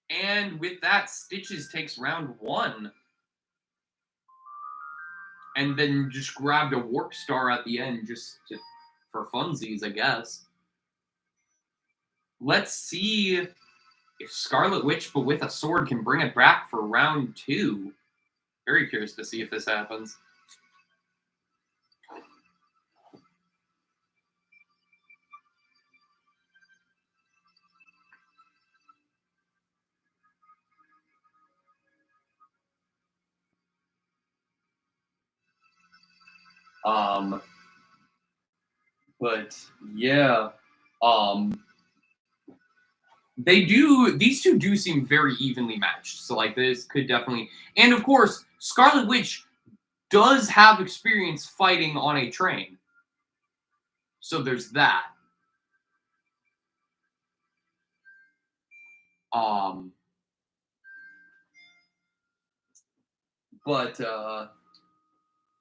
And with that, Stitches takes round 1. And then just grabbed a Warp Star at the end for funsies, I guess. Let's see if Scarlet Witch, but with a sword, can bring it back for round 2. Very curious to see if this happens. But yeah, these two do seem very evenly matched. So like this could definitely, and of course, Scarlet Witch does have experience fighting on a train. So there's that. But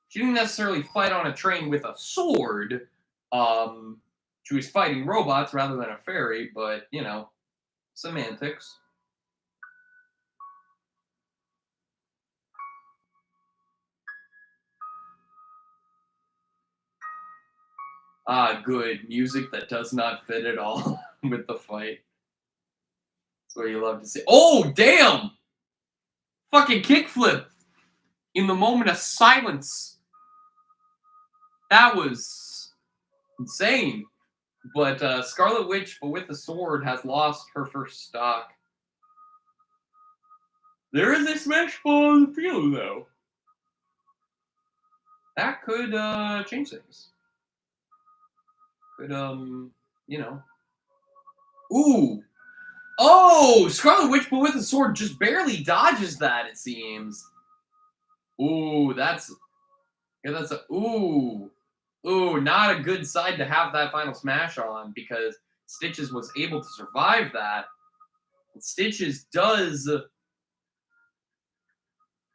she didn't necessarily fight on a train with a sword. She was fighting robots rather than a fairy, but, you know, semantics. Good. Music that does not fit at all with the fight. That's what you love to see. Oh, damn! Fucking kickflip! In the moment of silence. That was insane. But Scarlet Witch, but with the sword, has lost her first stock. There is a smash ball on the field, though. That could change things. Could, you know. Ooh! Oh! Scarlet Witch, but with a sword, just barely dodges that, it seems. Ooh, that's... Yeah, that's a... Ooh. Ooh, not a good side to have that final smash on, because Stitches was able to survive that. And Stitches does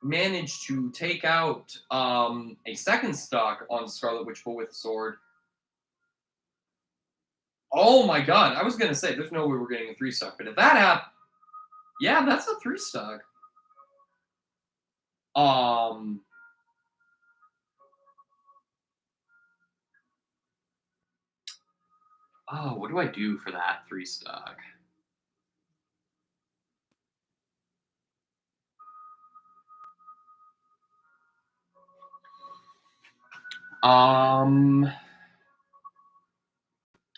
manage to take out a second stock on Scarlet Witch, but with a sword. Oh my god, I was going to say, there's no way we're getting a 3-stock, but if that happened, yeah, that's a 3-stock. Oh, what do I do for that 3-stock?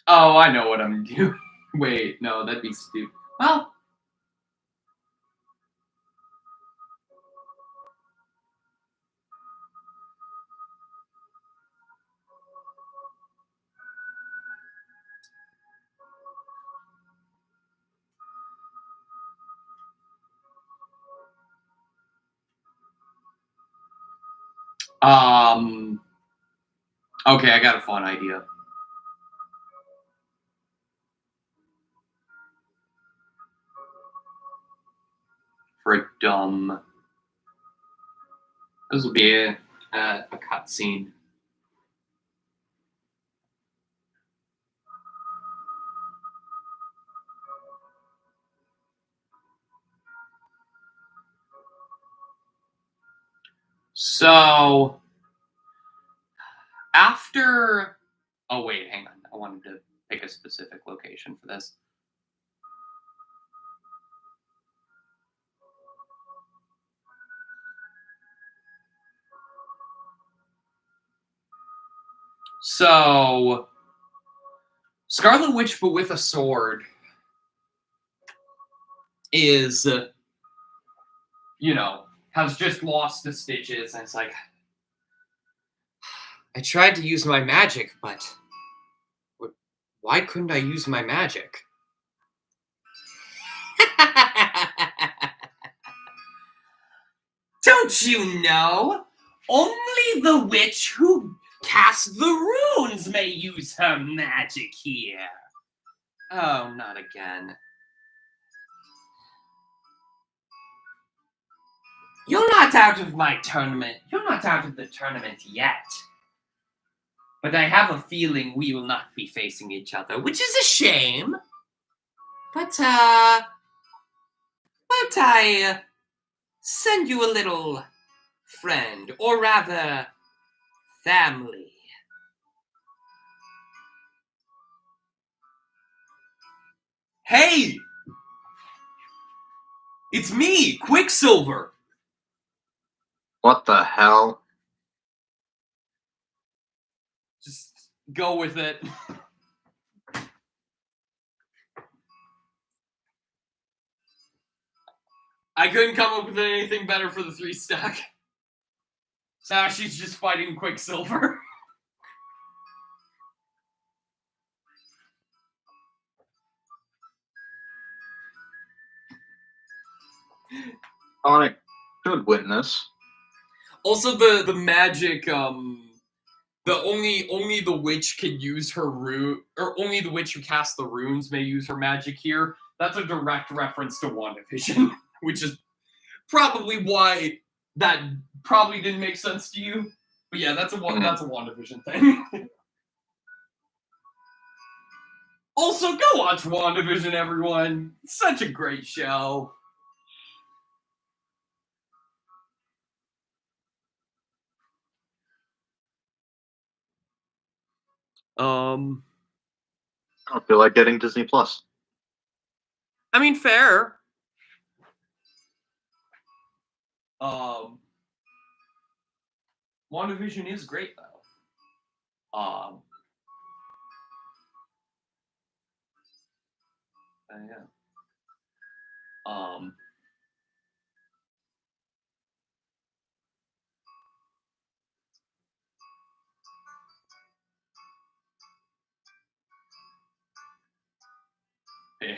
Oh, I know what I'm doing. Wait, no, that'd be stupid. Well, okay, I got a fun idea. For a dumb... This will be a cutscene. So after, oh wait, hang on. I wanted to pick a specific location for this. So Scarlet Witch, but with a sword, is, you know, has just lost the stitches, and it's like, I tried to use my magic, but why couldn't I use my magic? Don't you know? Only the witch who casts the runes may use her magic here. Oh, not again. You're not out of my tournament. You're not out of the tournament yet. But I have a feeling we will not be facing each other, which is a shame. But I send you a little friend, or rather, family. Hey! It's me, Quicksilver! What the hell? Just go with it. I couldn't come up with anything better for the 3-stack. So now she's just fighting Quicksilver. Sonic should witness. Also, the magic, the only the witch can use her rune, or only the witch who casts the runes may use her magic here. That's a direct reference to WandaVision, which is probably why that probably didn't make sense to you. But yeah, that's a WandaVision thing. Also, go watch WandaVision, everyone. It's such a great show. I don't feel like getting Disney Plus. I mean, fair. WandaVision is great, though. Yeah. Yeah.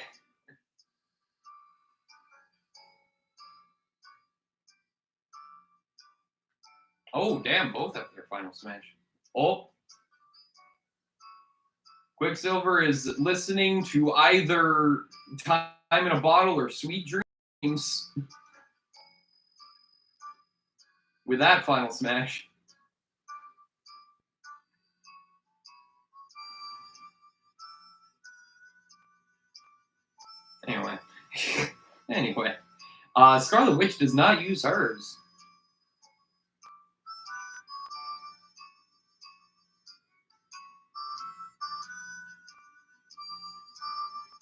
Oh, damn, both have their final smash. Oh. Quicksilver is listening to either Time in a Bottle or Sweet Dreams with that final smash. Anyway. Scarlet Witch does not use hers.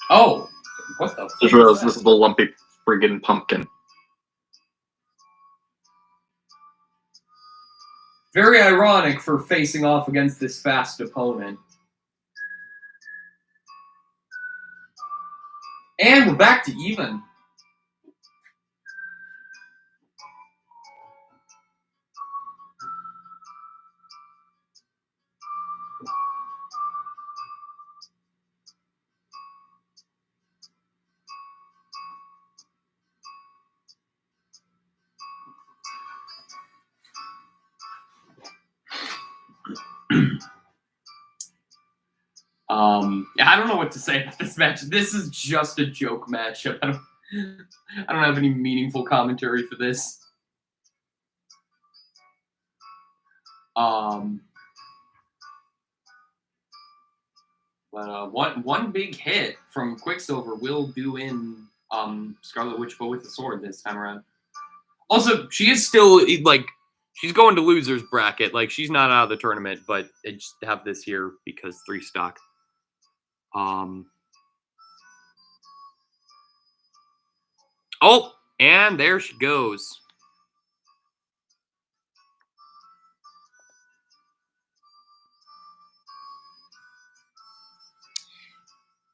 Oh, what the? Just realized this is the lumpy friggin' pumpkin. Very ironic for facing off against this fast opponent. And we're back to even. I don't know what to say about this match. This is just a joke matchup. I don't have any meaningful commentary for this. But one big hit from Quicksilver will do in Scarlet Witch, but with the sword this time around. Also, she is still like She's going to losers bracket. Like, she's not out of the tournament, but I just have this here because 3 stock. Oh, and there she goes.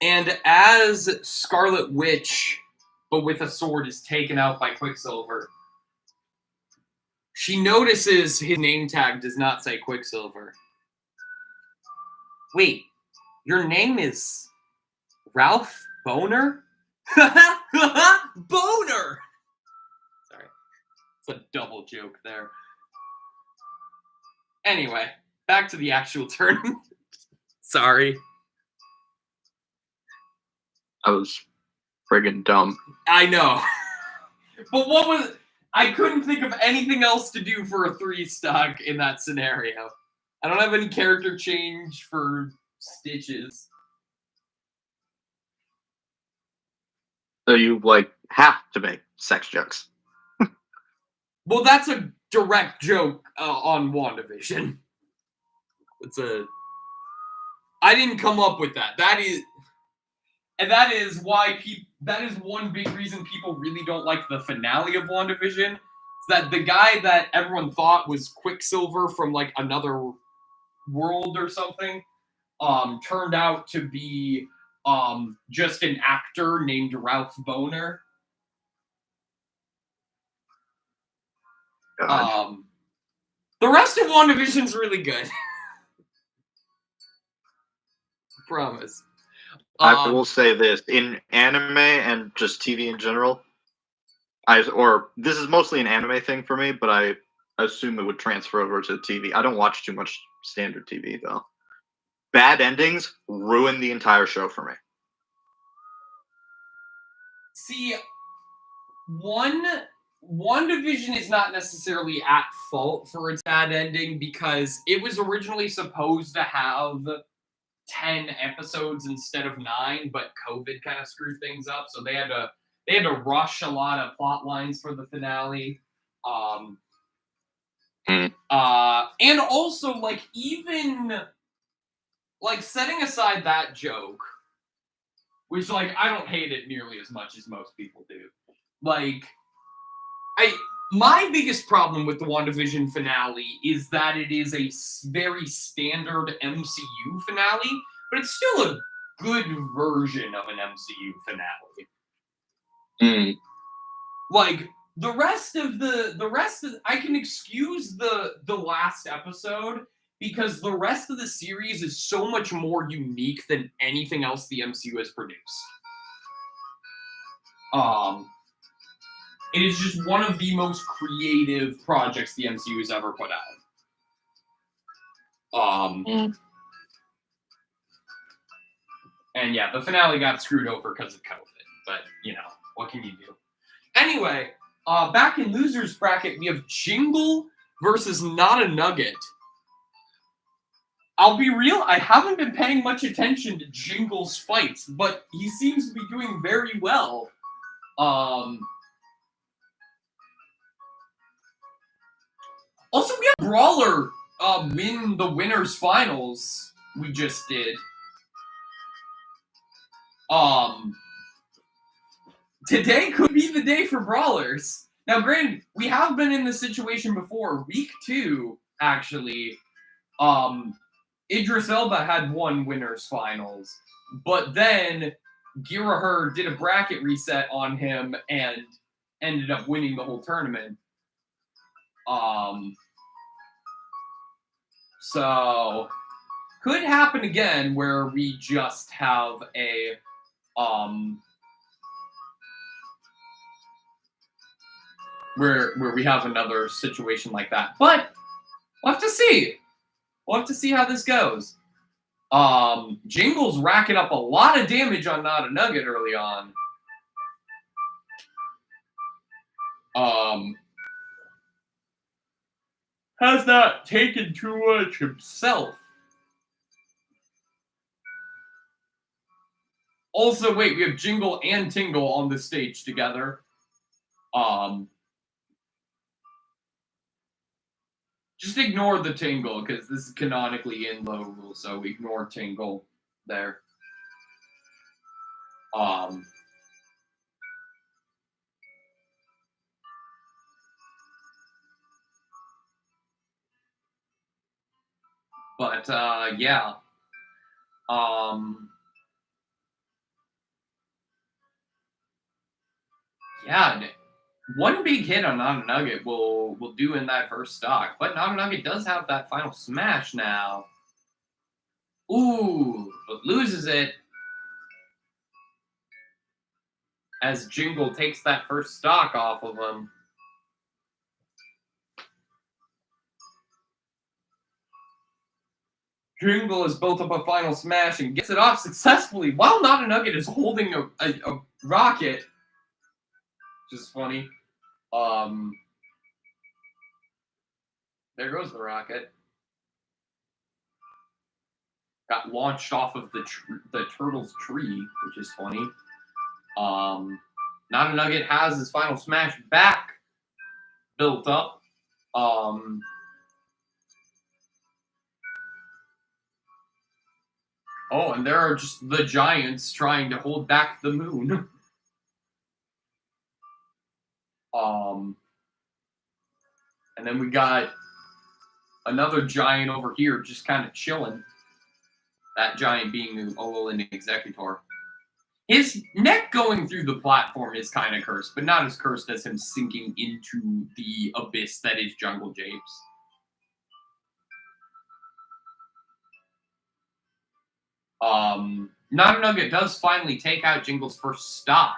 And as Scarlet Witch, but with a sword, is taken out by Quicksilver, she notices his name tag does not say Quicksilver. Wait, your name is Ralph Boner? Boner! Sorry. It's a double joke there. Anyway, back to the actual tournament. Sorry. I was friggin' dumb. I know. But what was... I couldn't think of anything else to do for a 3 stock in that scenario. I don't have any character change for Stitches. So you, like, have to make sex jokes. Well, that's a direct joke on WandaVision. It's a... I didn't come up with that. That is... And that is why that is one big reason people really don't like the finale of WandaVision. Is that the guy that everyone thought was Quicksilver from like another world or something, turned out to be just an actor named Ralph Boner. God. The rest of WandaVision's really good. Promise. I will say this, in anime and just TV in general, this is mostly an anime thing for me, but I assume it would transfer over to TV. I don't watch too much standard TV, though. Bad endings ruin the entire show for me. See, WandaVision is not necessarily at fault for its bad ending because it was originally supposed to have 10 episodes instead of 9, but COVID kind of screwed things up, so they had to rush a lot of plot lines for the finale. And also, like, even like setting aside that joke, which, like, I don't hate it nearly as much as most people do. Like, my biggest problem with the WandaVision finale is that it is a very standard MCU finale, but it's still a good version of an MCU finale. Like, the rest of I can excuse the last episode because the rest of the series is so much more unique than anything else the MCU has produced. It is just one of the most creative projects the MCU has ever put out. And yeah, the finale got screwed over because of COVID, but, you know, what can you do? Anyway, back in losers bracket, we have Jingle versus Not a Nugget. I'll be real, I haven't been paying much attention to Jingle's fights, but he seems to be doing very well. Also, we have Brawler win the winners finals. We just did. Today could be the day for Brawlers. Now, granted, we have been in this situation before. Week 2, actually, Idris Elba had won winners finals, but then Girahur did a bracket reset on him and ended up winning the whole tournament. So could happen again where we just have a where we have another situation like that. But we'll have to see. We'll have to see how this goes. Jingle's racking up a lot of damage on Not a Nugget early on. Has not taken too much himself. Also, wait, we have Jingle and Tingle on the stage together. Just ignore the tingle, because this is canonically in low rule, so ignore tingle there. But, yeah. Yeah, one big hit on Not a Nugget will do in that first stock, but Not a Nugget does have that final smash now. Ooh, but loses it as Jingle takes that first stock off of him. Jingle has built up a final smash and gets it off successfully while Not a Nugget is holding a rocket, which is funny. There goes the rocket. Got launched off of the turtle's tree, which is funny. Not a Nugget has his final smash back built up. Oh, and there are just the giants trying to hold back the moon. And then we got another giant over here just kind of chilling. That giant being Olin Executor. His neck going through the platform is kind of cursed, but not as cursed as him sinking into the abyss that is Jungle Japes. Not a Nugget does finally take out Jingle's first stock.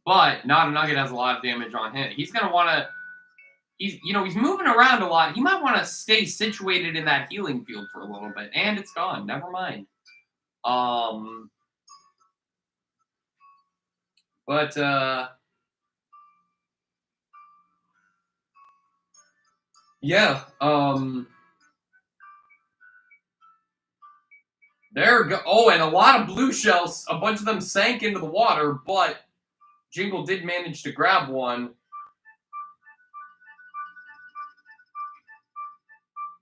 But Not a Nugget has a lot of damage on him. He's gonna want to. He's moving around a lot. He might want to stay situated in that healing field for a little bit, and it's gone. Never mind. But yeah. There go. Oh, and a lot of blue shells. A bunch of them sank into the water, but Jingle did manage to grab one.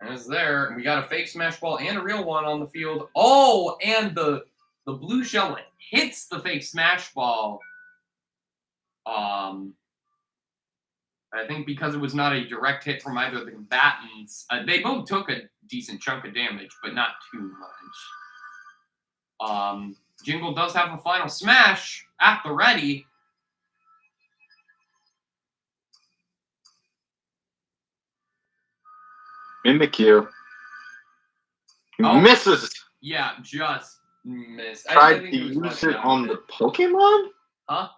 And it's there. And we got a fake smash ball and a real one on the field. Oh, and the blue shell hits the fake smash ball. I think because it was not a direct hit from either of the combatants, they both took a decent chunk of damage, but not too much. Jingle does have a final smash at the ready. In the queue. Oh. Misses. Yeah, just missed. Tried to use it on the Pokemon? Huh?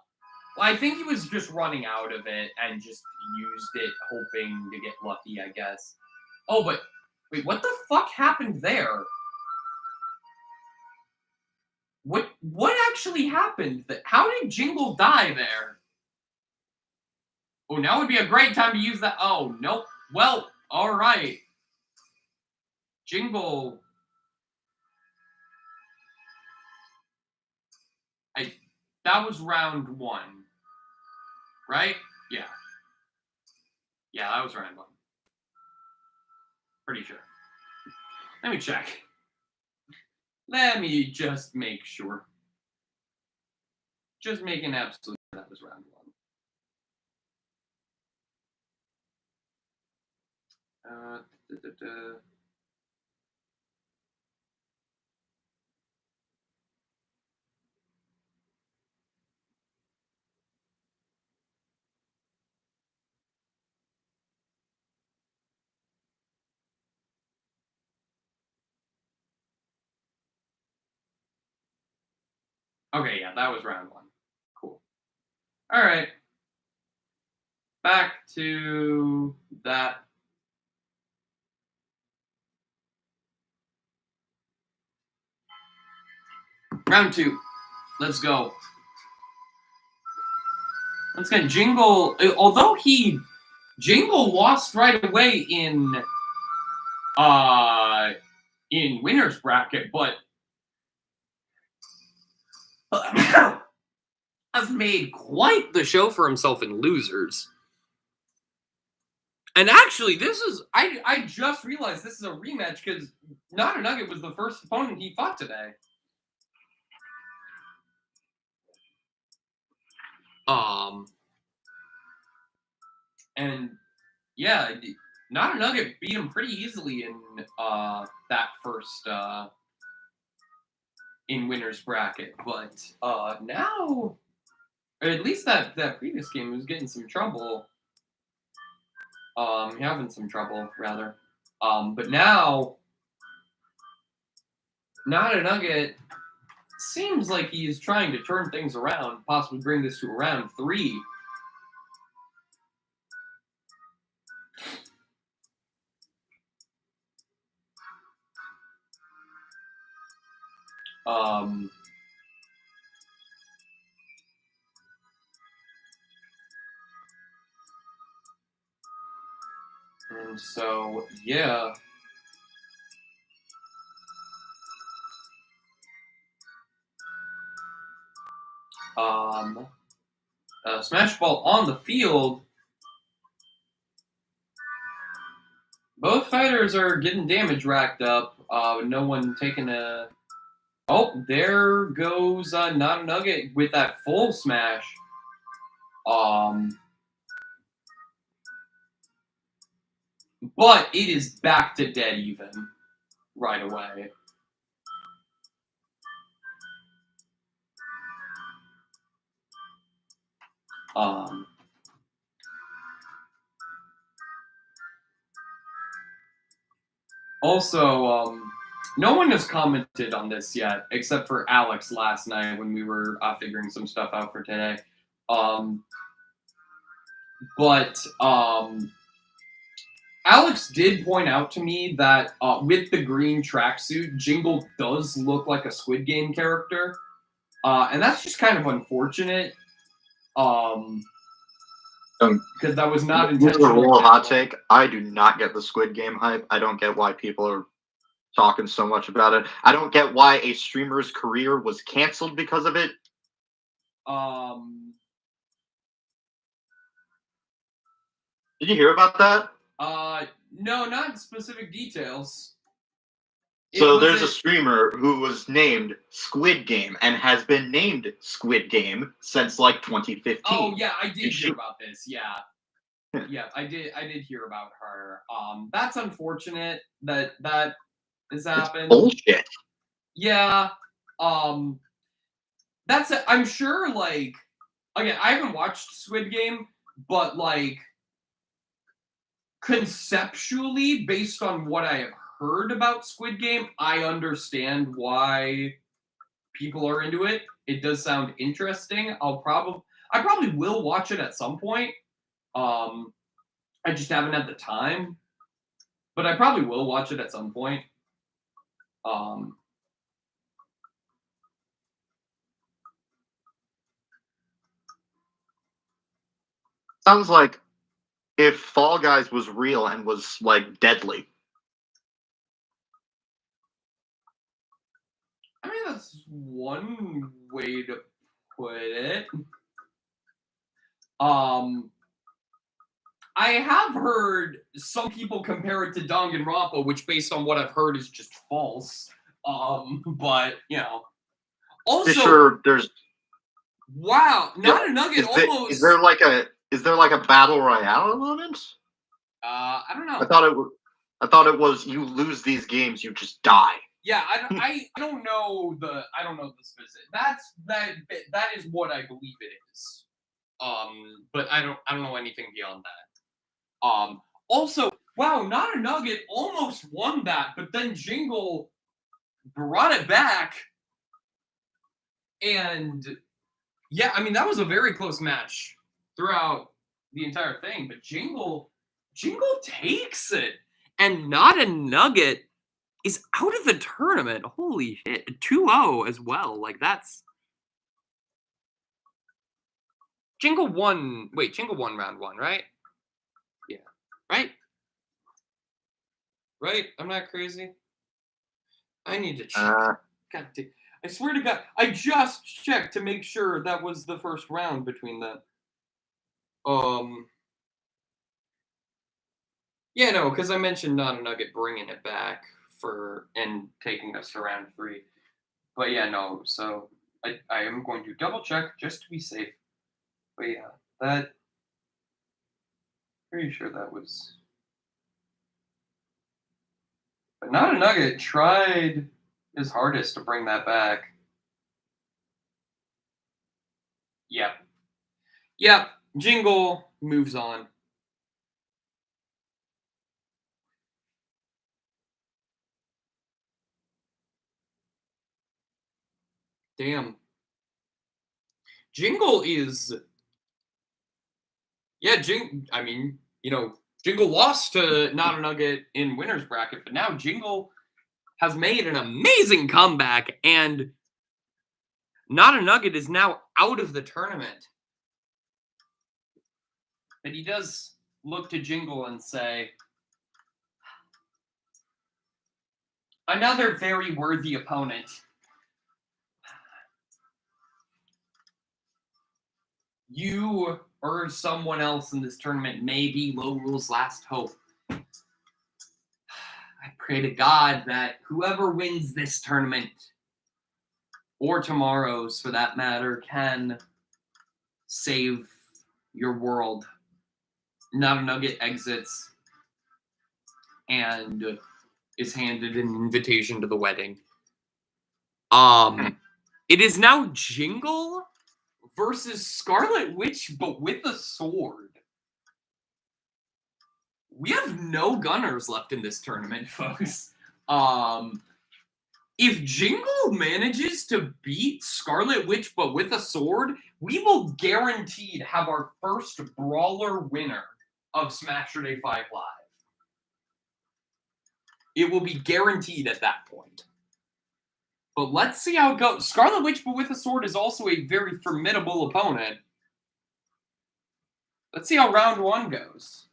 Well, I think he was just running out of it and just used it hoping to get lucky, I guess. Oh, but wait, what the fuck happened there? What actually happened? How did Jingle die there? Oh, now would be a great time to use that. Oh, nope. Well, all right. Jingle. That was round 1. Right? Yeah. Yeah, that was round 1. Pretty sure. Let me check. Let me just make sure. Just making absolute sure that was round 1. Okay, yeah, that was round 1. Cool. All right. Back to that. Round 2. Let's go. Once again, Jingle, although Jingle lost right away in winner's bracket, but as has made quite the show for himself in Losers. And actually, this is... I just realized this is a rematch because Not a Nugget was the first opponent he fought today. And yeah, Not a Nugget beat him pretty easily in that first in winner's bracket, but now, or at least that previous game was getting some trouble. Having some trouble rather. But now, Not a Nugget seems like he's trying to turn things around, possibly bring this to round 3. And so, yeah. Smash Ball on the field. Both fighters are getting damage racked up. No one taking a... Oh, there goes Not a Nugget with that full smash. But it is back to dead even right away. Also, no one has commented on this yet, except for Alex last night when we were figuring some stuff out for today. But Alex did point out to me that with the green tracksuit, Jingle does look like a Squid Game character. And that's just kind of unfortunate. Because that was not intentional. A real hot take. I do not get the Squid Game hype. I don't get why people are talking so much about it. I don't get why a streamer's career was canceled because of it. Did you hear about that? No, not specific details. So there's a streamer who was named Squid Game and has been named Squid Game since like 2015. Oh yeah, I did hear about this. Yeah. Yeah, I did hear about her. That's unfortunate that has happened. It's bullshit. Yeah. That's I'm sure like again, I haven't watched Squid Game, but like conceptually, based on what I have heard about Squid Game, I understand why people are into it. It does sound interesting. I probably will watch it at some point. I just haven't had the time, but I probably will watch it at some point. Sounds like if Fall Guys was real and was like deadly. I mean, that's one way to put it. I have heard some people compare it to Danganronpa, which, based on what I've heard, is just false. But you know, also sure, there's. Wow, Not a Nugget almost. Is there like a battle royale element? I don't know. I thought it was you lose these games, you just die. Yeah, I don't know the specific. That is what I believe it is. But I don't know anything beyond that. Also, wow, Not a Nugget almost won that, but then Jingle brought it back. And yeah, I mean, that was a very close match throughout the entire thing, but Jingle takes it. And Not a Nugget is out of the tournament. Holy shit. 2-0 as well. Like, that's... Jingle won round 1, right? Yeah. Right? Right? I'm not crazy? I need to check. God damn. I swear to God, I just checked to make sure that was the first round between them. Yeah, no, because I mentioned Not a Nugget bringing it back and taking us to round 3. But yeah, no, so I am going to double check just to be safe. But yeah, pretty sure that was. But Not a Nugget tried his hardest to bring that back. Yep. Yep. Jingle moves on. Damn. Jingle is. Yeah, I mean, Jingle lost to Not a Nugget in winner's bracket, but now Jingle has made an amazing comeback, and Not a Nugget is now out of the tournament. But he does look to Jingle and say, another very worthy opponent. You or someone else in this tournament may be Low Rule's last hope. I pray to God that whoever wins this tournament, or tomorrow's for that matter, can save your world. Not a Nugget exits and is handed an invitation to the wedding. It is now Jingle versus Scarlet Witch, but with a sword. We have no gunners left in this tournament, folks. If Jingle manages to beat Scarlet Witch, but with a sword, we will guaranteed have our first brawler winner of Smashurday 5 Live. It will be guaranteed at that point. But let's see how it goes. Scarlet Witch, but with a sword, is also a very formidable opponent. Let's see how round 1 goes.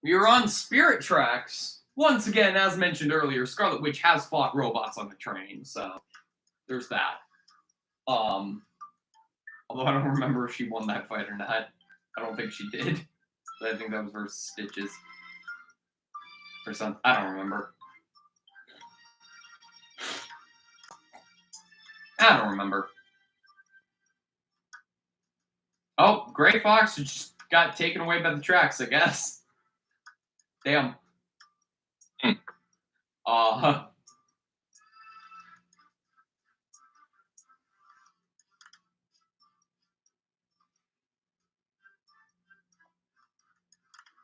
We are on Spirit Tracks. Once again, as mentioned earlier, Scarlet Witch has fought robots on the train, so there's that. Although I don't remember if she won that fight or not. I don't think she did. I think that was versus Stitches. Or something. I don't remember. I don't remember. Oh, Gray Fox just got taken away by the tracks, I guess. Damn. Well.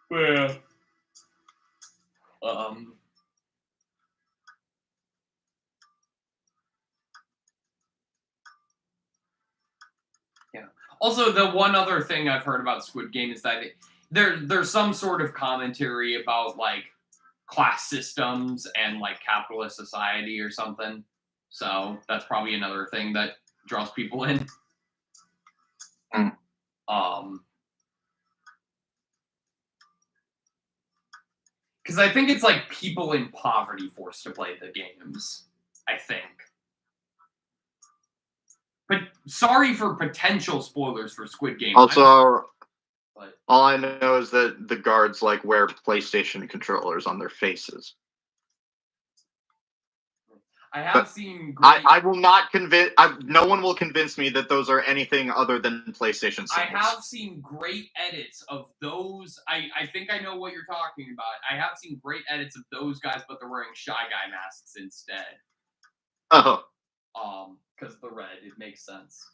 Yeah. Also, the one other thing I've heard about Squid Game is that there's some sort of commentary about like class systems and like capitalist society or something. So that's probably another thing that draws people in. Because I think it's like people in poverty forced to play the games. I think. But sorry for potential spoilers for Squid Game. Also, all I know is that the guards like wear PlayStation controllers on their faces. I have seen. I will not convince. No one will convince me that those are anything other than PlayStation symbols. I have seen great edits of those. I think I know what you're talking about. I have seen great edits of those guys, but they're wearing Shy Guy masks instead. Oh. Because the red, it makes sense.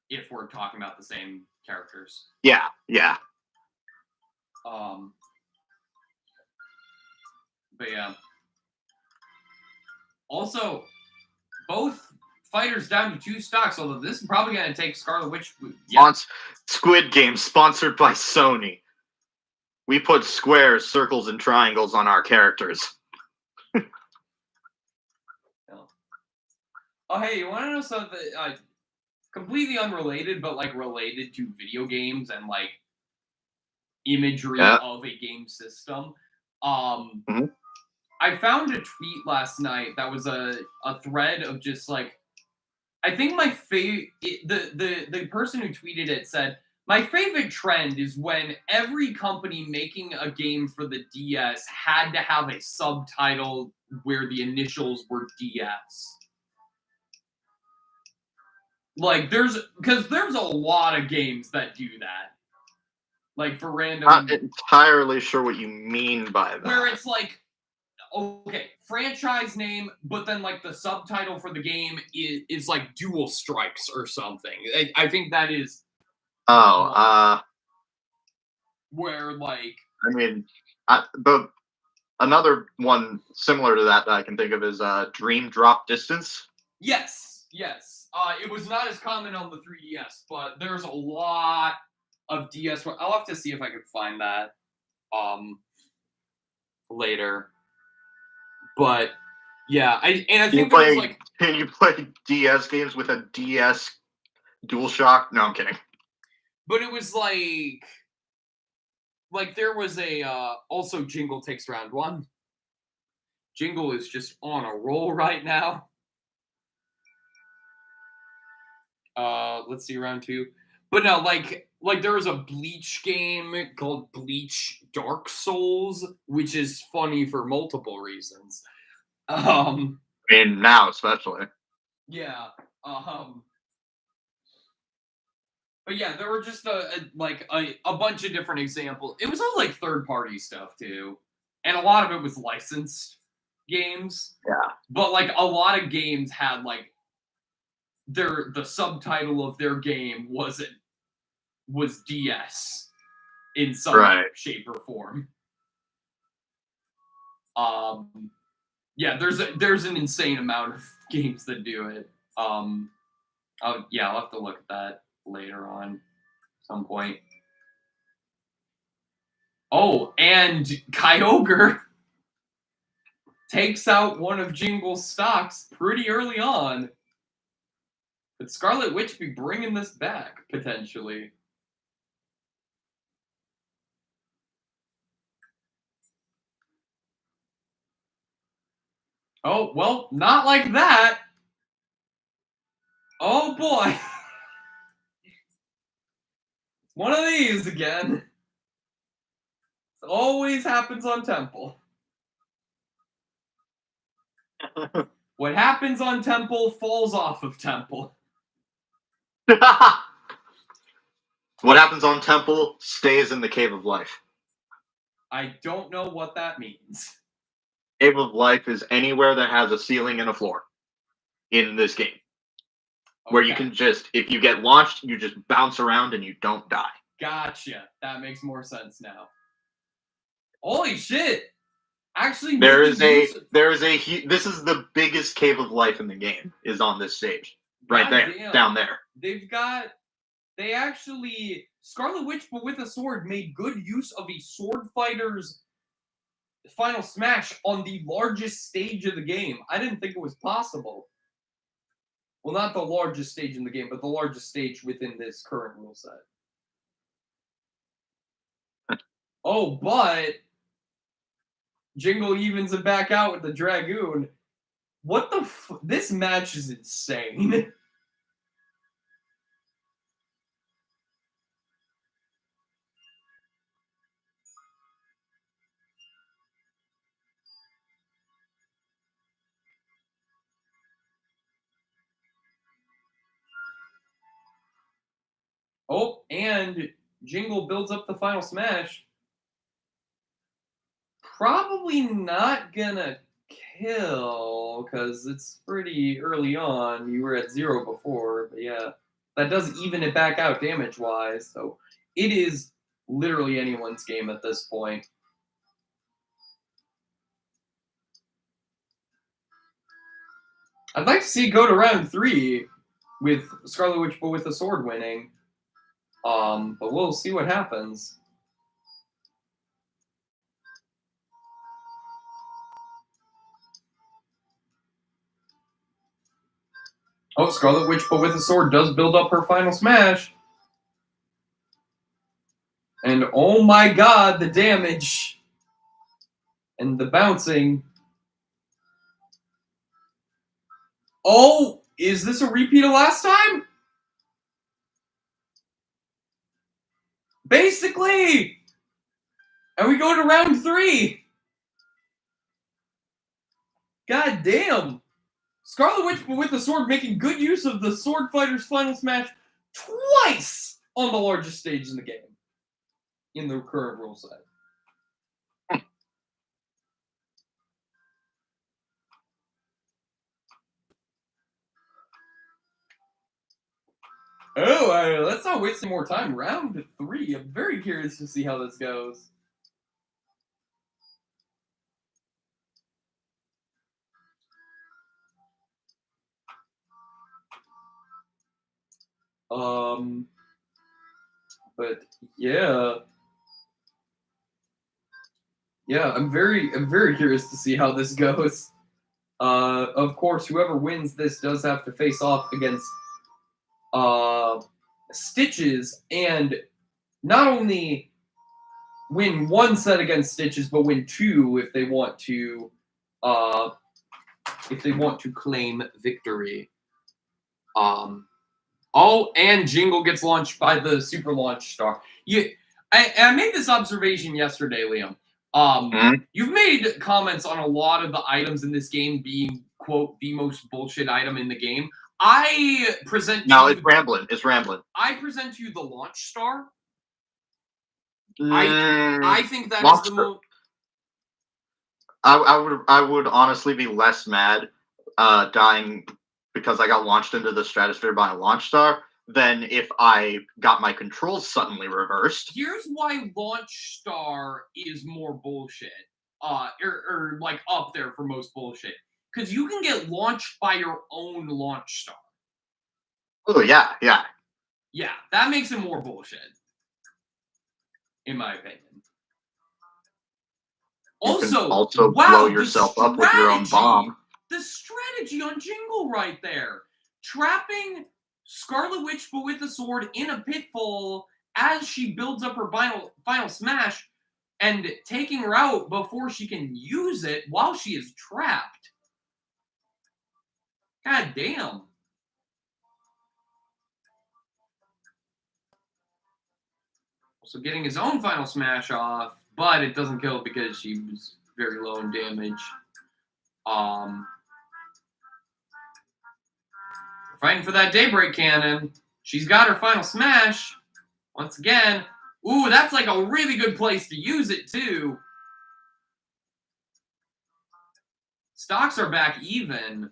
If we're talking about the same characters. Yeah. But yeah. Also, both fighters down to 2 stocks, although this is probably going to take Scarlet Witch. Yeah. Squid Game, sponsored by Sony. We put squares, circles, and triangles on our characters. Oh, hey, you want to know something completely unrelated, but like related to video games and like imagery of a game system? Mhm. I found a tweet last night that was a thread of just like, I think my the person who tweeted it said, my favorite trend is when every company making a game for the DS had to have a subtitle where the initials were DS. Like, because there's a lot of games that do that. Like, for random... Not entirely sure what you mean by that. Where it's like, okay, franchise name, but then like the subtitle for the game is like Dual Strikes or something. I think that is... where like... I mean, but another one similar to that I can think of is Dream Drop Distance. Yes. It was not as common on the 3DS, but there's a lot of DS. I'll have to see if I can find that later. But yeah, I think there was like... Can you play DS games with a DS DualShock? No, I'm kidding. But it was like there was a also Jingle takes round 1. Jingle is just on a roll right now. Let's see, round 2. But no, like there was a Bleach game called Bleach Dark Souls, which is funny for multiple reasons. I mean, now especially. Yeah. But yeah, there were just a bunch of different examples. It was all like third-party stuff too, and a lot of it was licensed games. Yeah. But like a lot of games had like the subtitle of their game was DS in some shape or form. Yeah, there's an insane amount of games that do it. I'll have to look at that later on at some point. Oh, and Kyogre takes out one of Jingle's stocks pretty early on. Could Scarlet Witch be bringing this back, potentially? Oh, well, not like that. Oh, boy. One of these again. It always happens on Temple. What happens on Temple falls off of Temple. What happens on Temple stays in the Cave of Life. I don't know what that means. Cave of Life is anywhere that has a ceiling and a floor in this game. Okay. Where you can just, if you get launched, you just bounce around and you don't die. Gotcha. That makes more sense now. Holy shit! Actually, this is the biggest Cave of Life in the game is on this stage. Right there, down there. They actually, Scarlet Witch, but with a sword, made good use of a sword fighter's final smash on the largest stage of the game. I didn't think it was possible. Well, not the largest stage in the game, but the largest stage within this current rule set. Oh, but Jingle evens it back out with the Dragoon. What the this match is insane. Oh, and Jingle builds up the final smash. Probably not gonna kill, because it's pretty early on. You were at 0 before, but yeah. That does even it back out damage-wise, so it is literally anyone's game at this point. I'd like to see it go to round 3 with Scarlet Witch, but with a sword winning. But we'll see what happens. Oh, Scarlet Witch, but with a sword, does build up her final smash. And oh my god, the damage. And the bouncing. Oh, is this a repeat of last time? Basically! And we go to round 3. God damn. Scarlet Witch, but with the sword, making good use of the Sword Fighter's Final Smash twice on the largest stage in the game. In the current rule set. Oh, let's not waste any more time. Round 3. I'm very curious to see how this goes. But yeah. Yeah, I'm very curious to see how this goes. Of course, whoever wins this does have to face off against Stitches, and not only win 1 set against Stitches, but win 2 if they want to claim victory. Oh, and Jingle gets launched by the Super Launch Star. I made this observation yesterday, Liam. You've made comments on a lot of the items in this game being, quote, the most bullshit item in the game. I present No, it's rambling. It's rambling. I present to you the Launch Star. I think that is the most... I would honestly be less mad dying because I got launched into the stratosphere by a launch star than if I got my controls suddenly reversed. Here's why Launch Star is more bullshit. Or like up there for most bullshit. Because you can get launched by your own launch star. Oh, yeah, yeah. Yeah, that makes it more bullshit. In my opinion. You can also blow yourself up with your own bomb. The strategy on Jingle right there. Trapping Scarlet Witch but with a sword in a pitfall as she builds up her final smash and taking her out before she can use it while she is trapped. God damn. Also getting his own final smash off, but it doesn't kill because she was very low in damage. Fighting for that Daybreak Cannon. She's got her final smash. Once again. Ooh, that's like a really good place to use it, too. Stocks are back even.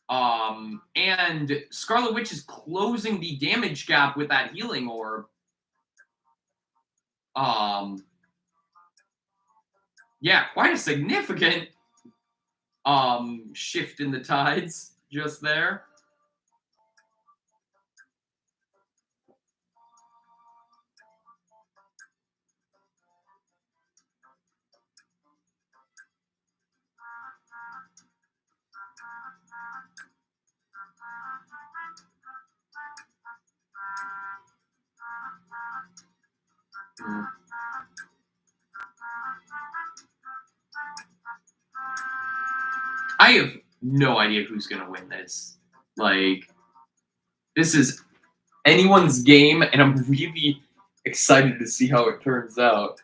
And Scarlet Witch is closing the damage gap with that healing orb. Yeah, quite a significant shift in the tides just there. I have no idea who's going to win this. Like, this is anyone's game, and I'm really excited to see how it turns out.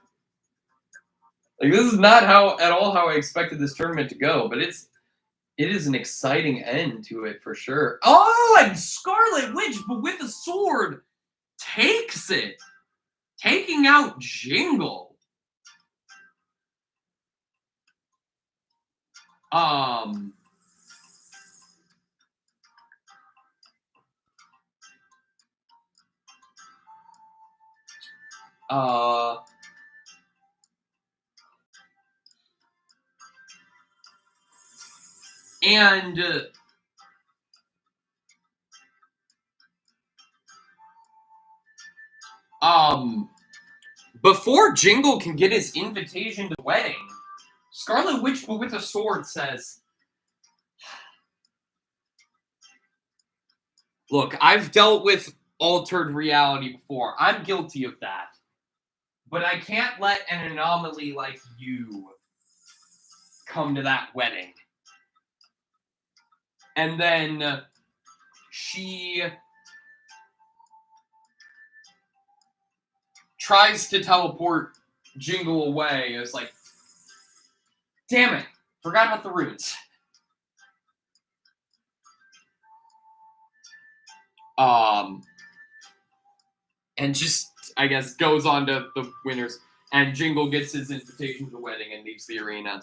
Like, this is not at all how I expected this tournament to go, but it is an exciting end to it for sure. Oh, and Scarlet Witch, but with a sword, takes it. Taking out Jingle. Before Jingle can get his invitation to the wedding, Scarlet Witch, but with a sword, says, "Look, I've dealt with altered reality before. I'm guilty of that. But I can't let an anomaly like you come to that wedding. And then she tries to teleport Jingle away. It's like, damn it, forgot about the runes. And just, I guess, goes on to the winners. And Jingle gets his invitation to the wedding and leaves the arena.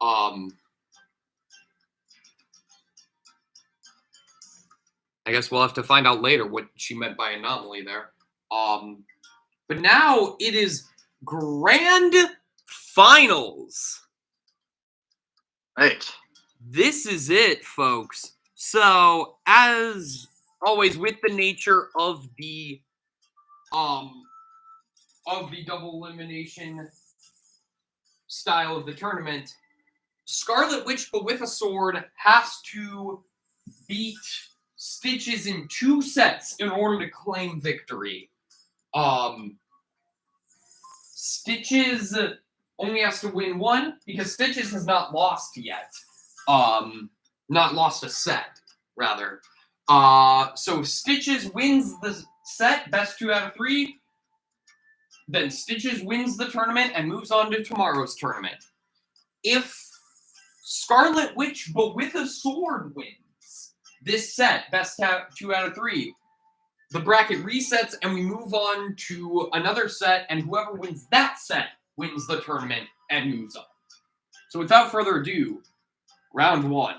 I guess we'll have to find out later what she meant by anomaly there. But now it is grand finals. Right. This is it, folks. So, as always, with the nature of the double elimination style of the tournament, Scarlet Witch, but with a sword, has to beat Stitches in 2 sets in order to claim victory. Stitches only has to win 1 because Stitches has not lost yet. Not lost a set, rather. So if Stitches wins the set, best 2 out of 3, then Stitches wins the tournament and moves on to tomorrow's tournament. If Scarlet Witch, but with a sword, wins this set, best 2 out of 3, the bracket resets and we move on to another set, and whoever wins that set wins the tournament and moves on. So without further ado, round 1.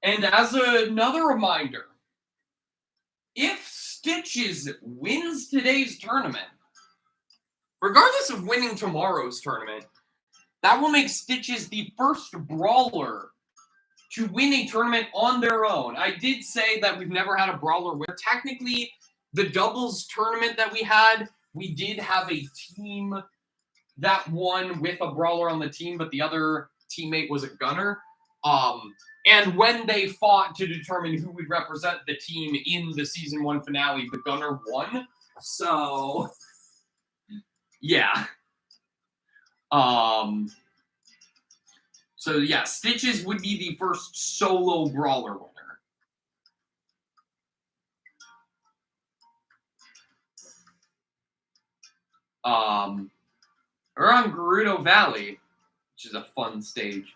And as another reminder, if Stitches wins today's tournament, regardless of winning tomorrow's tournament, that will make Stitches the first brawler to win a tournament on their own. I did say that we've never had a brawler win. Technically, the doubles tournament that we had, we did have a team that won with a brawler on the team, but the other teammate was a gunner. And when they fought to determine who would represent the team in the season 1 finale, the gunner won. So, yeah. So yeah, Stitches would be the first solo brawler winner. We're on Gerudo Valley, which is a fun stage.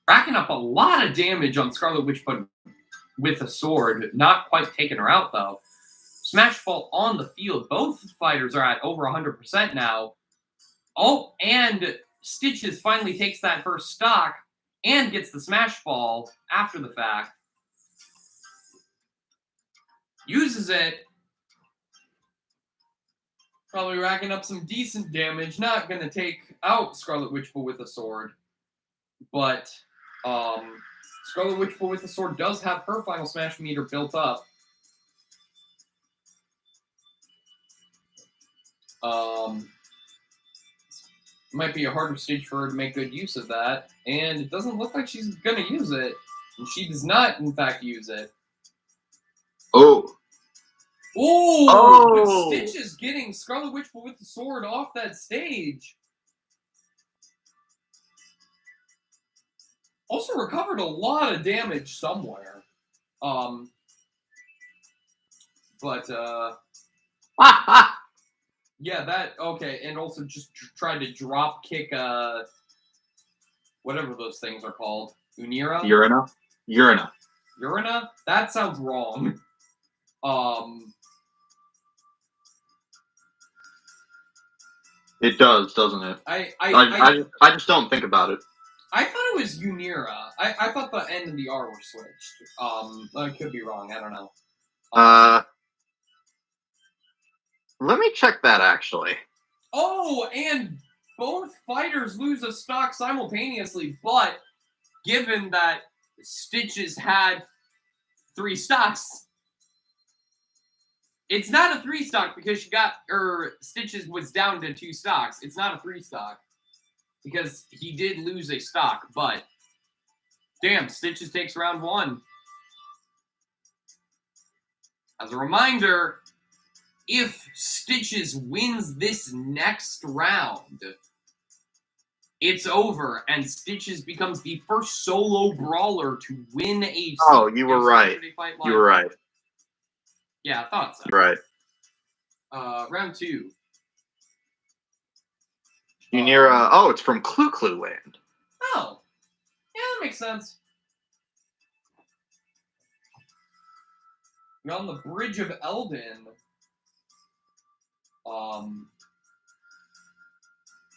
Racking up a lot of damage on Scarlet Witch, but with a sword. Not quite taking her out, though. Smash Ball on the field. Both fighters are at over 100% now. Oh, and Stitches finally takes that first stock and gets the Smash Ball after the fact. Uses it. Probably racking up some decent damage. Not going to take out Scarlet Witch, but with a sword. But Scarlet Witch, but with a sword, does have her final smash meter built up. Might be a harder stage for her to make good use of that, and it doesn't look like she's going to use it. And she does not, in fact, use it. Oh. Oh! Stitch is getting Scarlet Witch, but with the sword off that stage. Also recovered a lot of damage somewhere. Yeah, that, okay, and also just tried to drop kick, whatever those things are called. Unira? Urina? That sounds wrong. It does, doesn't it? I just don't think about it. I thought it was Unira. I thought the N and the R were switched. I could be wrong. I don't know. Let me check that, actually. Oh, and both fighters lose a stock simultaneously, but given that Stitches had 3 stocks, it's not a 3 stock because Stitches was down to 2 stocks. It's not a 3 stock because he did lose a stock, but damn, Stitches takes round 1. As a reminder, if Stitches wins this next round, it's over, and Stitches becomes the first solo brawler to win a. Oh, you were right. You were right. Yeah, I thought so. Right. Round 2. Unira. Oh, it's from Clue Clue Land. Oh, yeah, that makes sense. You're on the Bridge of Eldin.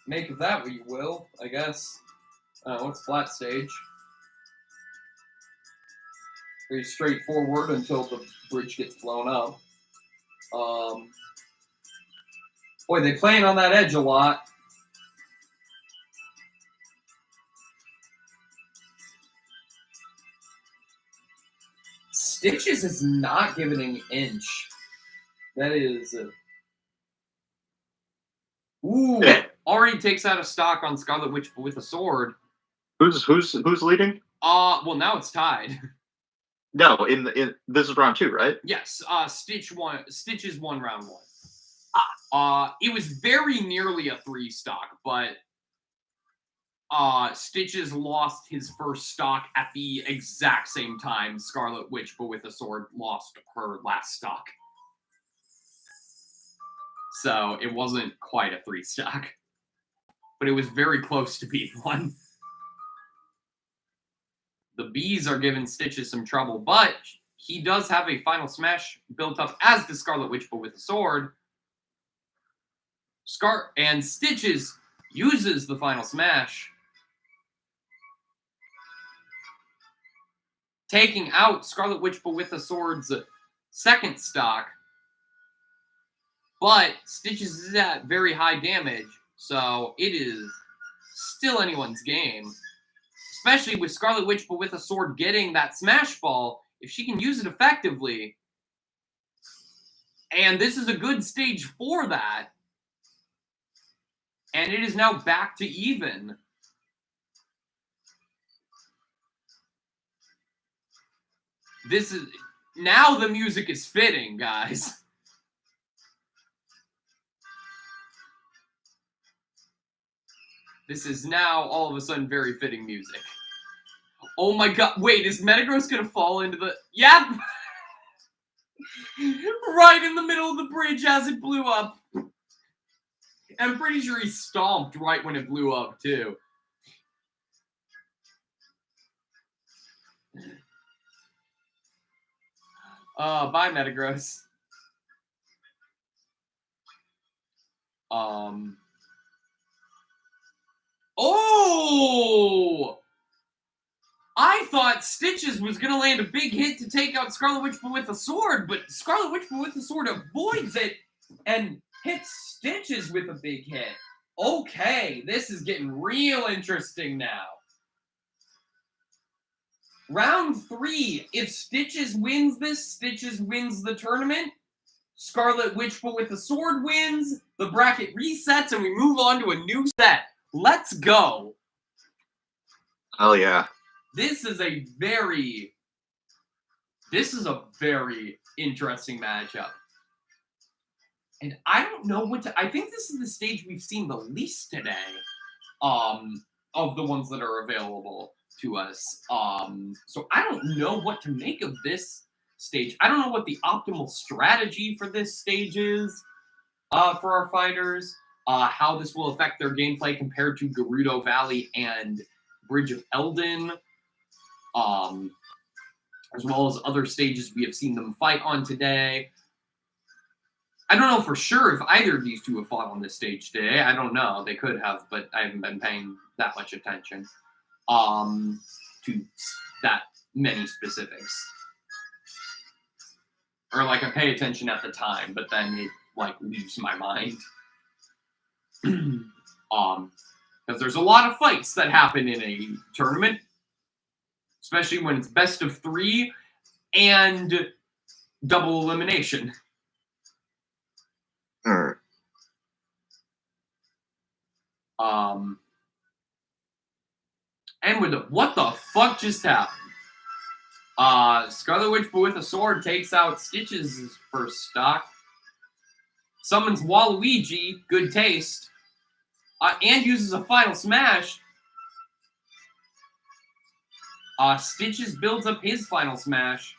Make of that what you will, I guess. What's flat stage? Very straightforward until the bridge gets blown up. Boy, they playing on that edge a lot. Stitches is not giving an inch. That is... Ooh, already takes out of stock on Scarlet Witch with a sword. Who's leading? Well, now it's tied. No, in this is round 2, right? Yes, Stitches won round 1. It was very nearly a 3 stock, but Stitches lost his first stock at the exact same time Scarlet Witch, but with a sword, lost her last stock. So it wasn't quite a 3 stock, but it was very close to being one. The bees are giving Stitches some trouble, but he does have a final smash built up as the Scarlet Witch, but with a sword. And Stitches uses the final smash, taking out Scarlet Witch, but with a sword's second stock. But Stitches is at very high damage, so it is still anyone's game. Especially with Scarlet Witch, but with a sword getting that smash ball, if she can use it effectively. And this is a good stage for that. And it is now back to even. This is... Now the music is fitting, guys. This is now, all of a sudden, very fitting music. Oh my god, wait, is Metagross gonna fall into the... Yep! Right in the middle of the bridge as it blew up. I'm pretty sure he stomped right when it blew up, too. Bye, Metagross. Oh! I thought Stitches was going to land a big hit to take out Scarlet Witch with a sword, but Scarlet Witch with a sword avoids it and hits Stitches with a big hit. Okay, this is getting real interesting now. Round 3. If Stitches wins this, Stitches wins the tournament. Scarlet Witch with a sword wins. The bracket resets, and we move on to a new set. Let's go. Hell yeah. This is a very interesting matchup. And I don't know what to... I think this is the stage we've seen the least today of the ones that are available to us. So I don't know what to make of this stage. I don't know what the optimal strategy for this stage is for our fighters. How this will affect their gameplay compared to Gerudo Valley and Bridge of Eldin. As well as other stages we have seen them fight on today. I don't know for sure if either of these two have fought on this stage today. I don't know. They could have, but I haven't been paying that much attention to that many specifics. Or, like, I pay attention at the time, but then it, like, leaves my mind. Because there's a lot of fights that happen in a tournament. Especially when it's best of 3 and double elimination. Alright. And with what the fuck just happened? Scarlet Witch, but with a sword, takes out Stitch's first stock. Summons Waluigi, good taste. And uses a final smash. Stitches builds up his final smash.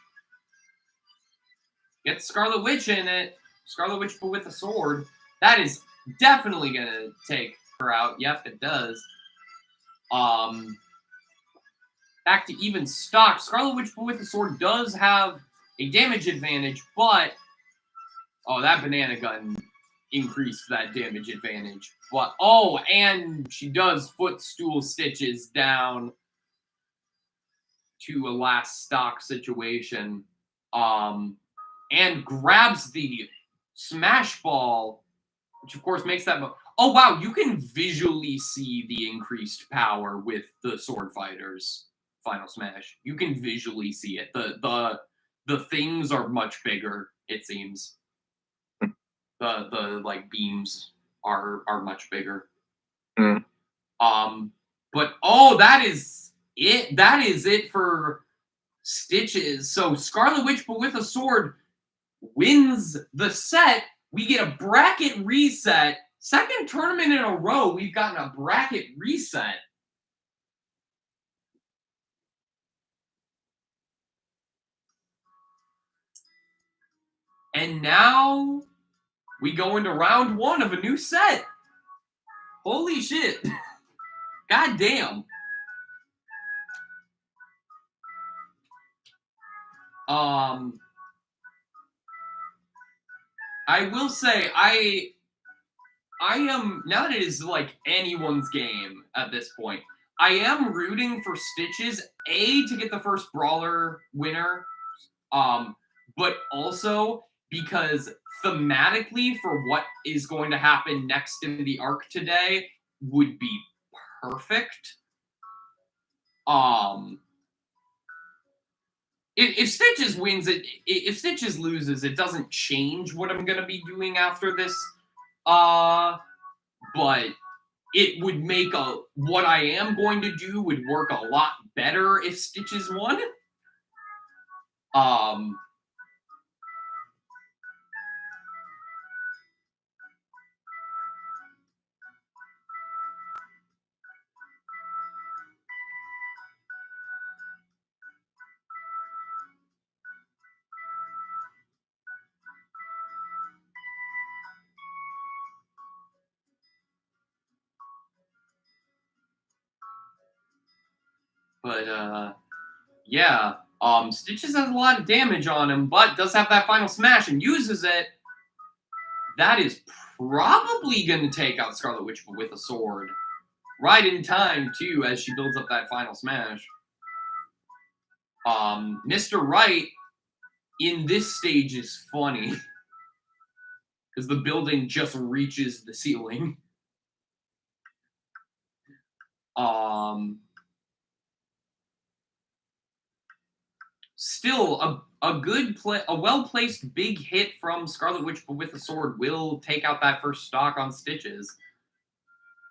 Gets Scarlet Witch in it. Scarlet Witch, but with a sword. That is definitely going to take her out. Yep, it does. Back to even stock. Scarlet Witch, but with a sword does have a damage advantage, but... Oh, that banana gun increased that damage advantage. But, oh, and she does footstool Stitches down to a last stock situation. And grabs the Smash Ball, which of course makes that... Oh, wow, you can visually see the increased power with the Sword Fighters Final Smash. You can visually see it. The things are much bigger, it seems. The like beams are much bigger. Mm. But oh, that is it. That is it for Stitches. So Scarlet Witch, but with a sword, wins the set. We get a bracket reset. Second tournament in a row, we've gotten a bracket reset. And now we go into round one of a new set. Holy shit. God damn. I will say, I am, now that it is like anyone's game at this point, I am rooting for Stitches, A, to get the first Brawler winner, but also because thematically for what is going to happen next in the arc today would be perfect. If Stitches wins it, if Stitches loses, it doesn't change what I'm gonna be doing after this. But it would make what I am going to do would work a lot better if Stitches won. But yeah, Stitches has a lot of damage on him, but does have that final smash and uses it. That is probably going to take out Scarlet Witch with a sword. Right in time, too, as she builds up that final smash. Mr. Right in this stage is funny. Because the building just reaches the ceiling. Still, a good play, a well-placed big hit from Scarlet Witch with a sword will take out that first stock on Stitches.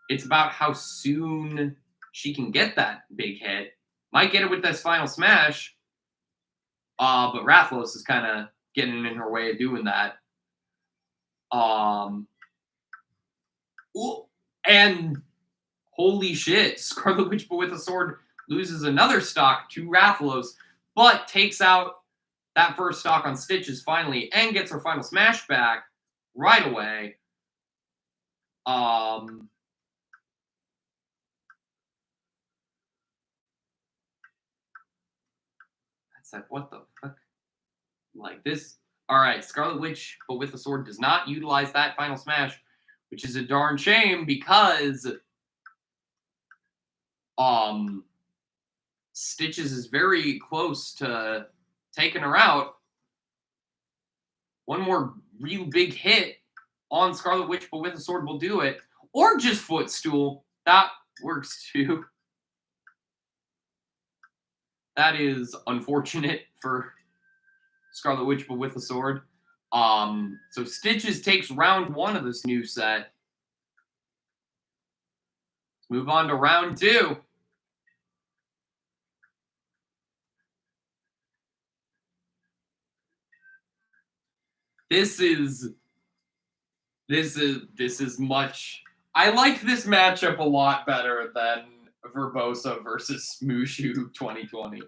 It's about how soon she can get that big hit. Might get it with this final smash. But Rathalos is kind of getting in her way of doing that. And holy shit, Scarlet Witch with a sword loses another stock to Rathalos, but takes out that first stock on Stitches finally and gets her final smash back right away. That's like, what the fuck? Like this. Alright, Scarlet Witch, but with a sword, does not utilize that final smash, which is a darn shame because Stitches is very close to taking her out. One more real big hit on Scarlet Witch, but with a sword will do it. Or just footstool. That works too. That is unfortunate for Scarlet Witch, but with a sword. So Stitches takes round one of this new set. Let's move on to round two. This is much. I like this matchup a lot better than Verbosa versus Smooshu 2020.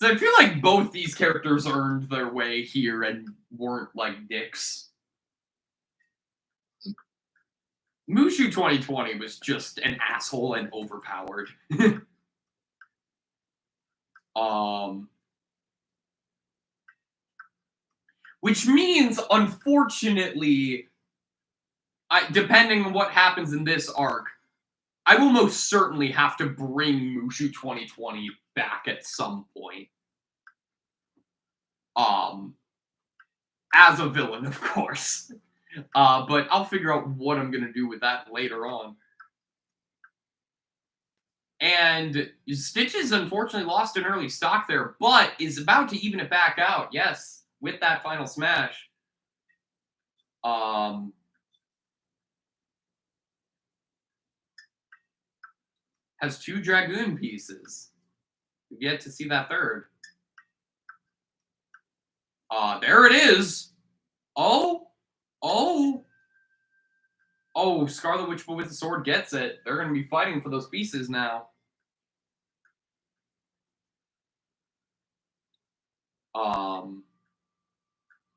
So I feel like both these characters earned their way here and weren't like dicks. Mushu 2020 was just an asshole and overpowered. Which means, unfortunately, depending on what happens in this arc, I will most certainly have to bring Mushu 2020 back at some point. As a villain, of course. But I'll figure out what I'm going to do with that later on. And Stitches unfortunately lost an early stock there, but is about to even it back out. Yes, with that final smash. Has 2 Dragoon pieces. We've yet to see that third. There it is. Oh, Scarlet Witch with the sword gets it. They're going to be fighting for those pieces now.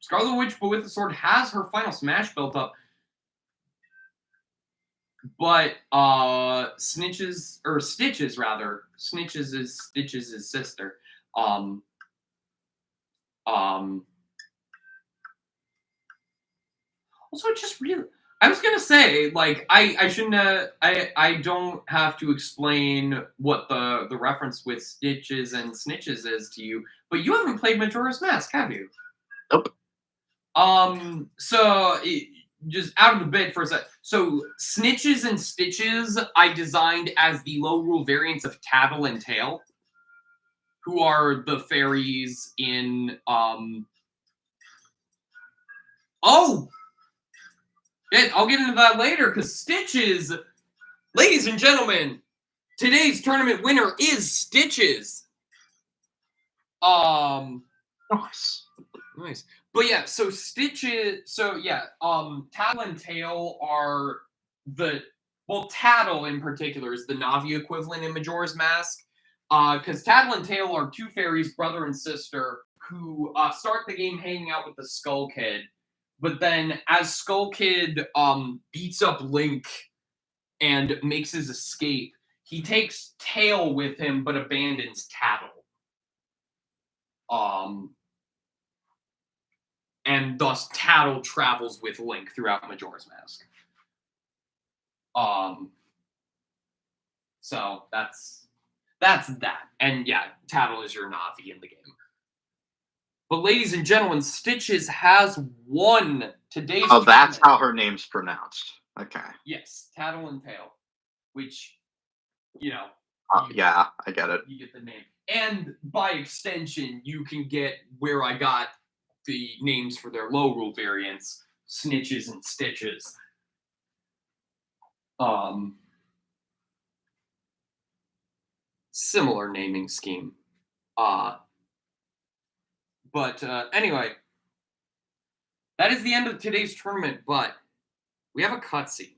Scarlet Witch with the sword has her final smash built up. But Stitches rather. Snitches is Stitches' sister. Also, just really, I was gonna say, like, I shouldn't. I don't have to explain what the reference with Stitches and Snitches is to you, but you haven't played Majora's Mask, have you? Nope. So just out of the bit for a sec. So Snitches and Stitches I designed as the low rule variants of Tattle and Tail, who are the fairies in Oh! Yeah, I'll get into that later, because Stitches, ladies and gentlemen, today's tournament winner is Stitches. Nice. Nice. But yeah, so Stitches, Tattle and Tail are Tattle in particular is the Navi equivalent in Majora's Mask. Because Tattle and Tail are 2 fairies, brother and sister, who start the game hanging out with the Skull Kid. But then as Skull Kid beats up Link and makes his escape, he takes Tail with him but abandons Tattle. And thus Tattle travels with Link throughout Majora's Mask. So that's that. And yeah, Tattle is your Navi in the game. But ladies and gentlemen, Stitches has won today's Oh, that's tournament. how her name's pronounced. Okay. Yes, Tattle and Tail. Which, Yeah, I get it. You get the name. And by extension, you can get where I got the names for their low rule variants, Snitches and Stitches. Similar naming scheme. But anyway, that is the end of today's tournament, but we have a cutscene.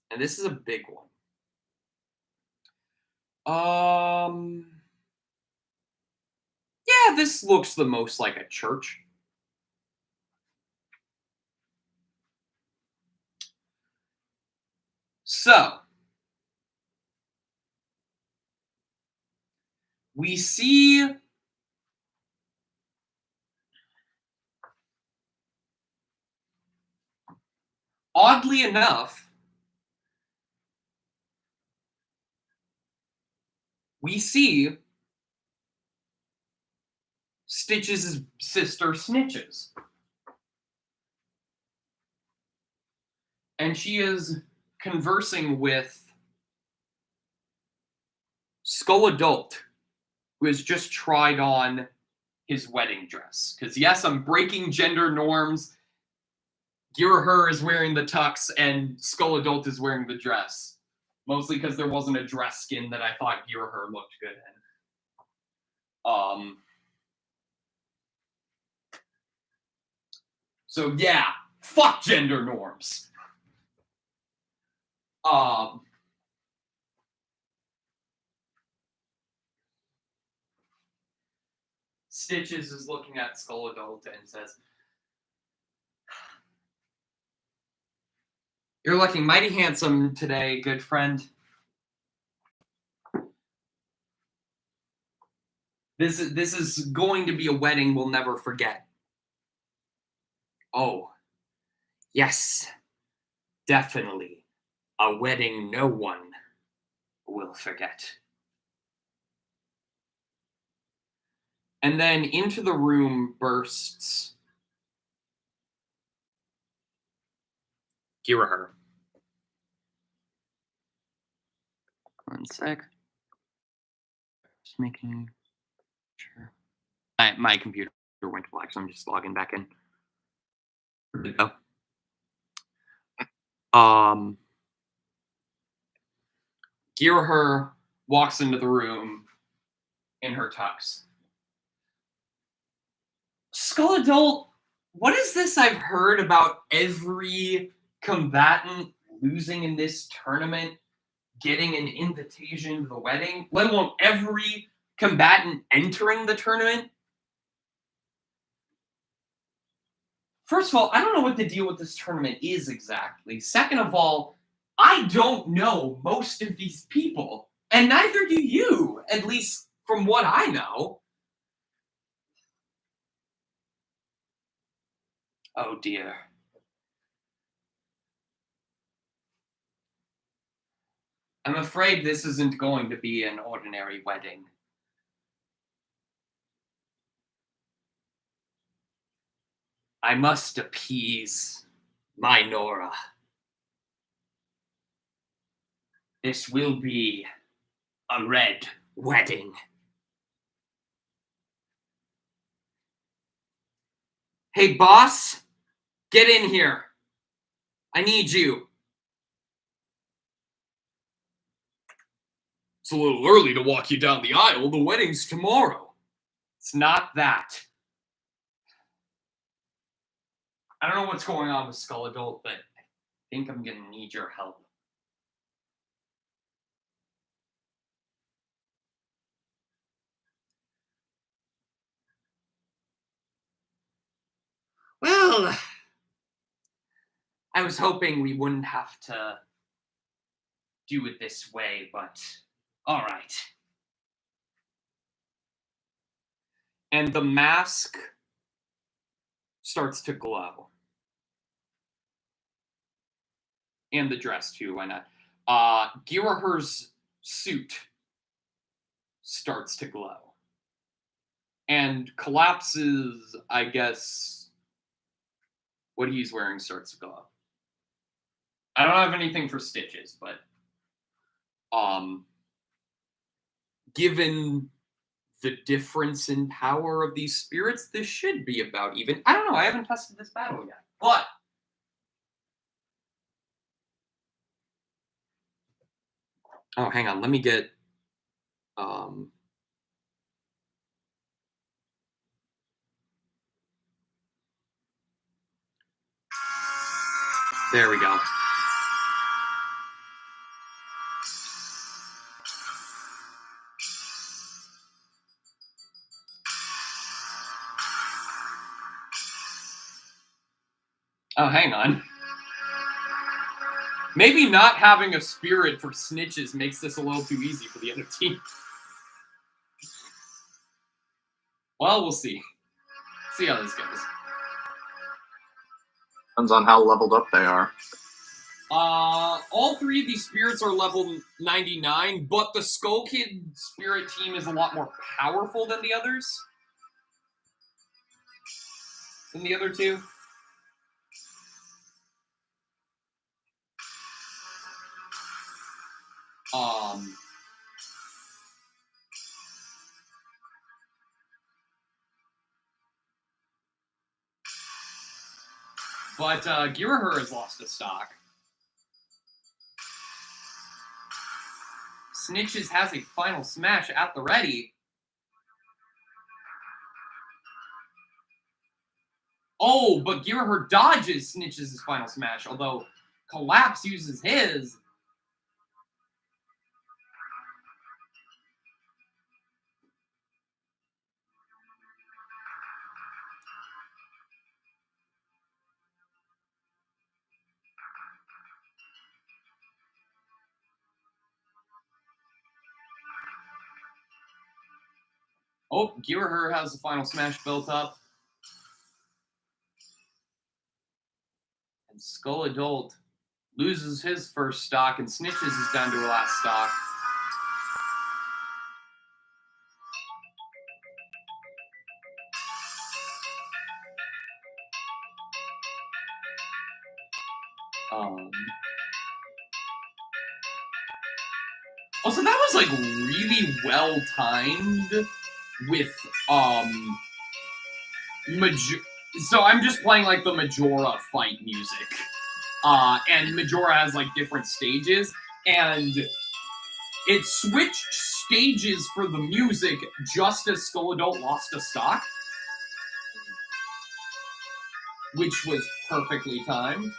And this is a big one. Yeah, this looks the most like a church. So, we see oddly enough, we see Stitches' sister Snitches. And she is conversing with Skull Adult, who has just tried on his wedding dress. Because yes, I'm breaking gender norms. Girahur is wearing the tux and Skull Adult is wearing the dress. Mostly because there wasn't a dress skin that I thought Girahur looked good in. So yeah, fuck gender norms. Stitches is looking at Skull Adult and says, "You're looking mighty handsome today, good friend. This is going to be a wedding we'll never forget." "Oh, yes, definitely. A wedding no one will forget." And then into the room bursts Girahir. One sec. Just making sure. My computer went black, so I'm just logging back in. There we go. Girahir walks into the room in her tux. Skull Adult, what is this I've heard about every combatant losing in this tournament getting an invitation to the wedding, let alone every combatant entering the tournament? First of all, I don't know what the deal with this tournament is exactly. Second of all, I don't know most of these people, and neither do you, at least from what I know. Oh dear. I'm afraid this isn't going to be an ordinary wedding. I must appease Minora. This will be a red wedding. Hey, boss, get in here. I need you. It's a little early to walk you down the aisle. The wedding's tomorrow. It's not that. I don't know what's going on with Skull Adult, but I think I'm going to need your help. Well, I was hoping we wouldn't have to do it this way, but all right. And the mask starts to glow. And the dress too, why not? Girahir's suit starts to glow. And collapses, I guess, what he's wearing starts to glow. I don't have anything for Stitches, but given the difference in power of these spirits, this should be about even. I don't know, I haven't tested this battle yet. But oh, hang on, let me get there we go. Oh, hang on. Maybe not having a spirit for Snitches makes this a little too easy for the other team. Well, we'll see. See how this goes. Depends on how leveled up they are. All three of these spirits are level 99, but the Skull Kid spirit team is a lot more powerful than the others. Than the other two. But Girahir has lost a stock. Snitches has a final smash at the ready. Oh, but Girahur dodges Snitches' final smash, although Collapse uses his. Oh, Girahur has the final smash built up. And Skull Adult loses his first stock, and Snitches is down to her last stock. Also, that was like really well timed with so I'm just playing like the Majora fight music. And Majora has like different stages, and it switched stages for the music just as Skull Adult lost a stock, which was perfectly timed.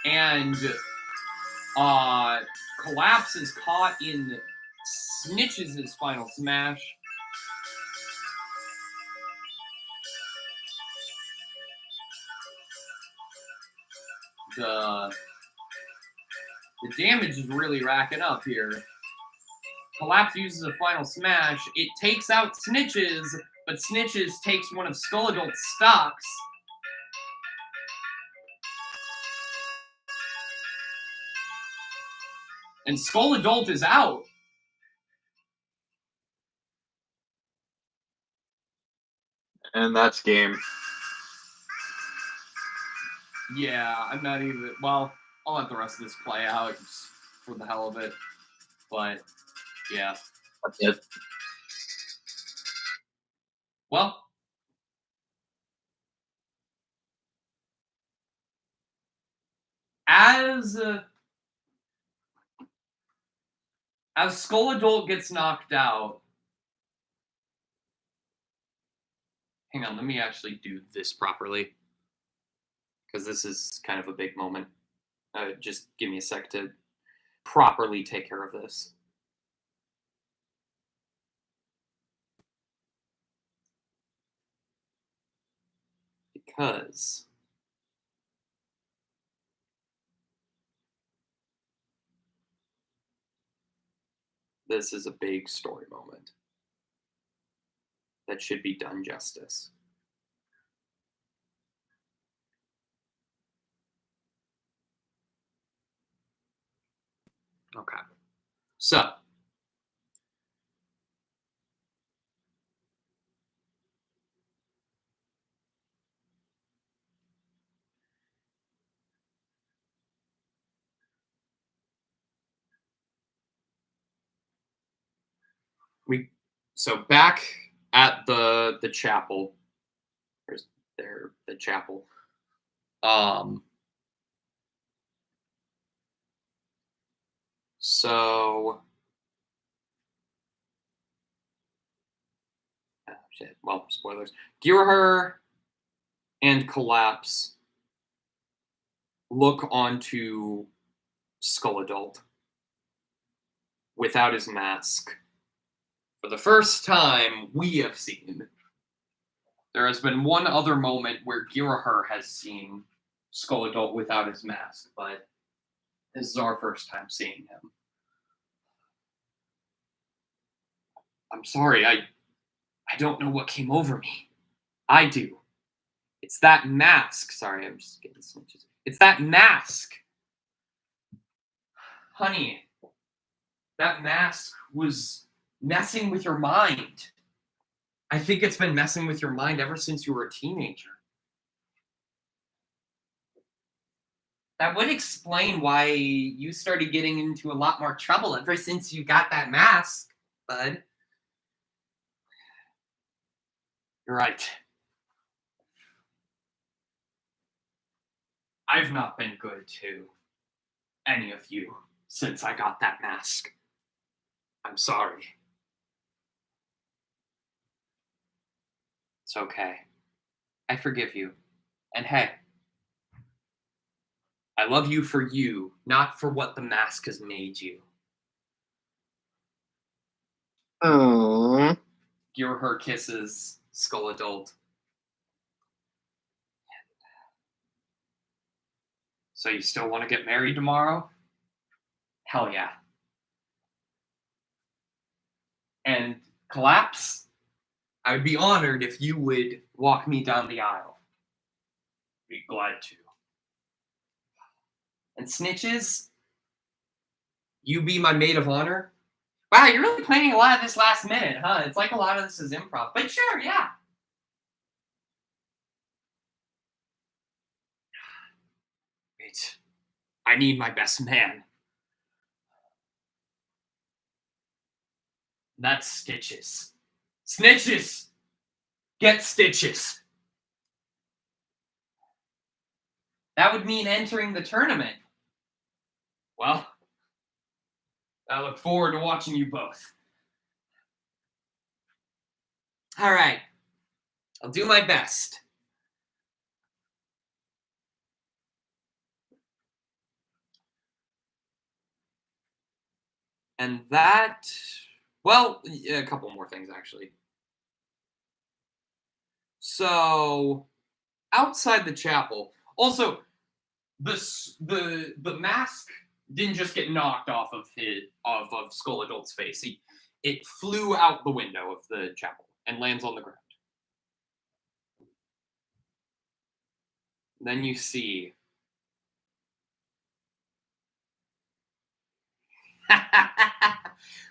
And Collapse is caught in Snitches' final smash. The damage is really racking up here. Collapse uses a final smash. It takes out Snitches, but Snitches takes one of Skull Adult's stocks. And Skull Adult is out. And that's game. Yeah, I'm not even... Well, I'll let the rest of this play out just for the hell of it. But, yeah. That's it. Well... As Skull Adult gets knocked out... Hang on, let me actually do this properly. Because this is kind of a big moment. Just give me a sec to properly take care of this. Because this is a big story moment that should be done justice. Okay. So, back at the chapel. Where's there the chapel? So shit. Well, spoilers. Girahur and Collapse look onto Skull Adult without his mask. For the first time we have seen. There has been one other moment where Girahur has seen Skull Adult without his mask, but this is our first time seeing him. I'm sorry, I don't know what came over me. I do. It's that mask. Sorry, I'm just getting snitches. It's that mask. Honey, that mask was messing with your mind. I think it's been messing with your mind ever since you were a teenager. That would explain why you started getting into a lot more trouble ever since you got that mask, bud. You're right. I've not been good to any of you since I got that mask. I'm sorry. It's okay. I forgive you. And hey, I love you for you, not for what the mask has made you. Aww. Give her kisses, Skull Adult. So you still want to get married tomorrow? Hell yeah. And Collapse, I would be honored if you would walk me down the aisle. Be glad to. And Snitches, you be my maid of honor. Wow, you're really planning a lot of this last minute, huh? It's like a lot of this is improv. But sure, yeah. Wait. I need my best man. That's Stitches. Snitches! Get Stitches! That would mean entering the tournament. Well, I look forward to watching you both. All right. I'll do my best. And that, well, a couple more things actually. So, outside the chapel, also, the mask didn't just get knocked off of Skull Adult's face. It flew out the window of the chapel and lands on the ground. Then you see.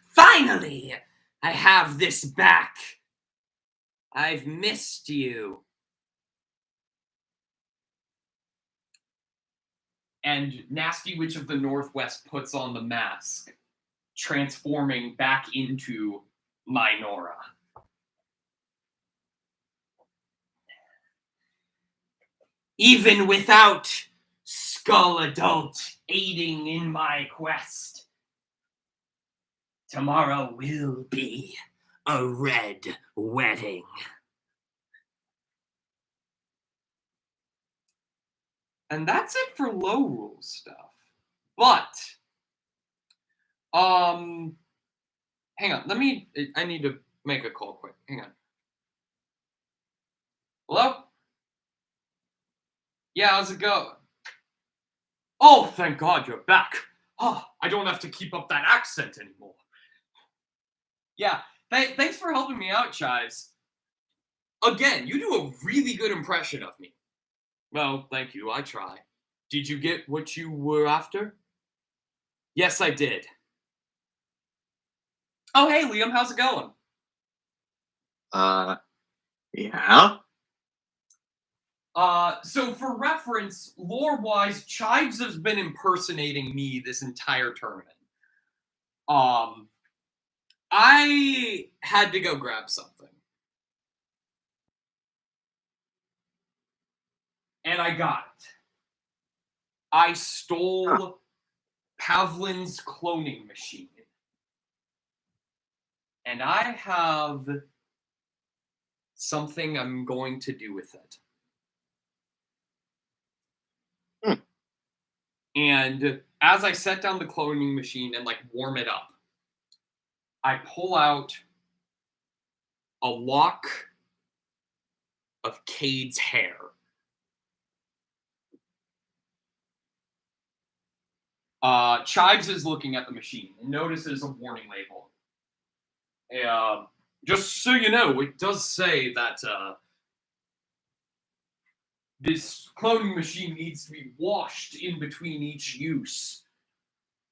Finally, I have this back. I've missed you. And Nasty Witch of the Northwest puts on the mask, transforming back into Minora. Even without Skull Adult aiding in my quest, tomorrow will be a red wedding. And that's it for low rule stuff. But, hang on. I need to make a call quick. Hang on. Hello? Yeah, how's it going? Oh, thank God you're back. Oh, I don't have to keep up that accent anymore. Yeah, thanks for helping me out, Chives. Again, you do a really good impression of me. Well, thank you, I try. Did you get what you were after? Yes, I did. Oh, hey, Liam, how's it going? Yeah. So for reference, lore-wise, Chives has been impersonating me this entire tournament. I had to go grab something. And I got it. I stole Pavlin's cloning machine. And I have something I'm going to do with it. And as I set down the cloning machine and warm it up, I pull out a lock of Cade's hair. Chives is looking at the machine and notices a warning label. Just so you know, it does say that this cloning machine needs to be washed in between each use.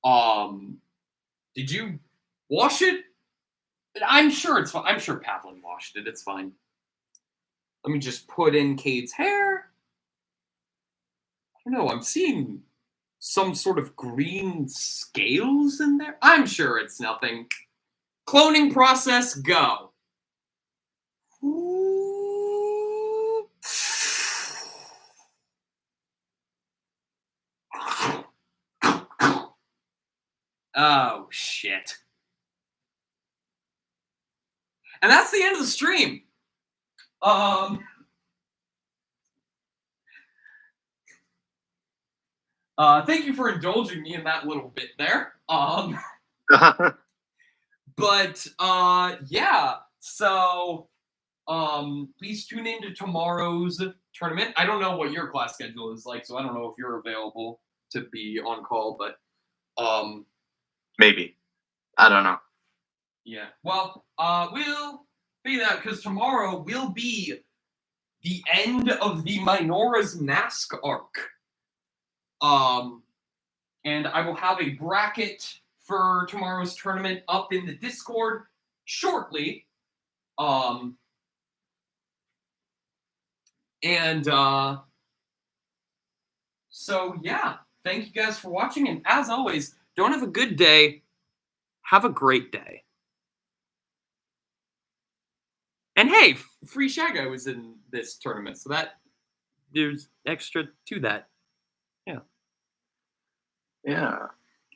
Did you wash it? I'm sure it's fine. I'm sure Pavlin washed it. It's fine. Let me just put in Cade's hair. I don't know. I'm seeing some sort of green scales in there. I'm sure it's nothing. Cloning process, go. Oh, shit. And that's the end of the stream. Thank you for indulging me in that little bit there. But yeah, so please tune in to tomorrow's tournament. I don't know what your class schedule is like, so I don't know if you're available to be on call, but Maybe. I don't know. yeah. Well, we'll figure that because tomorrow will be the end of the Minora's Mask arc. And I will have a bracket for tomorrow's tournament up in the Discord shortly. So yeah, thank you guys for watching, and as always, don't have a good day, have a great day. And hey, Free Shago was in this tournament, so that there's extra to that. Yeah. Yeah.